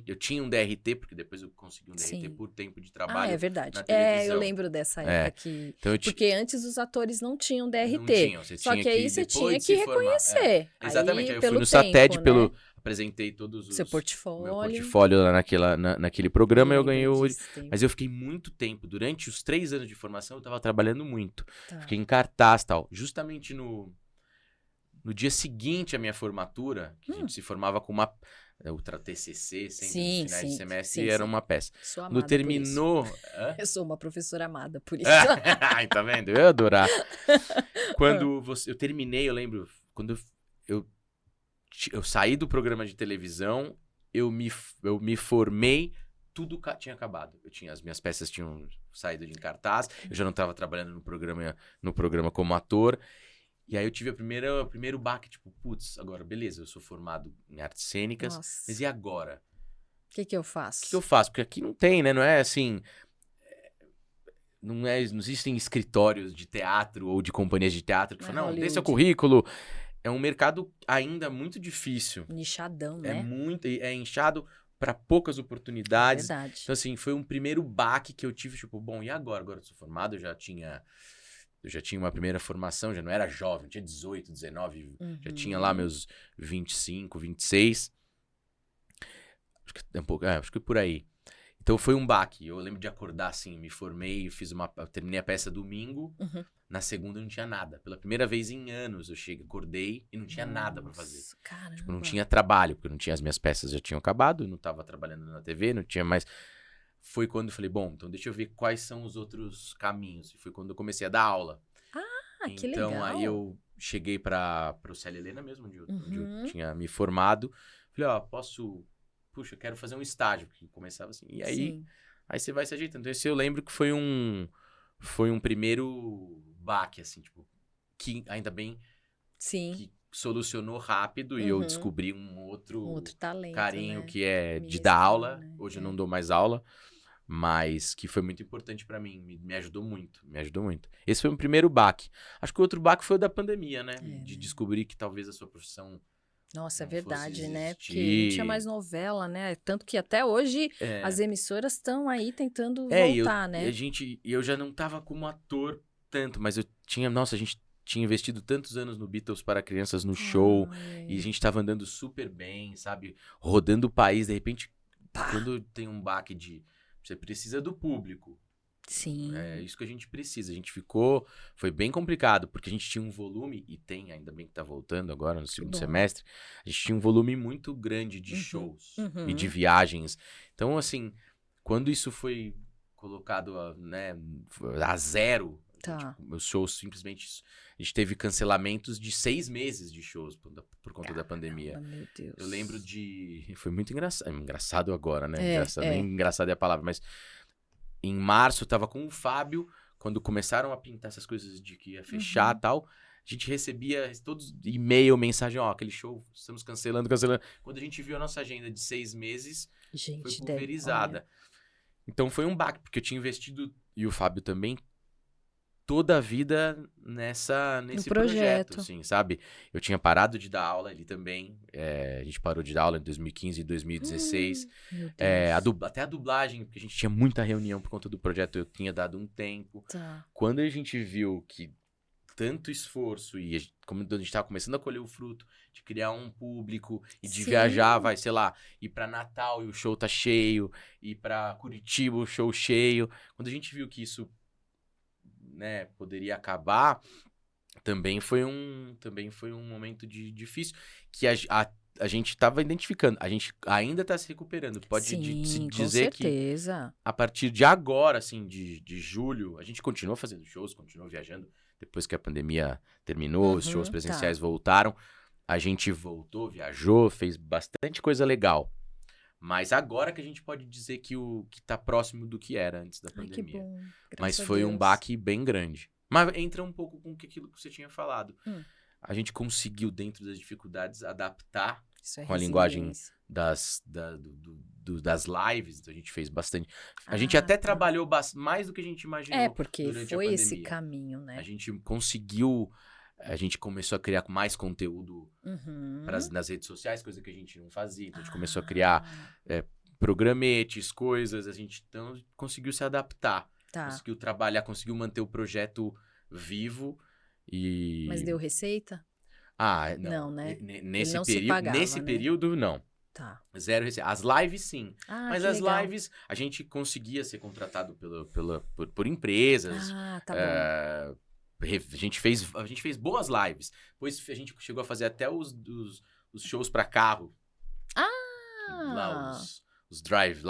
eu tinha um DRT, porque depois eu consegui um DRT por tempo de trabalho. É verdade. Na televisão. Eu lembro dessa época que... Então porque antes os atores não tinham DRT. Não tinham, só que aí você tinha que reconhecer. Exatamente. Aí eu fui no tempo, SATED, né? Apresentei todos os... Seu portfiólio. Meu portfólio lá naquele programa, eu ganhei o... Tempo. Mas eu fiquei muito tempo. Durante os 3 anos de formação, eu tava trabalhando muito. Fiquei em cartaz e tal. Justamente no dia seguinte à minha formatura, que a gente se formava com uma... Ultra TCC, sempre no final de semestre, era uma peça. Sou amada Quando terminou... Eu sou uma professora amada, por isso. Tá vendo? Eu ia adorar. Quando eu terminei, eu lembro, quando eu saí do programa de televisão, eu me formei, tudo tinha acabado. As minhas peças tinham saído de cartaz, eu já não estava trabalhando no programa como ator. E aí eu tive o primeiro baque, tipo, putz, agora, beleza, eu sou formado em artes cênicas, mas e agora? O que eu faço? O que eu faço? Porque aqui não tem, né? Não é assim... Não existem escritórios de teatro ou de companhias de teatro que falam, não, dê seu currículo. É um mercado ainda muito difícil. Nichadão, né? É inchado para poucas oportunidades. É verdade. Então, assim, foi um primeiro baque que eu tive, tipo, bom, e agora? Agora eu sou formado, eu já tinha uma primeira formação, já não era jovem, tinha 18, 19, já tinha lá meus 25, 26. Acho que é um pouco, acho que por aí. Então foi um baque. Eu lembro de acordar assim, me formei, eu terminei a peça domingo. Na segunda eu não tinha nada. Pela primeira vez em anos eu acordei e não tinha nada pra fazer. Caramba. Tipo, não tinha trabalho, porque não tinha, as minhas peças já tinham acabado, eu não tava trabalhando na TV, não tinha mais. Foi quando eu falei, bom, então deixa eu ver quais são os outros caminhos. E foi quando eu comecei a dar aula. Que legal. Então aí eu cheguei pro Célia Helena mesmo, onde eu tinha me formado. Falei, puxa, eu quero fazer um estágio, porque começava assim. E aí você vai se ajeitando. Então esse eu lembro que foi um primeiro baque, assim, tipo, que ainda bem que solucionou rápido e eu descobri um outro talento, carinho, né? que é de dar aula. Né? Hoje eu não dou mais aula, mas que foi muito importante pra mim, me ajudou muito, Esse foi o primeiro baque. Acho que o outro baque foi o da pandemia, né? De descobrir que talvez a sua profissão... Nossa, é verdade, né? Porque não tinha mais novela, né? Tanto que até hoje as emissoras estão aí tentando voltar, né? Eu já não tava como ator tanto, mas a gente tinha investido tantos anos no Beatles para crianças no show, e a gente tava andando super bem, sabe? Rodando o país, de repente, quando tem um baque você precisa do público. Sim. É isso que a gente precisa. Foi bem complicado, porque a gente tinha um volume, e tem, ainda bem que tá voltando agora no segundo semestre, a gente tinha um volume muito grande de shows e de viagens. Então, assim, quando isso foi colocado a zero, os shows simplesmente... A gente teve cancelamentos de 6 meses de shows por conta da pandemia. Meu Deus. Eu lembro foi muito engraçado. Engraçado agora, né? Nem engraçado é a palavra, mas... Em março, eu tava com o Fábio, quando começaram a pintar essas coisas de que ia fechar e tal, a gente recebia todos e-mail, mensagem, aquele show, estamos cancelando. Quando a gente viu a nossa agenda de 6 meses, foi pulverizada. Então foi um baque, porque eu tinha investido, e o Fábio também, toda a vida nesse projeto, assim, sabe? Eu tinha parado de dar aula ali também. A gente parou de dar aula em 2015 e 2016. Até a dublagem, porque a gente tinha muita reunião por conta do projeto, eu tinha dado um tempo. Quando a gente viu que tanto esforço e como a gente tava começando a colher o fruto de criar um público e de Sim. viajar, sei lá, ir pra Natal e o show tá cheio, ir pra Curitiba o show cheio. Quando a gente viu que isso, né, poderia acabar, também foi um momento difícil que a gente tava identificando. A gente ainda tá se recuperando. Pode Sim, se com dizer que certeza. a partir de agora, assim, de julho, a gente continuou fazendo shows, continuou viajando. Depois que a pandemia terminou, os shows presenciais voltaram. A gente voltou, viajou, fez bastante coisa legal. Mas agora que a gente pode dizer que tá próximo do que era antes da pandemia. Ai, que bom. Mas Graças a foi um Deus. baque bem grande. Mas entra um pouco com aquilo que você tinha falado. A gente conseguiu, dentro das dificuldades, adaptar Isso é com a linguagem resiliência. das lives. Então a gente fez bastante. A gente até trabalhou mais do que a gente imaginou. Porque durante a foi pandemia. esse caminho, né? A gente conseguiu. A gente começou a criar mais conteúdo nas redes sociais, coisa que a gente não fazia. Então a gente começou a criar programetes, coisas. A gente então conseguiu se adaptar. Conseguiu trabalhar, conseguiu manter o projeto vivo. Mas deu receita? Não, né? Nesse não período, se pagava, nesse né? período, não. Tá. Zero receita. As lives, sim. Mas que as legal. lives, a gente conseguia ser contratado por empresas. Tá bom. A gente fez boas lives. Depois a gente chegou a fazer até os shows pra carro. Lá, os drive.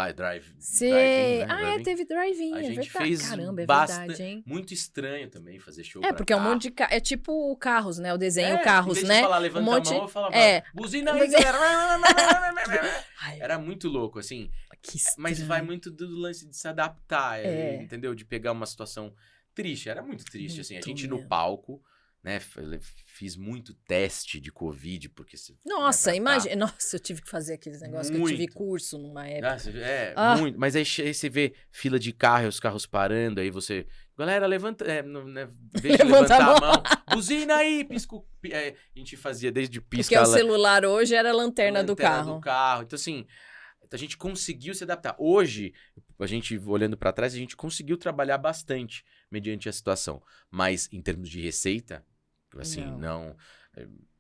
Sei. Drive-in, né? Teve drive-in, A é gente verdade. fez Caramba, é verdade, hein? muito estranho também fazer show pra Porque é um carro. monte de carro. É tipo carros, né? O desenho Em carros, vez né? de falar levanta a mão, eu falava buzina aí, galera. Era muito louco, assim. Que estranho. Mas vai muito do lance de se adaptar, entendeu? De pegar uma situação triste. Era muito triste, Muito assim. A gente mesmo. no palco, né? Fiz muito teste de Covid, porque... Nossa, imagina. Nossa, eu tive que fazer aqueles negócios que eu tive curso numa época. Muito. Mas aí você vê fila de carro, os carros parando, aí você... Galera, levanta... Vez de levantar a mão. Buzina aí, pisco... a gente fazia desde pisca... Porque o celular hoje era a lanterna do carro. Então, assim... A gente conseguiu se adaptar. Hoje, a gente olhando pra trás, a gente conseguiu trabalhar bastante mediante a situação. Mas em termos de receita, assim, não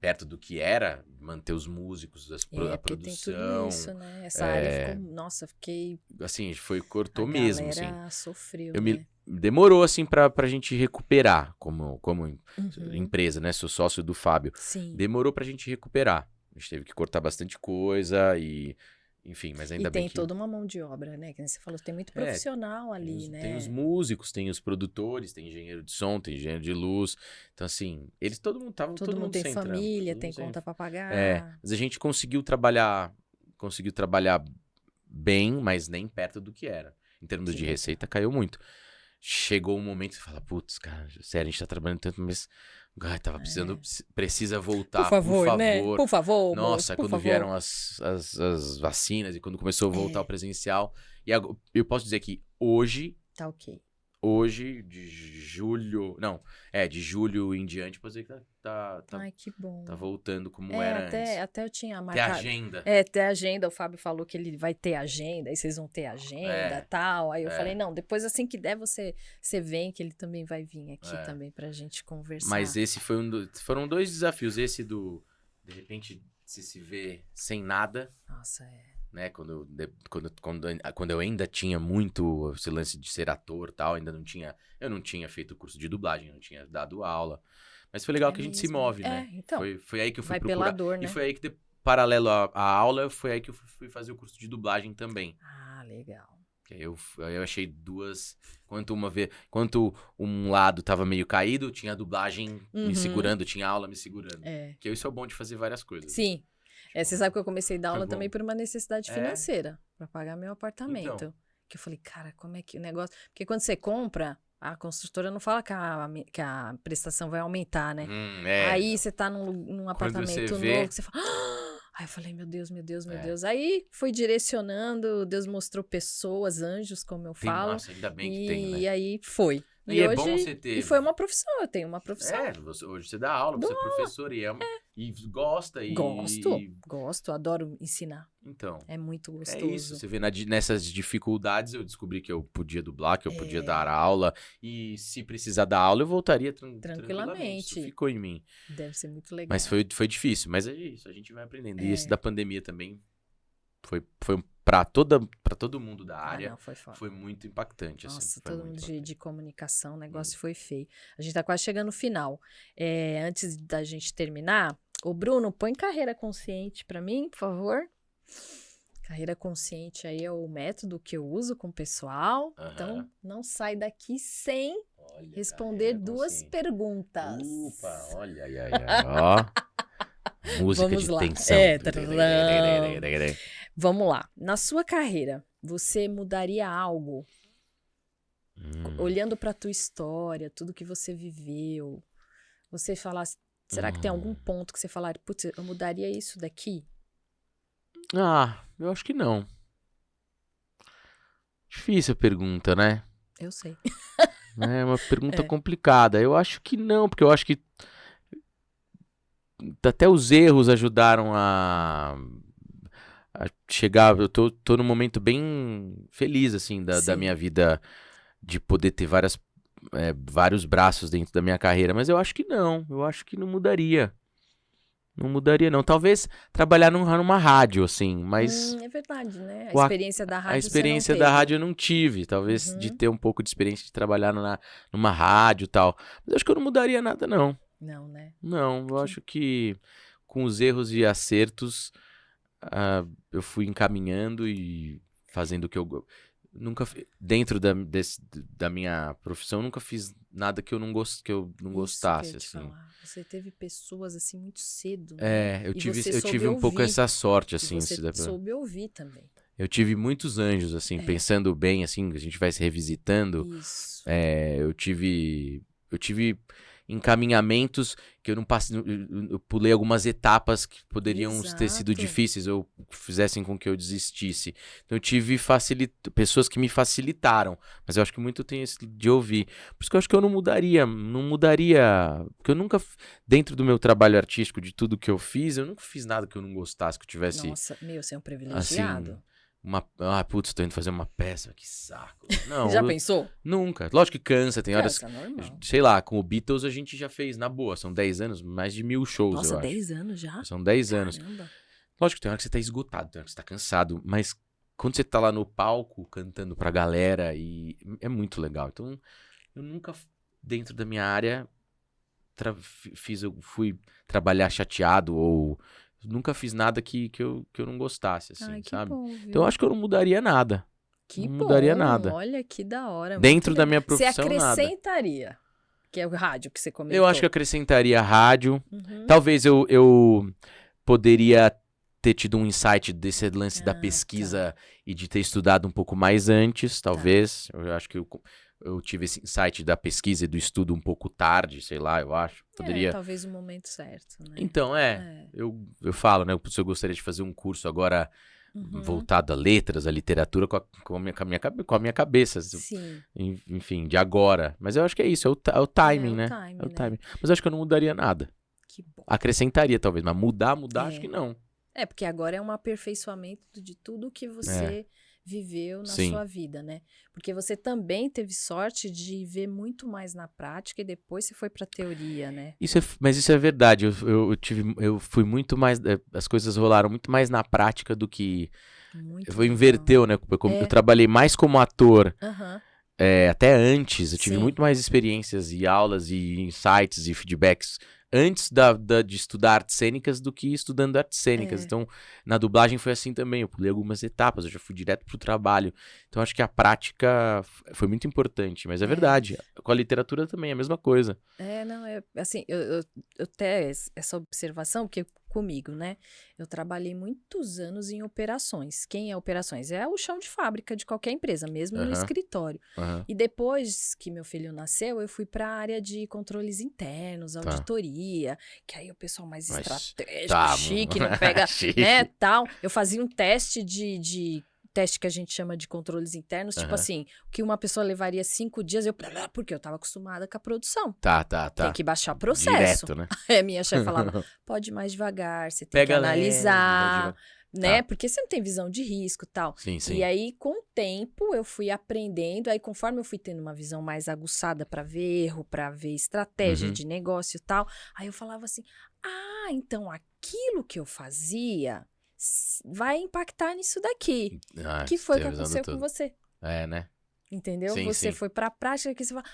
perto do que era, manter os músicos, a produção. Tem tudo isso, né? Essa área ficou... Nossa, fiquei... Assim, cortou mesmo, assim. A galera sofreu, Demorou, assim, pra gente recuperar como empresa, né? Sou sócio do Fábio. Sim. Demorou pra gente recuperar. A gente teve que cortar bastante coisa e... Enfim, mas ainda bem que... E tem toda uma mão de obra, né? Que você falou, tem muito profissional ali, né? Tem os músicos, tem os produtores, tem engenheiro de som, tem engenheiro de luz. Então, assim, todo mundo tem sem família, trampo, tem conta pra pagar. Mas a gente conseguiu trabalhar bem, mas nem perto do que era. Em termos de receita, caiu muito. Chegou um momento que você fala, putz, cara, sério, a gente tá trabalhando tanto, mas... tava precisando, precisa voltar, por favor. Né? Por favor, Nossa, por quando favor. vieram as vacinas e quando começou a voltar ao presencial. E eu posso dizer que hoje... Tá ok. Hoje, de julho em diante, pode dizer que tá Ai, que bom. Tá voltando como era antes. Até eu tinha marcado. Ter agenda. Ter agenda. O Fábio falou que ele vai ter agenda, aí vocês vão ter agenda e tal. Aí eu falei, não, depois assim que der, você vem, que ele também vai vir aqui também pra gente conversar. Mas esse foram dois desafios. Esse de repente, se vê sem nada. Nossa, Né, quando eu ainda tinha muito esse lance de ser ator e tal, eu não tinha feito curso de dublagem, eu não tinha dado aula. Mas foi legal que a gente se move, né? Então, foi aí que eu fui vai procurar. pela dor, né? E foi aí que, paralelo à aula, foi aí que eu fui fazer o curso de dublagem também. Ah, legal. Eu achei enquanto um lado tava meio caído, tinha a dublagem me segurando, tinha a aula me segurando. Que isso é bom de fazer várias coisas. Sim. Você sabe que eu comecei a dar aula também por uma necessidade financeira, pra pagar meu apartamento. Então. Que eu falei, cara, como é que o negócio... Porque quando você compra, a construtora não fala que a prestação vai aumentar, né? Aí você tá num apartamento novo, que você fala... Aí eu falei, meu Deus. Aí fui direcionando, Deus mostrou pessoas, anjos, como eu falo. Nossa, ainda bem que tem, né? E aí foi. E é bom você ter... E foi uma profissão, eu tenho uma profissão. Hoje você dá aula, você é professor e gosta. Gosto, adoro ensinar. Então, é muito gostoso. É isso, você vê nessas dificuldades, eu descobri que eu podia dublar, que eu podia dar aula, e se precisar dar aula, eu voltaria tranquilamente. Isso ficou em mim. Deve ser muito legal. Mas foi difícil, mas é isso, a gente vai aprendendo. E esse da pandemia também foi para todo mundo da área, foi muito impactante. Nossa, assim, todo mundo de comunicação, o negócio foi feio. A gente tá quase chegando no final. Antes da gente terminar, o Bruno, põe carreira consciente para mim, por favor. Carreira consciente aí é o método que eu uso com o pessoal. Então, não sai daqui sem responder duas perguntas. Opa, olha, ó. Música Vamos de lá. tensão. Vamos lá. Na sua carreira, você mudaria algo? Olhando para tua história, tudo que você viveu, você falasse, será que tem algum ponto que você falaria, putz, eu mudaria isso daqui? Eu acho que não. Difícil a pergunta, né? Eu sei. É uma pergunta complicada. Eu acho que não, porque eu acho que até os erros ajudaram a chegar. Eu tô num momento bem feliz, assim, da minha vida, de poder ter vários braços dentro da minha carreira. Mas eu acho que não. Eu acho que não mudaria. Não mudaria, não. Talvez trabalhar numa rádio, assim, mas... É verdade, né? A experiência da rádio A experiência da rádio eu não tive. Talvez de ter um pouco de experiência de trabalhar numa rádio e tal. Mas eu acho que eu não mudaria nada, não. Não, né? Não, eu acho que com os erros e acertos, eu fui encaminhando e fazendo o que eu... Dentro da minha profissão, nunca fiz nada que eu não gostasse, assim. Falar. Você teve pessoas, assim, muito cedo, né? Eu tive um pouco essa sorte, assim. E você soube ouvir também. Eu tive muitos anjos, assim, pensando bem, assim, a gente vai se revisitando. Isso. Eu tive encaminhamentos que eu não passei, eu pulei algumas etapas que poderiam ter sido difíceis ou fizessem com que eu desistisse. Então eu tive pessoas que me facilitaram, mas eu acho que muito tem esse de ouvir. Por isso que eu acho que eu não mudaria, porque eu nunca, dentro do meu trabalho artístico, de tudo que eu nunca fiz nada que eu não gostasse, que eu tivesse... Nossa, você é um privilegiado. Assim, putz, tô indo fazer uma peça, que saco. Não, já pensou? Nunca. Lógico que cansa, tem horas... Normal. Sei lá, com o Beatles a gente já fez, na boa, são 10 anos, mais de 1000 shows, Nossa, eu acho. 10 anos já? São 10 anos. Caramba. Lógico que tem hora que você tá esgotado, tem hora que você tá cansado, mas quando você tá lá no palco, cantando pra galera, é muito legal. Então, eu nunca, dentro da minha área, eu fui trabalhar chateado ou... Nunca fiz nada que eu não gostasse, assim, sabe? Bom, então eu acho que eu não mudaria nada. Não mudaria nada. Olha que da hora. Dentro da minha profissão, você acrescentaria, nada. Que é o rádio que você comentou. Eu acho que eu acrescentaria rádio. Talvez eu poderia ter tido um insight desse lance da pesquisa e de ter estudado um pouco mais antes, talvez. Eu acho que eu tive esse insight da pesquisa e do estudo um pouco tarde, sei lá, eu acho. Poderia... talvez o momento certo, né? Então, eu falo, né? Eu gostaria de fazer um curso agora voltado a letras, a literatura com a minha cabeça. Sim. Enfim, de agora. Mas eu acho que é isso, é o timing, né? É o timing. Mas eu acho que eu não mudaria nada. Que bom. Acrescentaria, talvez, mas mudar, acho que não. Porque agora é um aperfeiçoamento de tudo que você... viveu na sua vida, né? Porque você também teve sorte de ver muito mais na prática e depois você foi pra teoria, né? Mas isso é verdade. Eu fui muito mais... As coisas rolaram muito mais na prática do que... Inverteu, né? Eu trabalhei mais como ator. Até antes, eu tive muito mais experiências e aulas e insights e feedbacks antes de estudar artes cênicas do que estudando artes cênicas. Então, na dublagem foi assim também. Eu pulei algumas etapas, eu já fui direto pro trabalho. Então, acho que a prática foi muito importante. Mas é verdade. Com a literatura também é a mesma coisa. Assim, eu tenho essa observação, porque comigo, né? Eu trabalhei muitos anos em operações. Quem é operações? É o chão de fábrica de qualquer empresa, mesmo no escritório. E depois que meu filho nasceu, eu fui para a área de controles internos, auditoria, que aí o pessoal mais estratégico, chique, não pega, né, tal. Eu fazia um teste de teste que a gente chama de controles internos. Tipo assim, o que uma pessoa levaria 5 dias, porque eu tava acostumada com a produção. Tá. Tem que baixar o processo. Direto, né? Aí minha chefe falava, pode ir mais devagar, você tem Pega que analisar, leve, né? Tá. Porque você não tem visão de risco e tal. Sim. E aí, com o tempo, eu fui aprendendo. Aí, conforme eu fui tendo uma visão mais aguçada pra ver erro, pra ver estratégia de negócio e tal, aí eu falava assim, então aquilo que eu fazia vai impactar nisso daqui. Que foi o que aconteceu com você. É, né? Entendeu? Sim, Você sim. foi pra prática que você fala,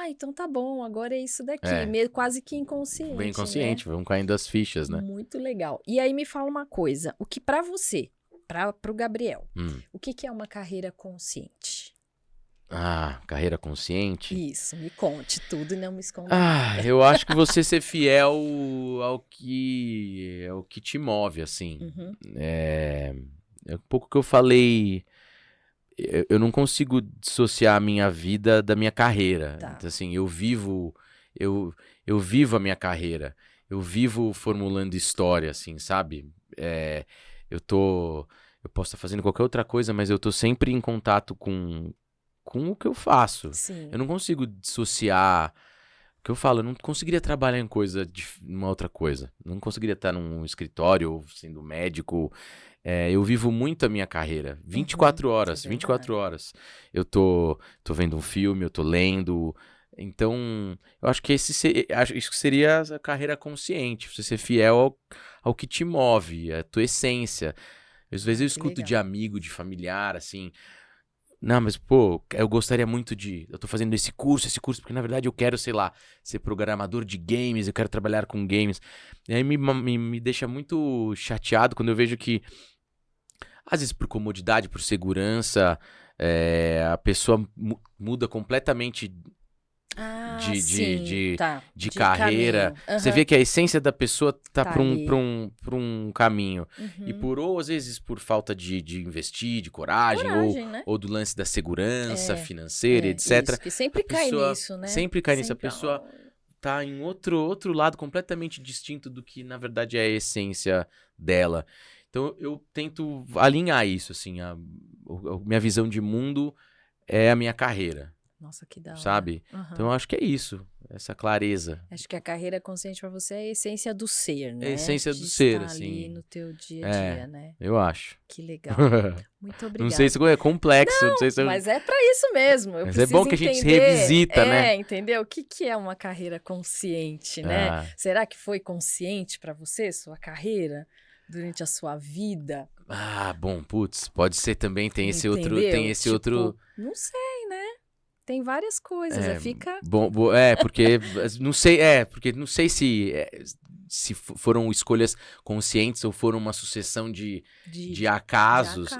então tá bom, agora é isso daqui. Quase que inconsciente, Bem inconsciente, né? vão caindo as fichas, né? Muito legal. E aí me fala uma coisa, o que pra você, pro Gabriel, o que é uma carreira consciente? Carreira consciente? Isso, me conte tudo e não me esconda nada. Eu acho que você ser fiel ao que te move, assim. É um pouco que eu falei. Eu não consigo dissociar a minha vida da minha carreira. Tá. Então, assim, eu vivo a minha carreira. Eu vivo formulando história, assim, sabe? Eu posso estar fazendo qualquer outra coisa, mas eu tô sempre em contato com o que eu faço. Sim. Eu não consigo dissociar. O que eu falo, eu não conseguiria trabalhar em uma outra coisa. Não conseguiria estar num escritório ou sendo médico. Eu vivo muito a minha carreira. 24 horas, 24 horas. Eu tô vendo um filme, eu tô lendo. Então, eu acho que isso seria a carreira consciente. Você ser fiel ao que te move, a tua essência. Às vezes eu escuto legal. de amigo, de familiar, assim... Não, mas, pô, eu gostaria muito eu tô fazendo esse curso, porque na verdade eu quero, sei lá, ser programador de games, eu quero trabalhar com games. E aí me deixa muito chateado quando eu vejo que, às vezes por comodidade, por segurança, a pessoa muda completamente de carreira. Você vê que a essência da pessoa tá pra um caminho. E às vezes por falta de investir, de coragem, né? ou do lance da segurança financeira, etc. Isso, que sempre cai nisso, né? Sempre cai nisso. A pessoa tá em outro lado completamente distinto do que, na verdade, é a essência dela. Então, eu tento alinhar isso, assim. A minha visão de mundo é a minha carreira. Nossa, que da hora. Sabe? Então, eu acho que é isso. Essa clareza. Acho que a carreira consciente pra você é a essência do ser, né? É a essência do de ser, estar assim. ali no teu dia a dia, né? Eu acho. Que legal. Muito obrigada. Não sei se é complexo. Não sei se mas é pra isso mesmo. Mas é bom que a gente se revisita, né? Entendeu? O que é uma carreira consciente, né? Será que foi consciente pra você, sua carreira? Durante a sua vida? Bom, putz, pode ser também, tem esse outro... Não sei, né? Tem várias coisas, fica... porque não sei se foram escolhas conscientes ou foram uma sucessão de acasos.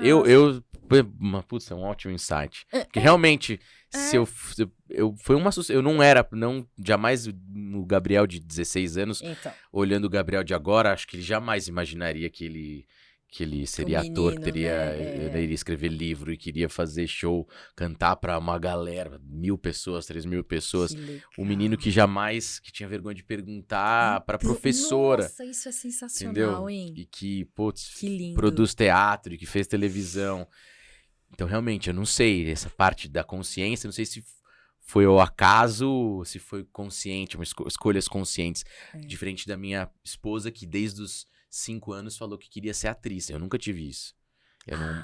Putz, é um ótimo insight. Porque realmente, eu não jamais o Gabriel de 16 anos, olhando o Gabriel de agora, acho que ele jamais imaginaria que ele seria ator, iria escrever livro e queria fazer show, cantar pra uma galera, 1.000 pessoas, 3.000 pessoas. Um menino que tinha vergonha de perguntar pra professora. Nossa, isso é sensacional, entendeu? Hein? E que produz teatro e que fez televisão. Então, realmente, eu não sei, essa parte da consciência, não sei se foi ao acaso, se foi consciente, escolhas conscientes. Diferente da minha esposa, que desde os 5 anos falou que queria ser atriz. Eu nunca tive isso. Eu não...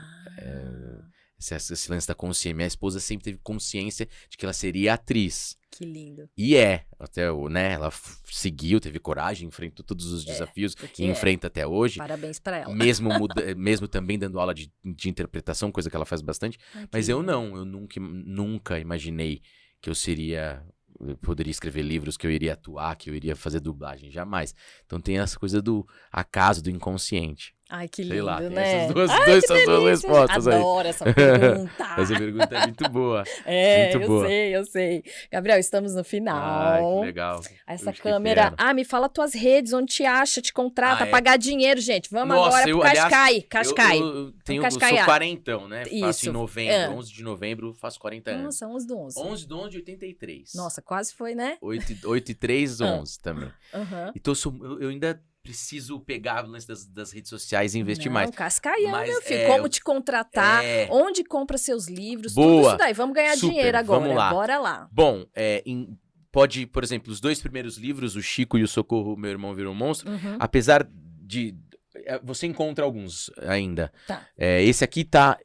Esse lance da consciência. Minha esposa sempre teve consciência de que ela seria atriz. Que lindo. E até, né? Ela seguiu, teve coragem, enfrentou todos os desafios e enfrenta até hoje. Parabéns pra ela. Mesmo também dando aula de interpretação, coisa que ela faz bastante. Mas eu nunca imaginei que eu poderia escrever livros, que eu iria atuar, que eu iria fazer dublagem, jamais. Então tem essa coisa do acaso, do inconsciente. Ai, que lindo, sei lá, tem né? essas duas respostas aí. Adoro essa pergunta. Essa pergunta é muito boa. Muito boa. Eu sei. Gabriel, estamos no final. Que legal. Essa câmera. Me fala tuas redes, onde te acha, te contrata, pagar dinheiro, gente. Vamos agora pro Cascai. Cascai. Eu sou quarentão, né? Isso. Faço em novembro, 11 de novembro, faço 40 anos. Nossa, 11 do 11. 11 de 11 de 83. Nossa, quase foi, né? 8 e 3, 11 também. Uhum. Então eu ainda preciso pegar o lance das redes sociais e investir Não, mais. cascaião, Mas, meu filho. Como te contratar, onde compra seus livros, tudo Boa. isso daí. Vamos ganhar Super, dinheiro agora. vamos lá. Bora lá. Bom, pode, por exemplo, os 2 primeiros livros, O Chico e o Socorro, Meu Irmão Virou um Monstro, apesar de... Você encontra alguns ainda. Tá. Esse aqui tá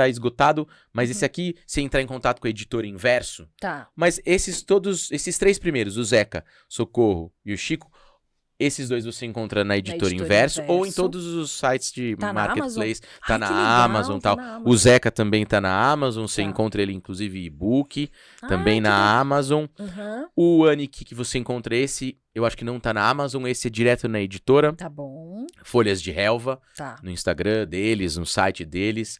esgotado, mas esse aqui, você entrar em contato com a editora Inverso. Tá. Mas esses 3 primeiros, o Zeca, Socorro e o Chico, esses 2 você encontra na editora Inverso ou em todos os sites de marketplace. Tá na Amazon e tal. O Zeca também tá na Amazon, você encontra ele inclusive e-book, também na Amazon. O Aniki que você encontra eu acho que não tá na Amazon, esse é direto na editora. Tá bom. Folhas de Relva, tá. No Instagram deles, no site deles.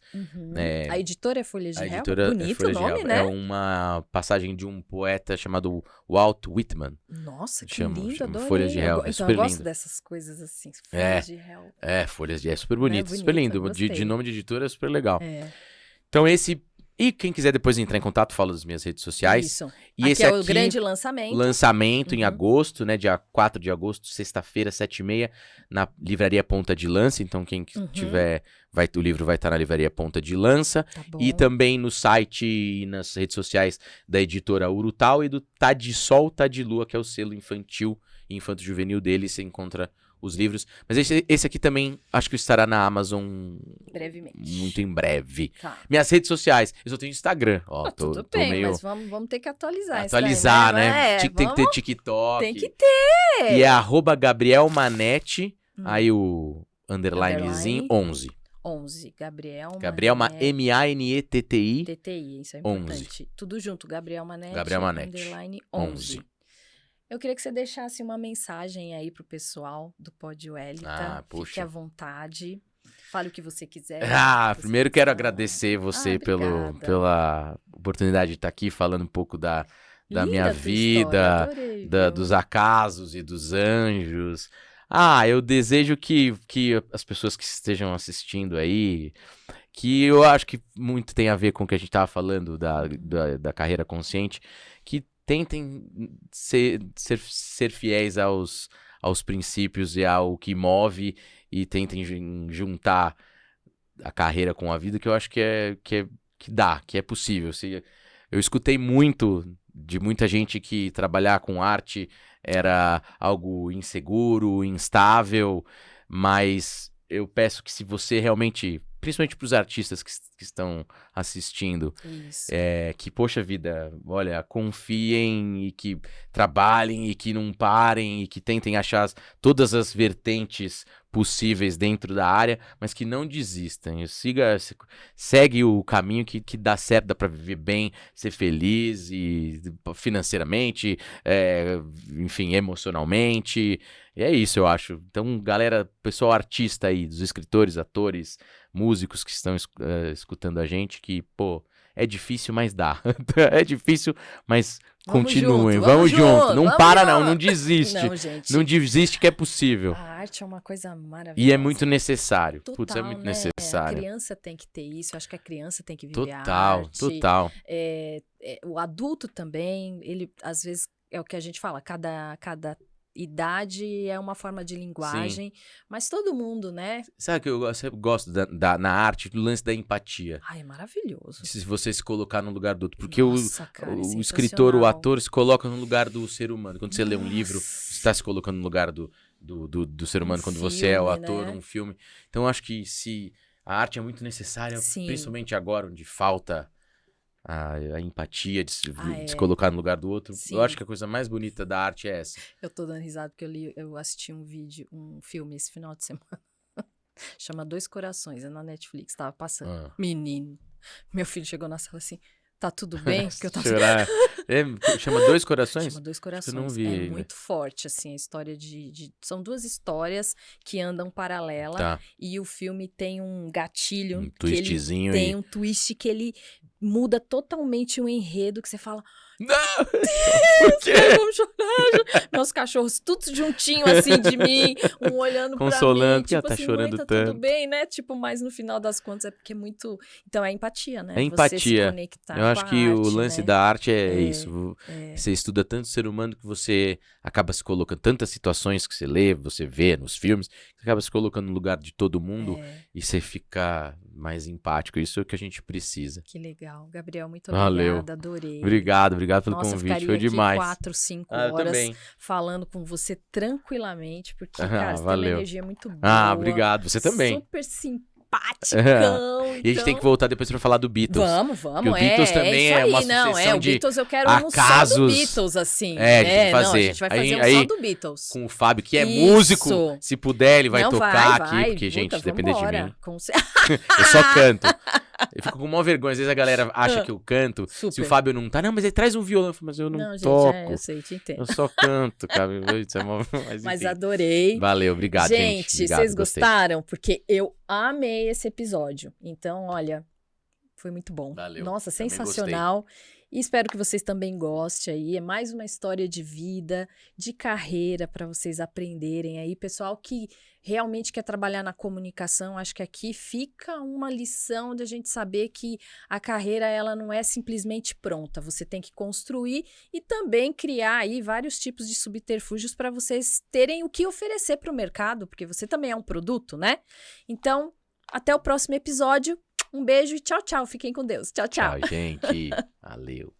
A editora é Folhas de Relva? Bonito o nome, né? É uma passagem de um poeta chamado Walt Whitman. Nossa, que chama adorei. Folhas de Relva, então eu gosto dessas coisas assim, Folhas de Relva. Folhas de Relva, é super bonito, super lindo. De nome de editora é super legal. É. Então e quem quiser depois entrar em contato, fala das minhas redes sociais. Isso. E esse aqui é o grande lançamento. Lançamento em agosto, né? Dia 4 de agosto, sexta-feira, 7h30, na Livraria Ponta de Lança. Então, quem tiver, o livro vai estar na Livraria Ponta de Lança. Tá bom. E também no site e nas redes sociais da editora Urutau e do Tá de Sol, Tá de Lua, que é o selo infantil e infanto-juvenil dele. Você encontra os livros. Mas esse aqui também acho que estará na Amazon brevemente. Muito em breve. Tá. Minhas redes sociais. Eu só tenho Instagram. Tudo bem, mas vamos ter que atualizar. Atualizar, daí, né? Tem que ter TikTok. Tem que ter. E é @GabrielManete, aí o underlinezinho, 11. 11. Gabriel Maneti. TTI, isso é importante. 11. Tudo junto, Gabriel Manete. Underline 11. Eu queria que você deixasse uma mensagem aí pro pessoal do Pod Wellita. Fique à vontade. Fale o que você quiser. Primeiro quero agradecer você pela oportunidade de estar aqui falando um pouco da minha vida, dos acasos e dos anjos. Eu desejo que as pessoas que estejam assistindo aí, que eu acho que muito tem a ver com o que a gente estava falando da carreira consciente, que tentem ser fiéis aos princípios e ao que move e tentem juntar a carreira com a vida, que eu acho que é possível. Eu escutei muito de muita gente que trabalhar com arte era algo inseguro, instável, mas eu peço que se você realmente, principalmente para os artistas que estão assistindo, que, poxa vida, olha, confiem e que trabalhem e que não parem e que tentem achar todas as vertentes possíveis dentro da área, mas que não desistam. Segue o caminho que dá certo, dá para viver bem, ser feliz e financeiramente, enfim, emocionalmente. E é isso, eu acho. Então, galera, pessoal artista aí, dos escritores, atores, músicos que estão escutando a gente, que, é difícil, mas dá. É difícil, mas continuem. Vamos junto. Não para, não desiste. Não, gente. Não desiste que é possível. A arte é uma coisa maravilhosa. E é muito necessário. Total, é muito né? necessário. A criança tem que ter isso. Eu acho que a criança tem que viver a arte. Total. O adulto também, ele, às vezes, é o que a gente fala, cada idade é uma forma de linguagem, mas todo mundo, né? Sabe que eu gosto na arte do lance da empatia. É maravilhoso. Se você se colocar no lugar do outro. Porque o escritor, o ator, se coloca no lugar do ser humano. Quando você lê um livro, você está se colocando no lugar do ser humano. Quando você é o ator, um filme. Então, eu acho que se a arte é muito necessária, principalmente agora, onde falta a empatia de se colocar no lugar do outro. Sim. Eu acho que a coisa mais bonita da arte é essa. Eu tô dando risada porque eu assisti um filme esse final de semana. Chama Dois Corações, é na Netflix, tava passando. Menino, meu filho chegou na sala assim, tá tudo bem? Porque eu tava... Chama Dois Corações? Chama Dois Corações. Eu não vi. É muito forte, assim, a história são duas histórias que andam paralela e o filme tem um gatilho. Um twistzinho. Tem um twist que ele muda totalmente o enredo, que você fala, Não! Por quê? Vamos chorar. Meus cachorros todos juntinhos assim de mim, um olhando Consolando, pra mim. que ela Tipo tá assim, chorando mãe, tá tanto. tudo bem, né? Tipo, mas no final das contas é porque é muito... Então é empatia, né? É empatia. Você se conectar Eu acho com a que o arte, lance né? da arte é É, isso. Você estuda tanto ser humano que você acaba se colocando... Tantas situações que você lê, você vê nos filmes, você acaba se colocando no lugar de todo mundo e você fica mais empático. Isso é o que a gente precisa. Que legal. Gabriel, muito Valeu. obrigada. Adorei. Obrigado pelo Nossa, eu convite. ficaria Foi aqui demais. 4, 5 Eu horas também. falando com você tranquilamente, porque, Ah, cara, você tem uma valeu. energia muito boa. Ah, obrigado. Você também. Super simpático. E a gente tem que voltar depois pra falar do Beatles. Vamos. Que o Beatles também isso é uma aí, não, sucessão o de Beatles eu quero um só do acasos. Beatles, assim. É, a gente tem que Não, a fazer. gente vai fazer Aí- um só do Beatles. Com o Fábio, que é Isso. músico. Se puder, ele vai Não, tocar vai, aqui, porque, gente, puta, depender de vambora. mim. Com Eu só canto. Eu fico com maior vergonha. Às vezes a galera acha que eu canto. Se Super. o Fábio não tá, não, mas ele traz um violão. Eu falo, mas eu não Não, gente, toco. eu sei, te entendo. Eu só canto, cara. Isso é Mas enfim. adorei. Valeu, obrigado, gente. Obrigado, Vocês gostei. gostaram? Porque eu amei esse episódio. Então, olha, foi muito bom. Valeu, Nossa, também sensacional. E espero que vocês também gostem aí. É mais uma história de vida, de carreira para vocês aprenderem aí. Pessoal que realmente quer trabalhar na comunicação, acho que aqui fica uma lição de a gente saber que a carreira ela não é simplesmente pronta. Você tem que construir e também criar aí vários tipos de subterfúgios para vocês terem o que oferecer para o mercado, porque você também é um produto, né? Então, até o próximo episódio. Um beijo e tchau, tchau. Fiquem com Deus. Tchau, tchau. Tchau, gente. Valeu.